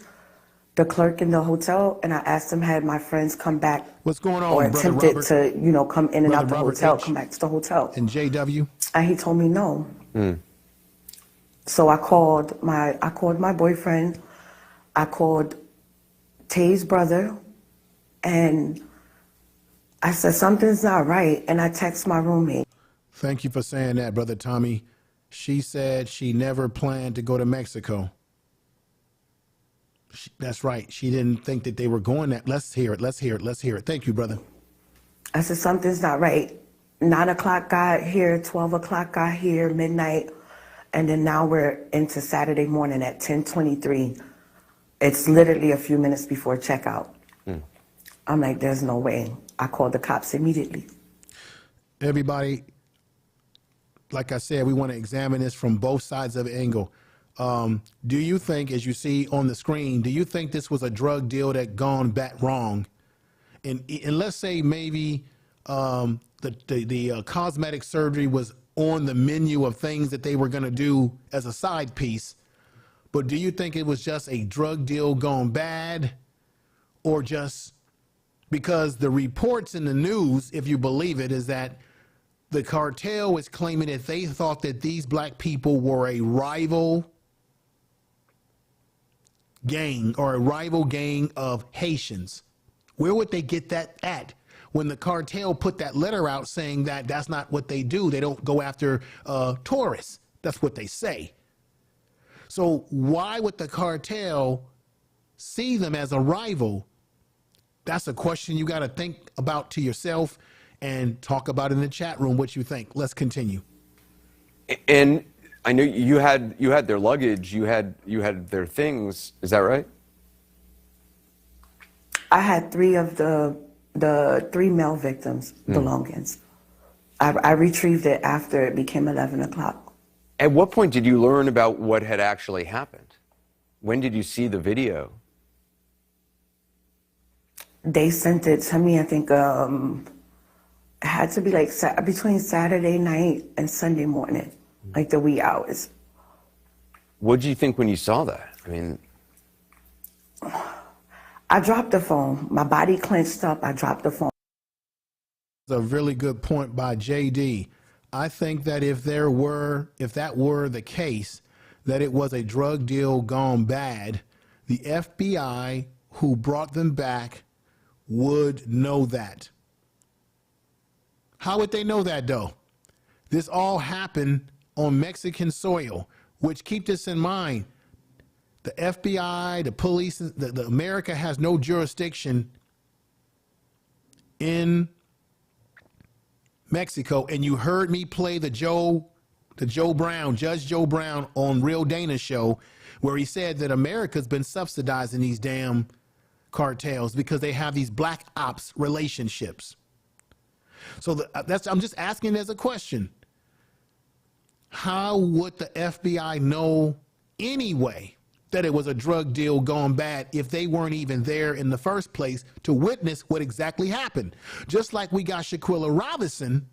the clerk in the hotel, and I asked him, had my friends come back. What's going on, or Brother attempted Robert? to, you know, come in and Brother out the Robert hotel, H. come back to the hotel. And JW? And he told me no. So I called my boyfriend, I called Tay's brother, and I said, something's not right, and I text my roommate. Thank you for saying that, Brother Tommy. She said she never planned to go to Mexico. That's right. She didn't think that they were going that. Let's hear it. Let's hear it. Let's hear it. Thank you, brother. I said, something's not right. 9 o'clock got here, 12 o'clock got here, midnight, and then now we're into Saturday morning at 10:23. It's literally a few minutes before checkout. I'm like, there's no way. I called the cops immediately. Everybody, like I said, we want to examine this from both sides of the angle. Do you think, as you see on the screen, do you think this was a drug deal that gone back wrong? And let's say maybe the cosmetic surgery was on the menu of things that they were going to do as a side piece, but do you think it was just a drug deal gone bad, or just because the reports in the news, if you believe it, is that the cartel is claiming that they thought that these black people were a rival gang or a rival gang of Haitians. Where would they get that at? When the cartel put that letter out saying that that's not what they do. They don't go after tourists. That's what they say. So why would the cartel see them as a rival? That's a question you got to think about to yourself and talk about in the chat room what you think. Let's continue. And I know you had their luggage, you had their things. Is that right? I had 3 of the 3 male victims' belongings. I retrieved it after it became 11 o'clock. At what point did you learn about what had actually happened? When did you see the video? They sent it to me, I think, it had to be like between Saturday night and Sunday morning, like the wee hours. What did you think when you saw that? I mean, I dropped the phone. My body clenched up. I dropped the phone. That's a really good point by JD. I think that if that were the case, that it was a drug deal gone bad, the FBI who brought them back would know that. How would they know that, though? This all happened on Mexican soil, which, keep this in mind, the FBI, the police, the America has no jurisdiction in Mexico. And you heard me play Judge Joe Brown on Real Dana's show, where he said that America's been subsidizing these damn cartels because they have these black ops relationships. So I'm just asking as a question. How would the FBI know anyway that it was a drug deal gone bad if they weren't even there in the first place to witness what exactly happened? Just like we got Shaquilla Robinson,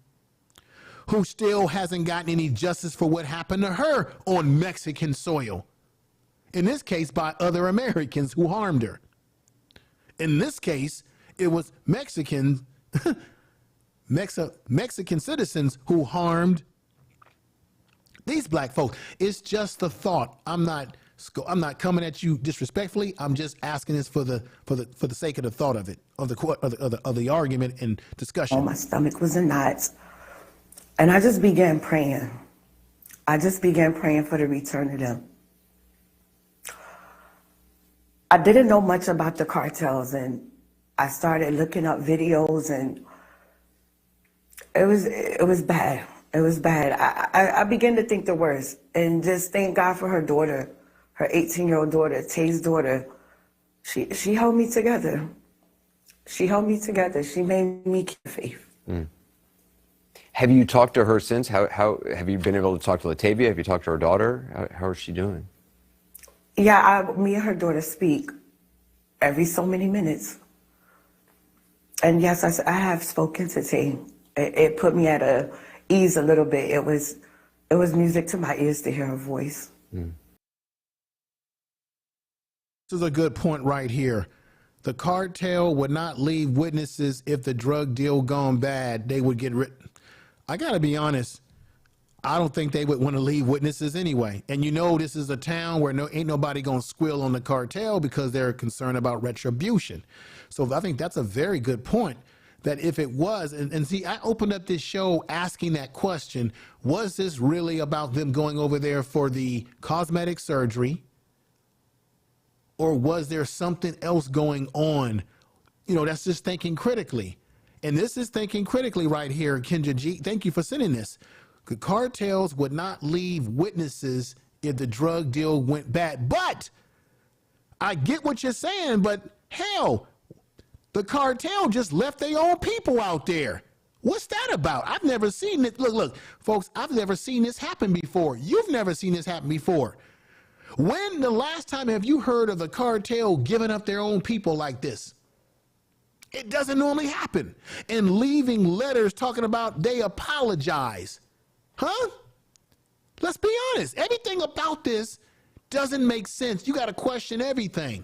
who still hasn't gotten any justice for what happened to her on Mexican soil. In this case, by other Americans who harmed her. In this case, it was Mexican citizens who harmed these black folks. It's just the thought. I'm not coming at you disrespectfully. I'm just asking this for the sake of the thought of it, of the argument and discussion. Oh, my stomach was in knots, and I just began praying. I just began praying for the return of them. I didn't know much about the cartels, and I started looking up videos, and it was bad. It was bad. I began to think the worst, and just thank God for her daughter, her 18-year-old daughter, Tay's daughter. She held me together. She held me together. She made me keep faith. Have you talked to her since? How have you been able to talk to Latavia? Have you talked to her daughter? How is she doing? Yeah, me and her daughter speak every so many minutes. And yes, I have spoken to T. It put me at ease a little bit. It was music to my ears to hear her voice. This is a good point right here. The cartel would not leave witnesses if the drug deal gone bad. They would get rid. I got to be honest. I don't think they would want to leave witnesses anyway. And you know, this is a town where ain't nobody going to squill on the cartel because they're concerned about retribution. So I think that's a very good point, that if it was, and see, I opened up this show asking that question, was this really about them going over there for the cosmetic surgery? Or was there something else going on? You know, that's just thinking critically. And this is thinking critically right here, Kendra G. Thank you for sending this. The cartels would not leave witnesses if the drug deal went bad. But I get what you're saying, but hell, the cartel just left their own people out there. What's that about? I've never seen it. Look, folks, I've never seen this happen before. You've never seen this happen before. When the last time have you heard of the cartel giving up their own people like this? It doesn't normally happen. And leaving letters talking about they apologize. Huh? Let's be honest. Everything about this doesn't make sense. You got to question everything.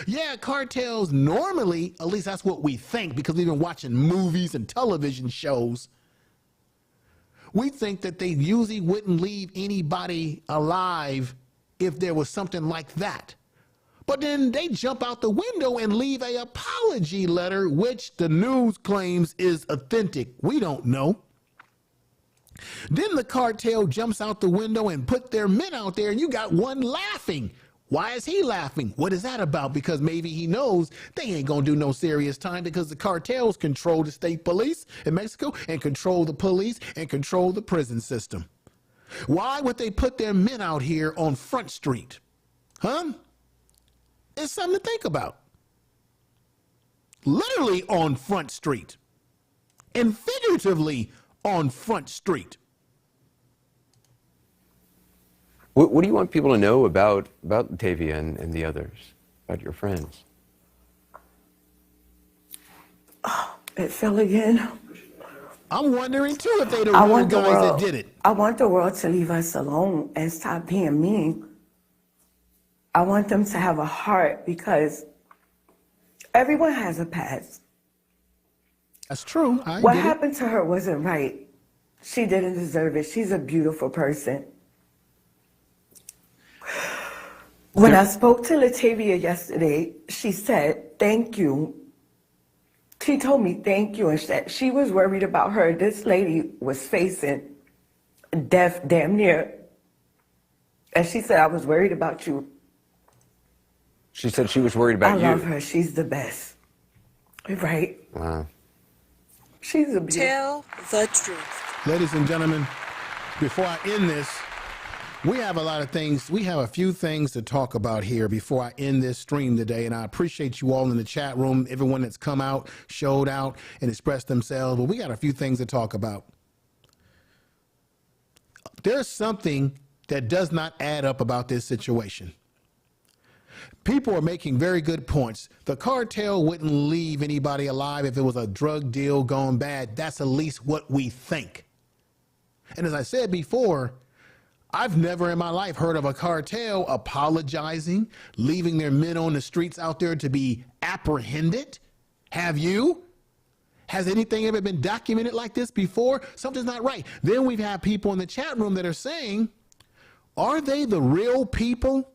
Yeah, cartels normally, at least that's what we think because we've been watching movies and television shows. We think that they usually wouldn't leave anybody alive if there was something like that. But then they jump out the window and leave an apology letter, which the news claims is authentic. We don't know. Then the cartel jumps out the window and put their men out there, and you got one laughing. Why is he laughing? What is that about? Because maybe he knows they ain't gonna do no serious time because the cartels control the state police in Mexico and control the police and control the prison system. Why would they put their men out here on Front Street? Huh? It's something to think about. Literally on Front Street. And figuratively on Front Street. What do you want people to know about Tavia and the others, about your friends? Oh, it fell again. I'm wondering too if they the real guys that did it. I want the world to leave us alone and stop being mean. I want them to have a heart because everyone has a past. That's true. What happened to her wasn't right. She didn't deserve it. She's a beautiful person. When I spoke to Latavia yesterday, she said, thank you. She told me thank you and said she was worried about her. This lady was facing death damn near. And she said, I was worried about you. She said she was worried about you. I love her. She's the best. Right? Wow. She's a beautiful. Tell the truth. Ladies and gentlemen, before I end this, we have a few things to talk about here before I end this stream today, and I appreciate you all in the chat room, everyone that's come out, showed out, and expressed themselves, but we got a few things to talk about. There's something that does not add up about this situation. People are making very good points. The cartel wouldn't leave anybody alive if it was a drug deal gone bad. That's at least what we think. And as I said before, I've never in my life heard of a cartel apologizing, leaving their men on the streets out there to be apprehended. Have you? Has anything ever been documented like this before? Something's not right. Then we've had people in the chat room that are saying, are they the real people?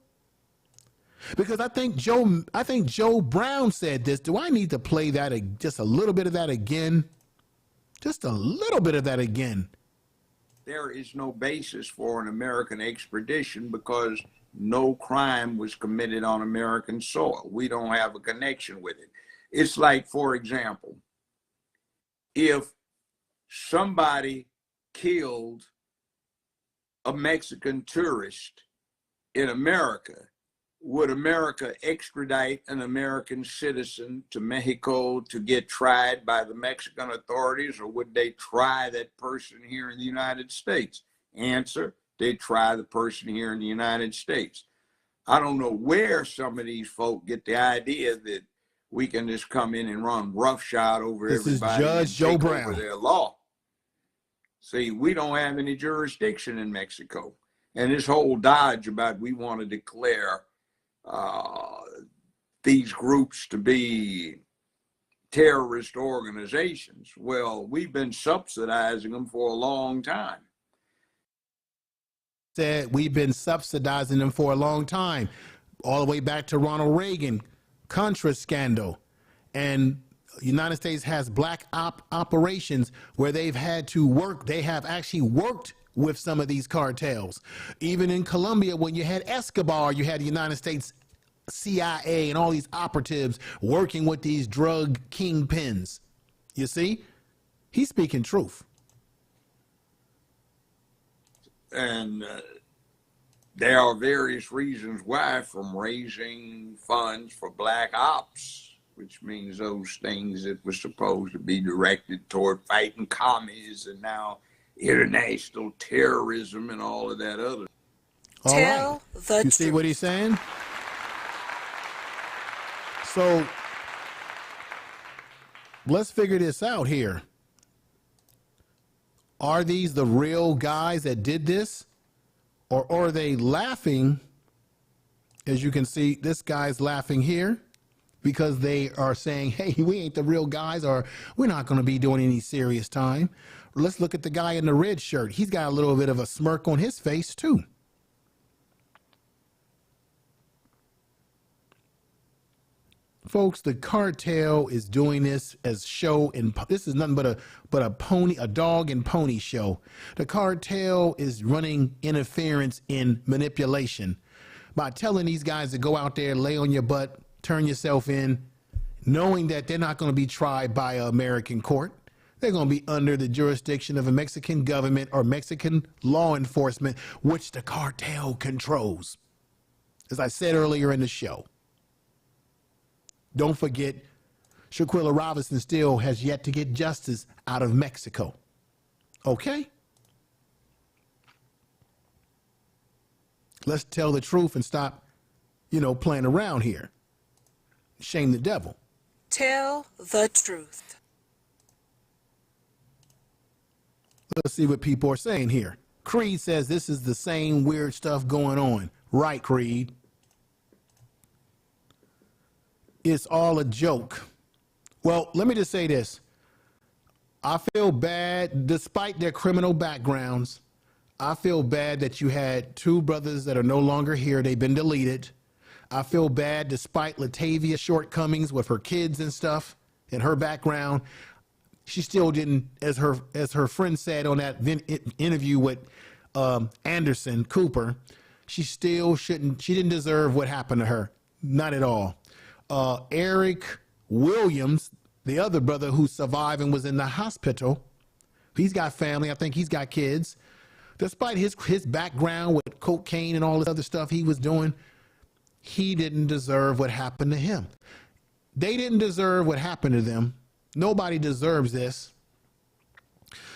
Because I think Joe Brown said this. Do I need to play that, just a little bit of that again? Just a little bit of that again. There is no basis for an American extradition because no crime was committed on American soil. We don't have a connection with it. It's like, for example, if somebody killed a Mexican tourist in America, would America extradite an American citizen to Mexico to get tried by the Mexican authorities, or would they try that person here in the United States? Answer, they try the person here in the United States. I don't know where some of these folk get the idea that we can just come in and run roughshod over This is everybody and Judge Joe take Brown. over their law. See, we don't have any jurisdiction in Mexico. And this whole dodge about we want to declare these groups to be terrorist organizations, well, we've been subsidizing them for a long time. Said we've been subsidizing them for a long time, all the way back to Ronald Reagan, Contra scandal. And the United States has black operations where they've had to work. They have actually worked with some of these cartels. Even in Colombia, when you had Escobar, you had the United States CIA and all these operatives working with these drug kingpins. You see, he's speaking truth. And there are various reasons why, from raising funds for black ops, which means those things that were supposed to be directed toward fighting commies and now international terrorism and all of that other. Tell the You see what he's saying? So let's figure this out here. Are these the real guys that did this? Or are they laughing? As you can see, this guy's laughing here because they are saying, hey, we ain't the real guys, or we're not going to be doing any serious time. Let's look at the guy in the red shirt. He's got a little bit of a smirk on his face, too. Folks, the cartel is doing this as show, and this is nothing but a dog and pony show. The cartel is running interference in manipulation by telling these guys to go out there, lay on your butt, turn yourself in, knowing that they're not going to be tried by an American court. They're going to be under the jurisdiction of a Mexican government or Mexican law enforcement, which the cartel controls. As I said earlier in the show. Don't forget, Shaquilla Robinson still has yet to get justice out of Mexico. Okay? Let's tell the truth and stop, playing around here. Shame the devil. Tell the truth. Let's see what people are saying here. Creed says this is the same weird stuff going on. Right, Creed. It's all a joke. Well, let me just say this. I feel bad, despite their criminal backgrounds. I feel bad that you had two brothers that are no longer here. They've been deleted. I feel bad despite Latavia's shortcomings with her kids and stuff and her background. She still didn't, as her friend said on that interview with Anderson Cooper, she didn't deserve what happened to her. Not at all. Eric Williams, the other brother who survived and was in the hospital, he's got family. I think he's got kids. Despite his background with cocaine and all this other stuff he was doing, he didn't deserve what happened to him. They didn't deserve what happened to them. Nobody deserves this.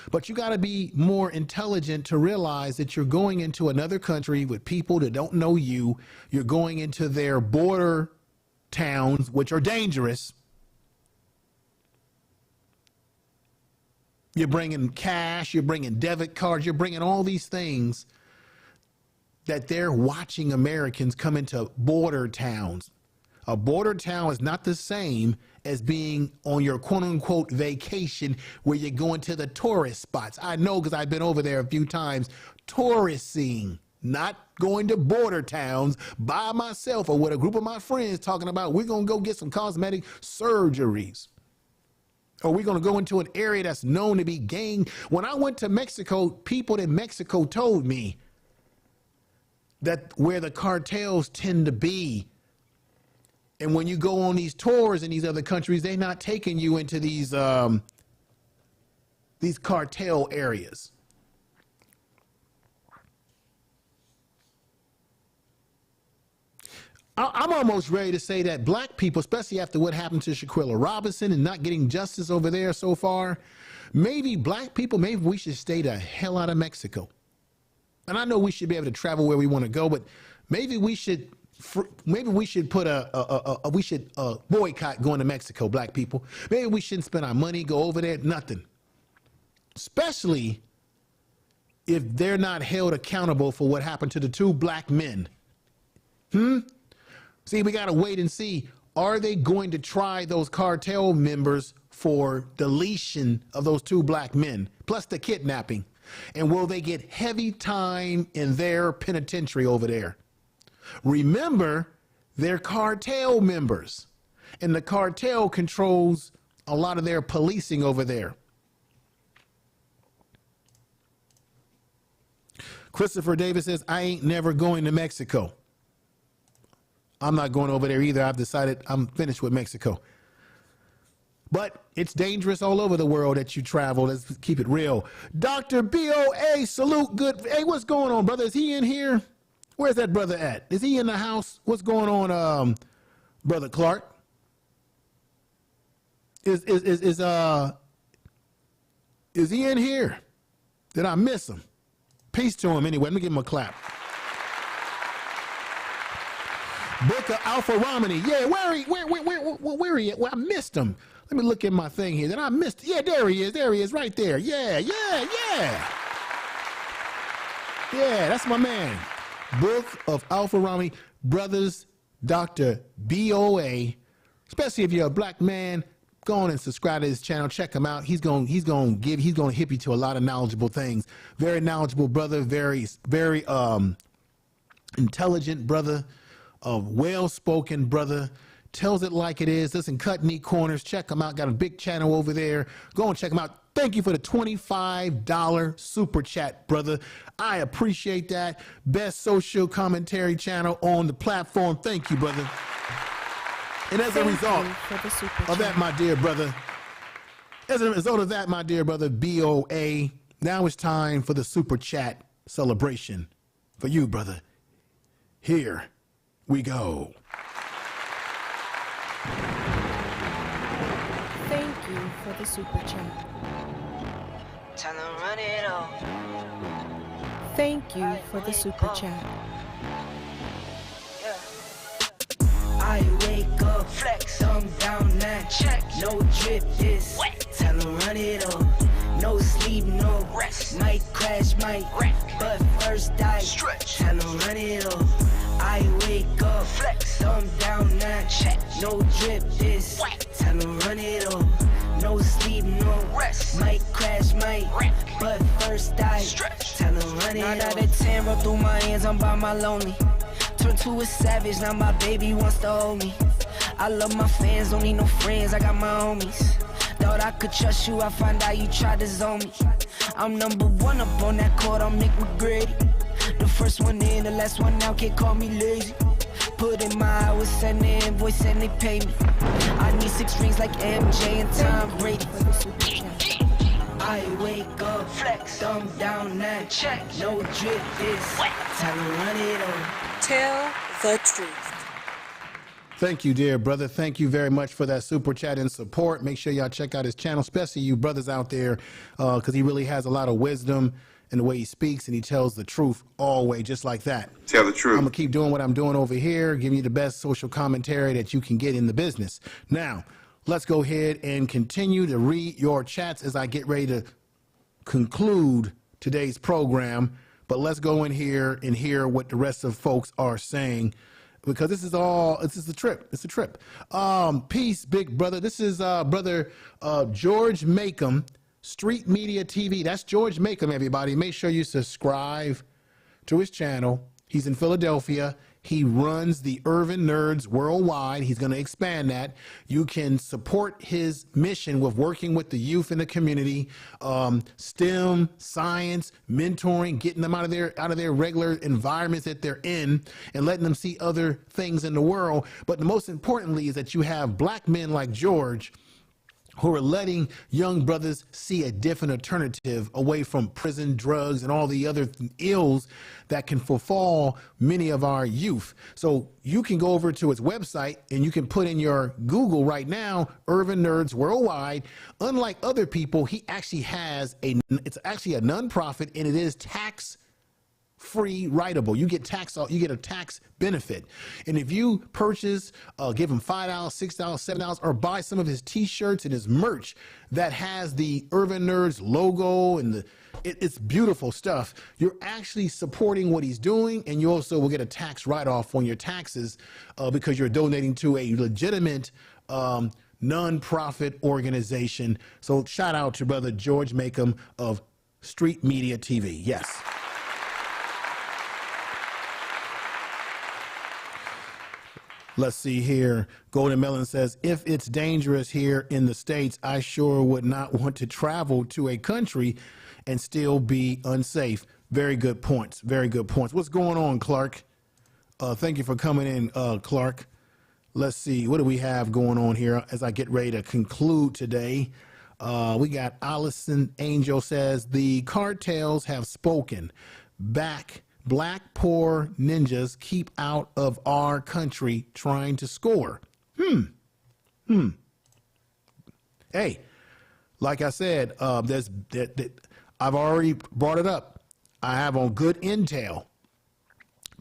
But you got to be more intelligent to realize that you're going into another country with people that don't know you. You're going into their border towns, which are dangerous. You're bringing cash, you're bringing debit cards, you're bringing all these things that they're watching Americans come into border towns. A border town is not the same as being on your quote-unquote vacation where you're going to the tourist spots. I know because I've been over there a few times, touristing. Not going to border towns by myself or with a group of my friends talking about we're going to go get some cosmetic surgeries. Or we're going to go into an area that's known to be gang. When I went to Mexico, people in Mexico told me that where the cartels tend to be. And when you go on these tours in these other countries, they're not taking you into these cartel areas. I'm almost ready to say that black people, especially after what happened to Shaquilla Robinson and not getting justice over there so far, maybe black people, maybe we should stay the hell out of Mexico. And I know we should be able to travel where we want to go, but maybe we should put we should boycott going to Mexico, black people. Maybe we shouldn't spend our money, go over there, nothing. Especially if they're not held accountable for what happened to the 2 black men. See, we got to wait and see. Are they going to try those cartel members for deletion of those 2 black men, plus the kidnapping? And will they get heavy time in their penitentiary over there? Remember, they're cartel members, and the cartel controls a lot of their policing over there. Christopher Davis says, I ain't never going to Mexico. I'm not going over there either. I've decided I'm finished with Mexico. But it's dangerous all over the world that you travel. Let's keep it real. Dr. BOA, salute. Good. Hey, what's going on, brother? Is he in here? Where's that brother at? Is he in the house? What's going on, Brother Clark? Is he in here? Did I miss him? Peace to him anyway. Let me give him a clap. Booker Alpha Romney. Yeah, where he at? Well, I missed him. Let me look at my thing here. Then I missed. Yeah, there he is. There he is, right there. Yeah. Yeah, that's my man. Book of Alpha Romney. Brothers, Dr. BOA. Especially if you're a black man, go on and subscribe to his channel. Check him out. He's going to hip you to a lot of knowledgeable things. Very knowledgeable brother. Very intelligent brother. A well-spoken brother, tells it like it is, doesn't cut any corners. Check him out. Got a big channel over there. Go and check him out. Thank you for the $25 super chat, brother. I appreciate that. Best social commentary channel on the platform. Thank you, brother. And as a result of that, my dear brother, BOA, now it's time for the super chat celebration for you, brother. Here we go. Thank you for the super chat. Time to run it all. Thank you for the super chat. I wake up, flex, thumb down now. Check, no drip is wet. Time to run it all. No sleep, no rest. Might crash, might wreck. But first I stretch. Time to run it all. I wake up, flex, thumb down now. Check, no drip is wet. Time to run it all. No sleep, no rest. Might crash, might wreck. But first I stretch. Time to run it all. 9 out of 10 roll through my hands, I'm by my lonely. Turned to a savage, now my baby wants to hold me. I love my fans, don't need no friends, I got my homies. Thought I could trust you, I find out you tried to zone me. I'm number 1 up on that court, I'm Nick McGrady. The first one in, the last one out, can't call me lazy. Put in my hours, send the invoice and they pay me. I need 6 rings like MJ and Tom Brady. I wake up, flex, thumb down now. Check, no drip is wet. Time to run it on. Tell the truth. Thank you, dear brother. Thank you very much for that super chat and support. Make sure y'all check out his channel, especially you brothers out there, because he really has a lot of wisdom in the way he speaks, and he tells the truth always, just like that. Tell the truth. I'm going to keep doing what I'm doing over here, giving you the best social commentary that you can get in the business. Now, let's go ahead and continue to read your chats as I get ready to conclude today's program. But let's go in here and hear what the rest of folks are saying, because this is a trip. It's a trip. Peace, big brother. This is brother George Macomb, Street Media TV. That's George Macomb, everybody. Make sure you subscribe to his channel. He's in Philadelphia. He runs the Urban Nerds Worldwide. He's going to expand that. You can support his mission with working with the youth in the community, STEM, science, mentoring, getting them out of their regular environments that they're in and letting them see other things in the world. But the most importantly is that you have black men like George who are letting young brothers see a different alternative away from prison, drugs, and all the other ills that can befall many of our youth. So you can go over to his website and you can put in your Google right now, Urban Nerds Worldwide. Unlike other people, he actually has it's actually a nonprofit, and it is tax-free writable. You get a tax benefit. And if you purchase, give him $5, $6, $7, or buy some of his t-shirts and his merch that has the Urban Nerds logo and it's beautiful stuff, you're actually supporting what he's doing, and you also will get a tax write-off on your taxes because you're donating to a legitimate non-profit organization. So shout out to brother George Makem of Street Media TV. Yes. Let's see here. Golden Melon says, if it's dangerous here in the States, I sure would not want to travel to a country and still be unsafe. Very good points. Very good points. What's going on, Clark? Thank you for coming in, Clark. Let's see. What do we have going on here as I get ready to conclude today? We got Allison Angel says, the cartels have spoken. Black poor ninjas keep out of our country trying to score. Hey, like I said, I've already brought it up. I have on good intel.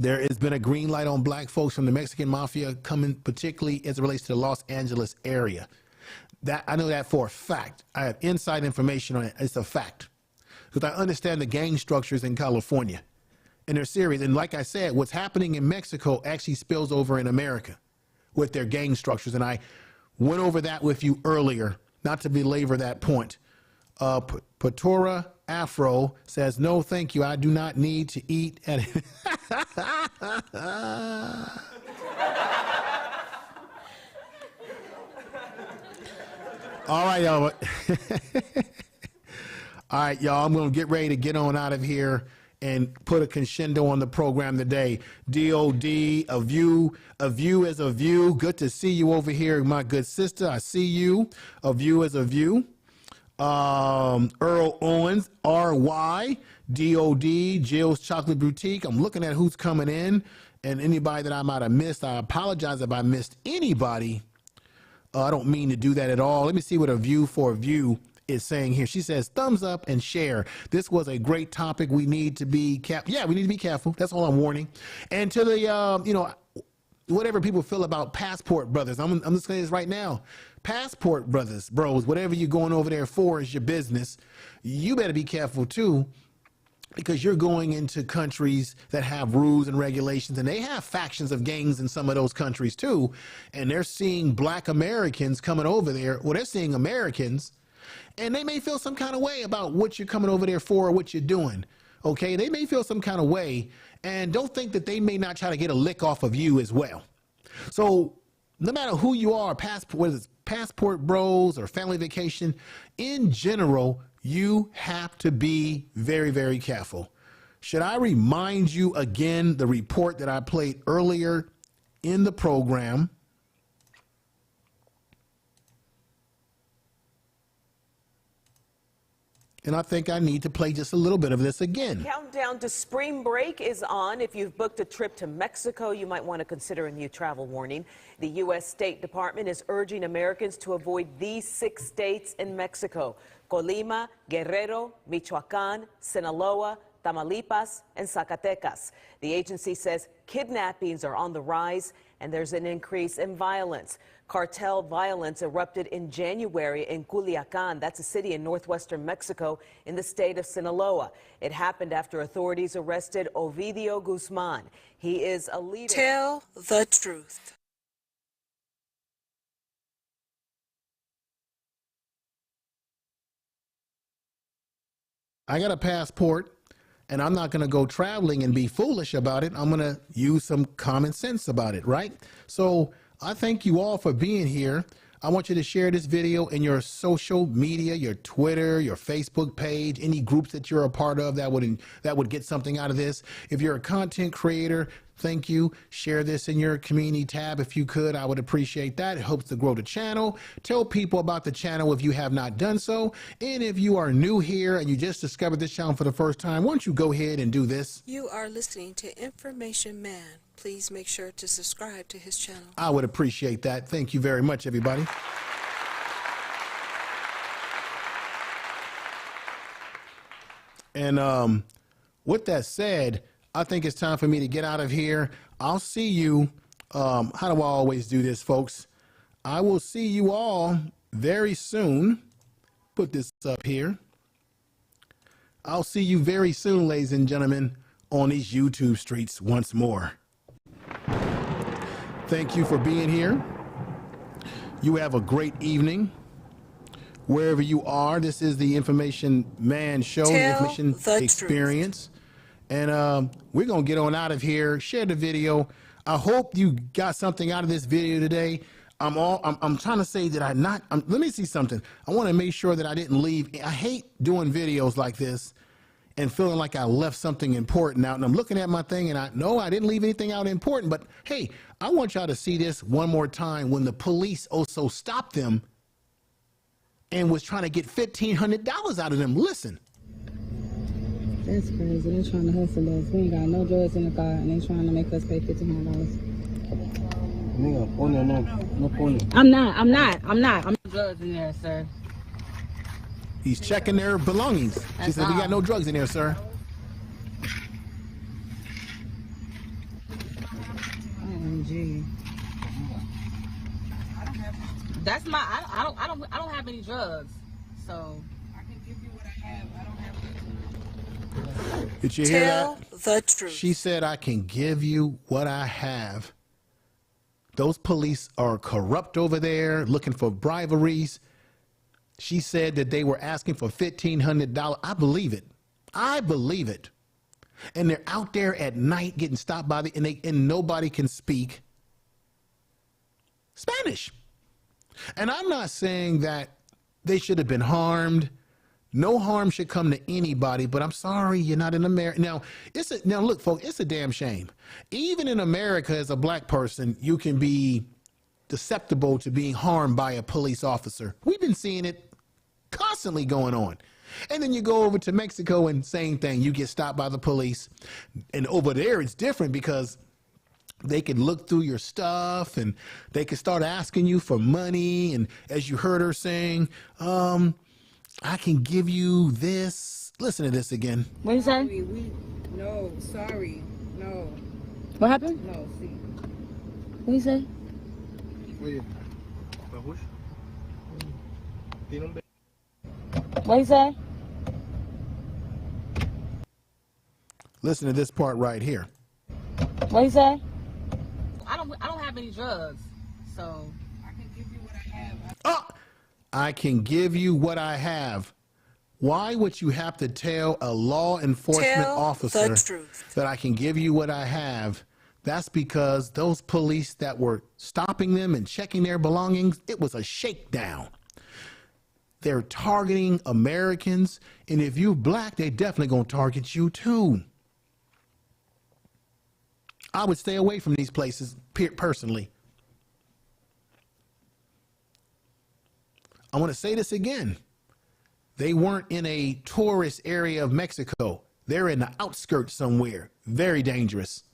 There has been a green light on black folks from the Mexican mafia coming, particularly as it relates to the Los Angeles area. That I know that for a fact. I have inside information on it. It's a fact because I understand the gang structures in California. And they're serious. And like I said, what's happening in Mexico actually spills over in America with their gang structures. And I went over that with you earlier, not to belabor that point. Patora Afro says, no, thank you. I do not need to eat at All right, y'all. All right, y'all. I'm going to get ready to get on out of here and put a crescendo on the program today. DOD, a view is a view. Good to see you over here, my good sister. I see you. A view is a view. Earl Owens, RY, DOD, Jill's Chocolate Boutique. I'm looking at who's coming in, and anybody that I might have missed, I apologize if I missed anybody. I don't mean to do that at all. Let me see what a view for a view is saying here. She says, thumbs up and share. This was a great topic. We need to be careful. Yeah, we need to be careful. That's all I'm warning. And to the, whatever people feel about Passport Brothers, I'm just saying this right now. Passport Brothers, bros, whatever you're going over there for is your business. You better be careful too, because you're going into countries that have rules and regulations, and they have factions of gangs in some of those countries too. And they're seeing black Americans coming over there. Well, they're seeing Americans, and they may feel some kind of way about what you're coming over there for or what you're doing. Okay, they may feel some kind of way, and don't think that they may not try to get a lick off of you as well. So no matter who you are, whether it's Passport Bros or Family Vacation, in general, you have to be very, very careful. Should I remind you again the report that I played earlier in the program? And I think I need to play just a little bit of this again. Countdown to spring break is on. If you've booked a trip to Mexico, you might want to consider a new travel warning. The U.S. State Department is urging Americans to avoid these 6 states in Mexico: Colima, Guerrero, Michoacán, Sinaloa, Tamaulipas, and Zacatecas. The agency says kidnappings are on the rise and there's an increase in violence. Cartel violence erupted in January in Culiacán. That's a city in northwestern Mexico in the state of Sinaloa. It happened after authorities arrested Ovidio Guzman. He is a leader. Tell the truth. I got a passport, and I'm not going to go traveling and be foolish about it. I'm going to use some common sense about it, right? So I thank you all for being here. I want you to share this video in your social media, your Twitter, your Facebook page, any groups that you're a part of that would get something out of this. If you're a content creator, thank you. Share this in your community tab if you could. I would appreciate that. It helps to grow the channel. Tell people about the channel if you have not done so. And if you are new here and you just discovered this channel for the first time, why don't you go ahead and do this? You are listening to Information Man. Please make sure to subscribe to his channel. I would appreciate that. Thank you very much, everybody. And with that said, I think it's time for me to get out of here. I'll see you. How do I always do this, folks? I will see you all very soon. Put this up here. I'll see you very soon, ladies and gentlemen, on these YouTube streets once more. Thank you for being here. You have a great evening. Wherever you are, this is the Information Man Show, the Information Experience. And we're going to get on out of here. Share the video. I hope you got something out of this video today. I'm trying to say that let me see something. I want to make sure that I didn't leave. I hate doing videos like this and feeling like I left something important out. And I'm looking at my thing and I didn't leave anything out important. But hey, I want y'all to see this one more time when the police also stopped them and was trying to get $1,500 out of them. Listen. That's crazy. They're trying to hustle us. We ain't got no drugs in the car, and they trying to make us pay $1,500. I'm not. I'm drugs in there, sir. He's checking their belongings. She said, we got no drugs in there, sir. OMG. That's my. I don't have any drugs, so. I can give you what I have. I don't have. Did you hear that? The truth. She said, I can give you what I have. Those police are corrupt over there, looking for briberies. She said that they were asking for $1,500. I believe it. I believe it. And they're out there at night getting stopped by and nobody can speak Spanish. And I'm not saying that they should have been harmed. No harm should come to anybody, but I'm sorry you're not in America. Now look, folks, it's a damn shame. Even in America, as a black person, you can be susceptible to being harmed by a police officer. We've been seeing it constantly going on. And then you go over to Mexico and same thing, you get stopped by the police. And over there, it's different because they can look through your stuff and they can start asking you for money. And as you heard her saying, I can give you this. Listen to this again. What you say? No, sorry. No. What happened? No, see. What you say? What you say? Listen to this part right here. What you say? I don't have any drugs, so. I can give you what I have. I can give you what I have. Why would you have to tell a law enforcement officer that I can give you what I have? That's because those police that were stopping them and checking their belongings, it was a shakedown. They're targeting Americans, and if you're black, they definitely gonna target you too. I would stay away from these places personally. I want to say this again. They weren't in a tourist area of Mexico. They're in the outskirts somewhere. Very dangerous.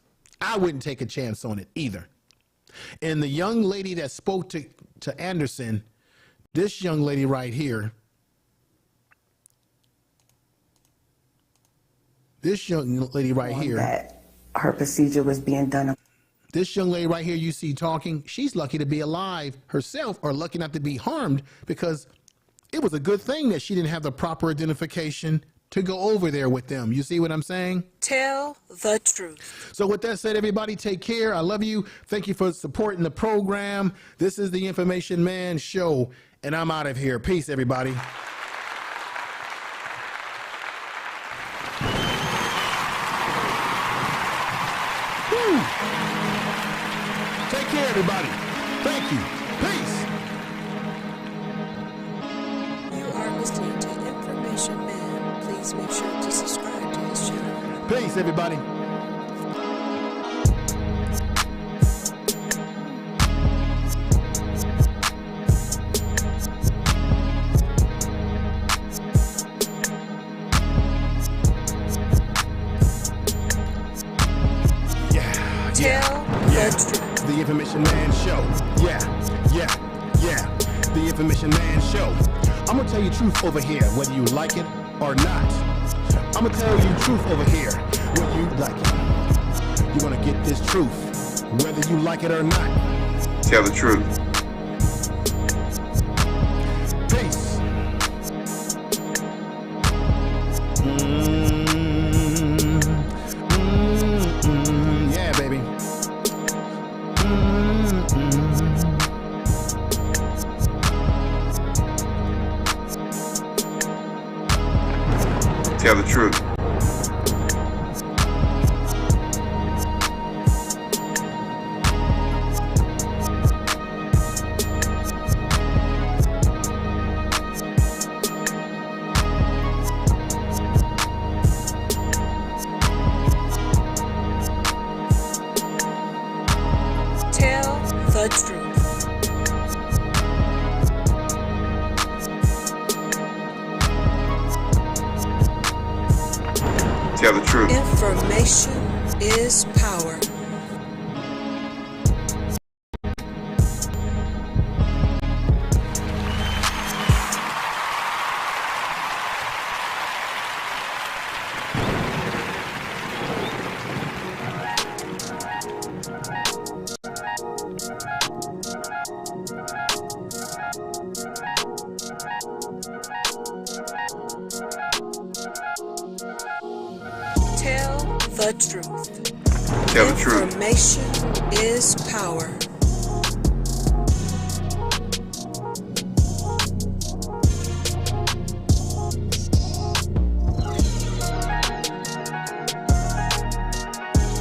I wouldn't take a chance on it either. And the young lady that spoke to Anderson, this young lady right here, that her procedure was being done. This young lady right here you see talking, she's lucky to be alive herself or lucky not to be harmed because it was a good thing that she didn't have the proper identification to go over there with them. You see what I'm saying? Tell the truth. So with that said, everybody take care. I love you. Thank you for supporting the program. This is the Information Man Show, and I'm out of here. Peace, everybody. Take care, everybody. Thank you. Peace. please make sure to subscribe to his channel. Peace, everybody. The Information Man Show. Yeah. The Information Man Show. I'm gonna tell you truth over here, whether you like it or not. I'm gonna tell you truth over here, whether you like it. You're gonna get this truth, whether you like it or not. Tell the truth. Peace. Yeah, baby. Tell the truth. Tell the truth. Tell the truth. Information is power. Tell the truth. Tell the truth. Information is power.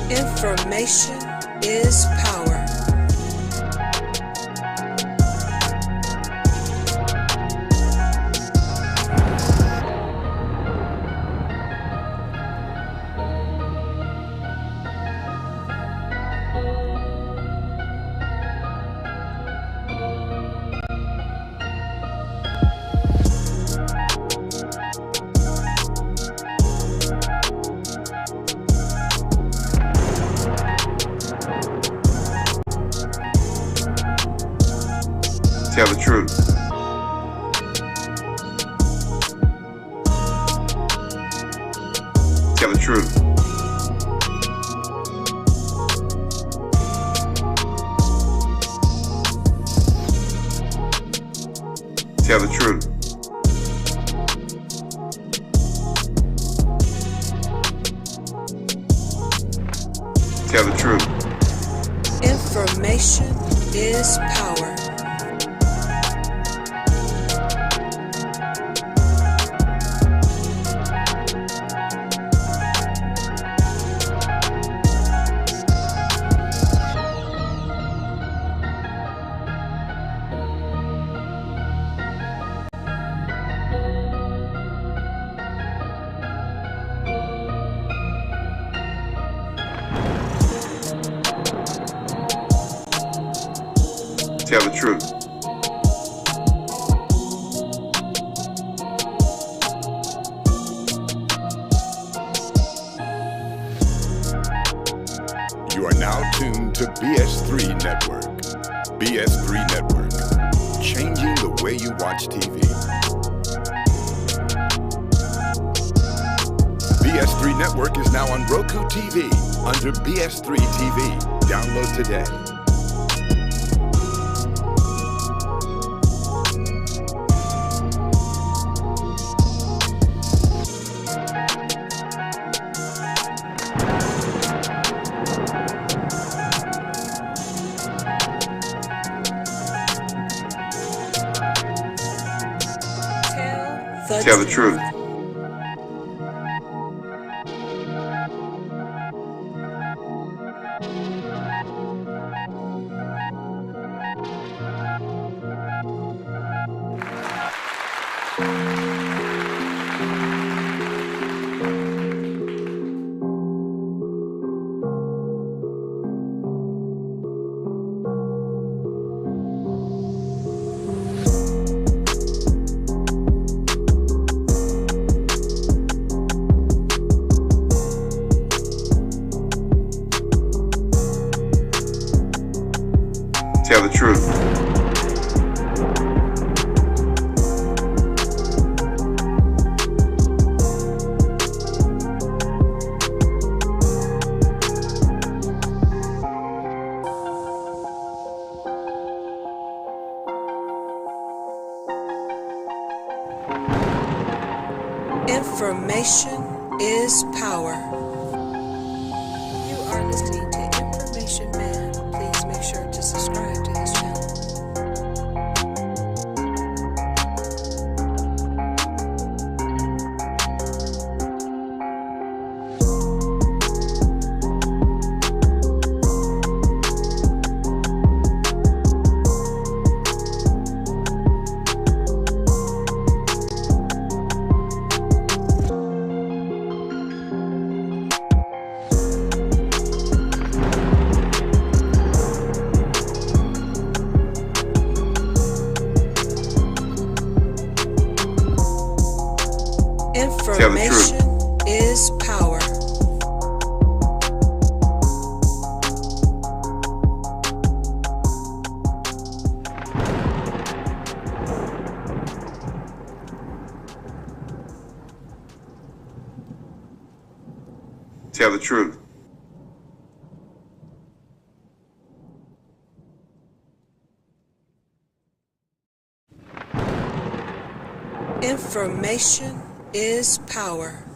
Information is power. Tell the truth. Tell the truth. Tell the truth. Tell the truth. Information is power. Tell the truth. You are now tuned to BS3 Network. BS3 Network, changing the way you watch TV. BS3 Network is now on Roku TV under BS3 TV. Download today. Tell the truth. Information is power. You are listening to Information Man. Please make sure to subscribe to his channel. Information is power. Tell the truth. Information is power.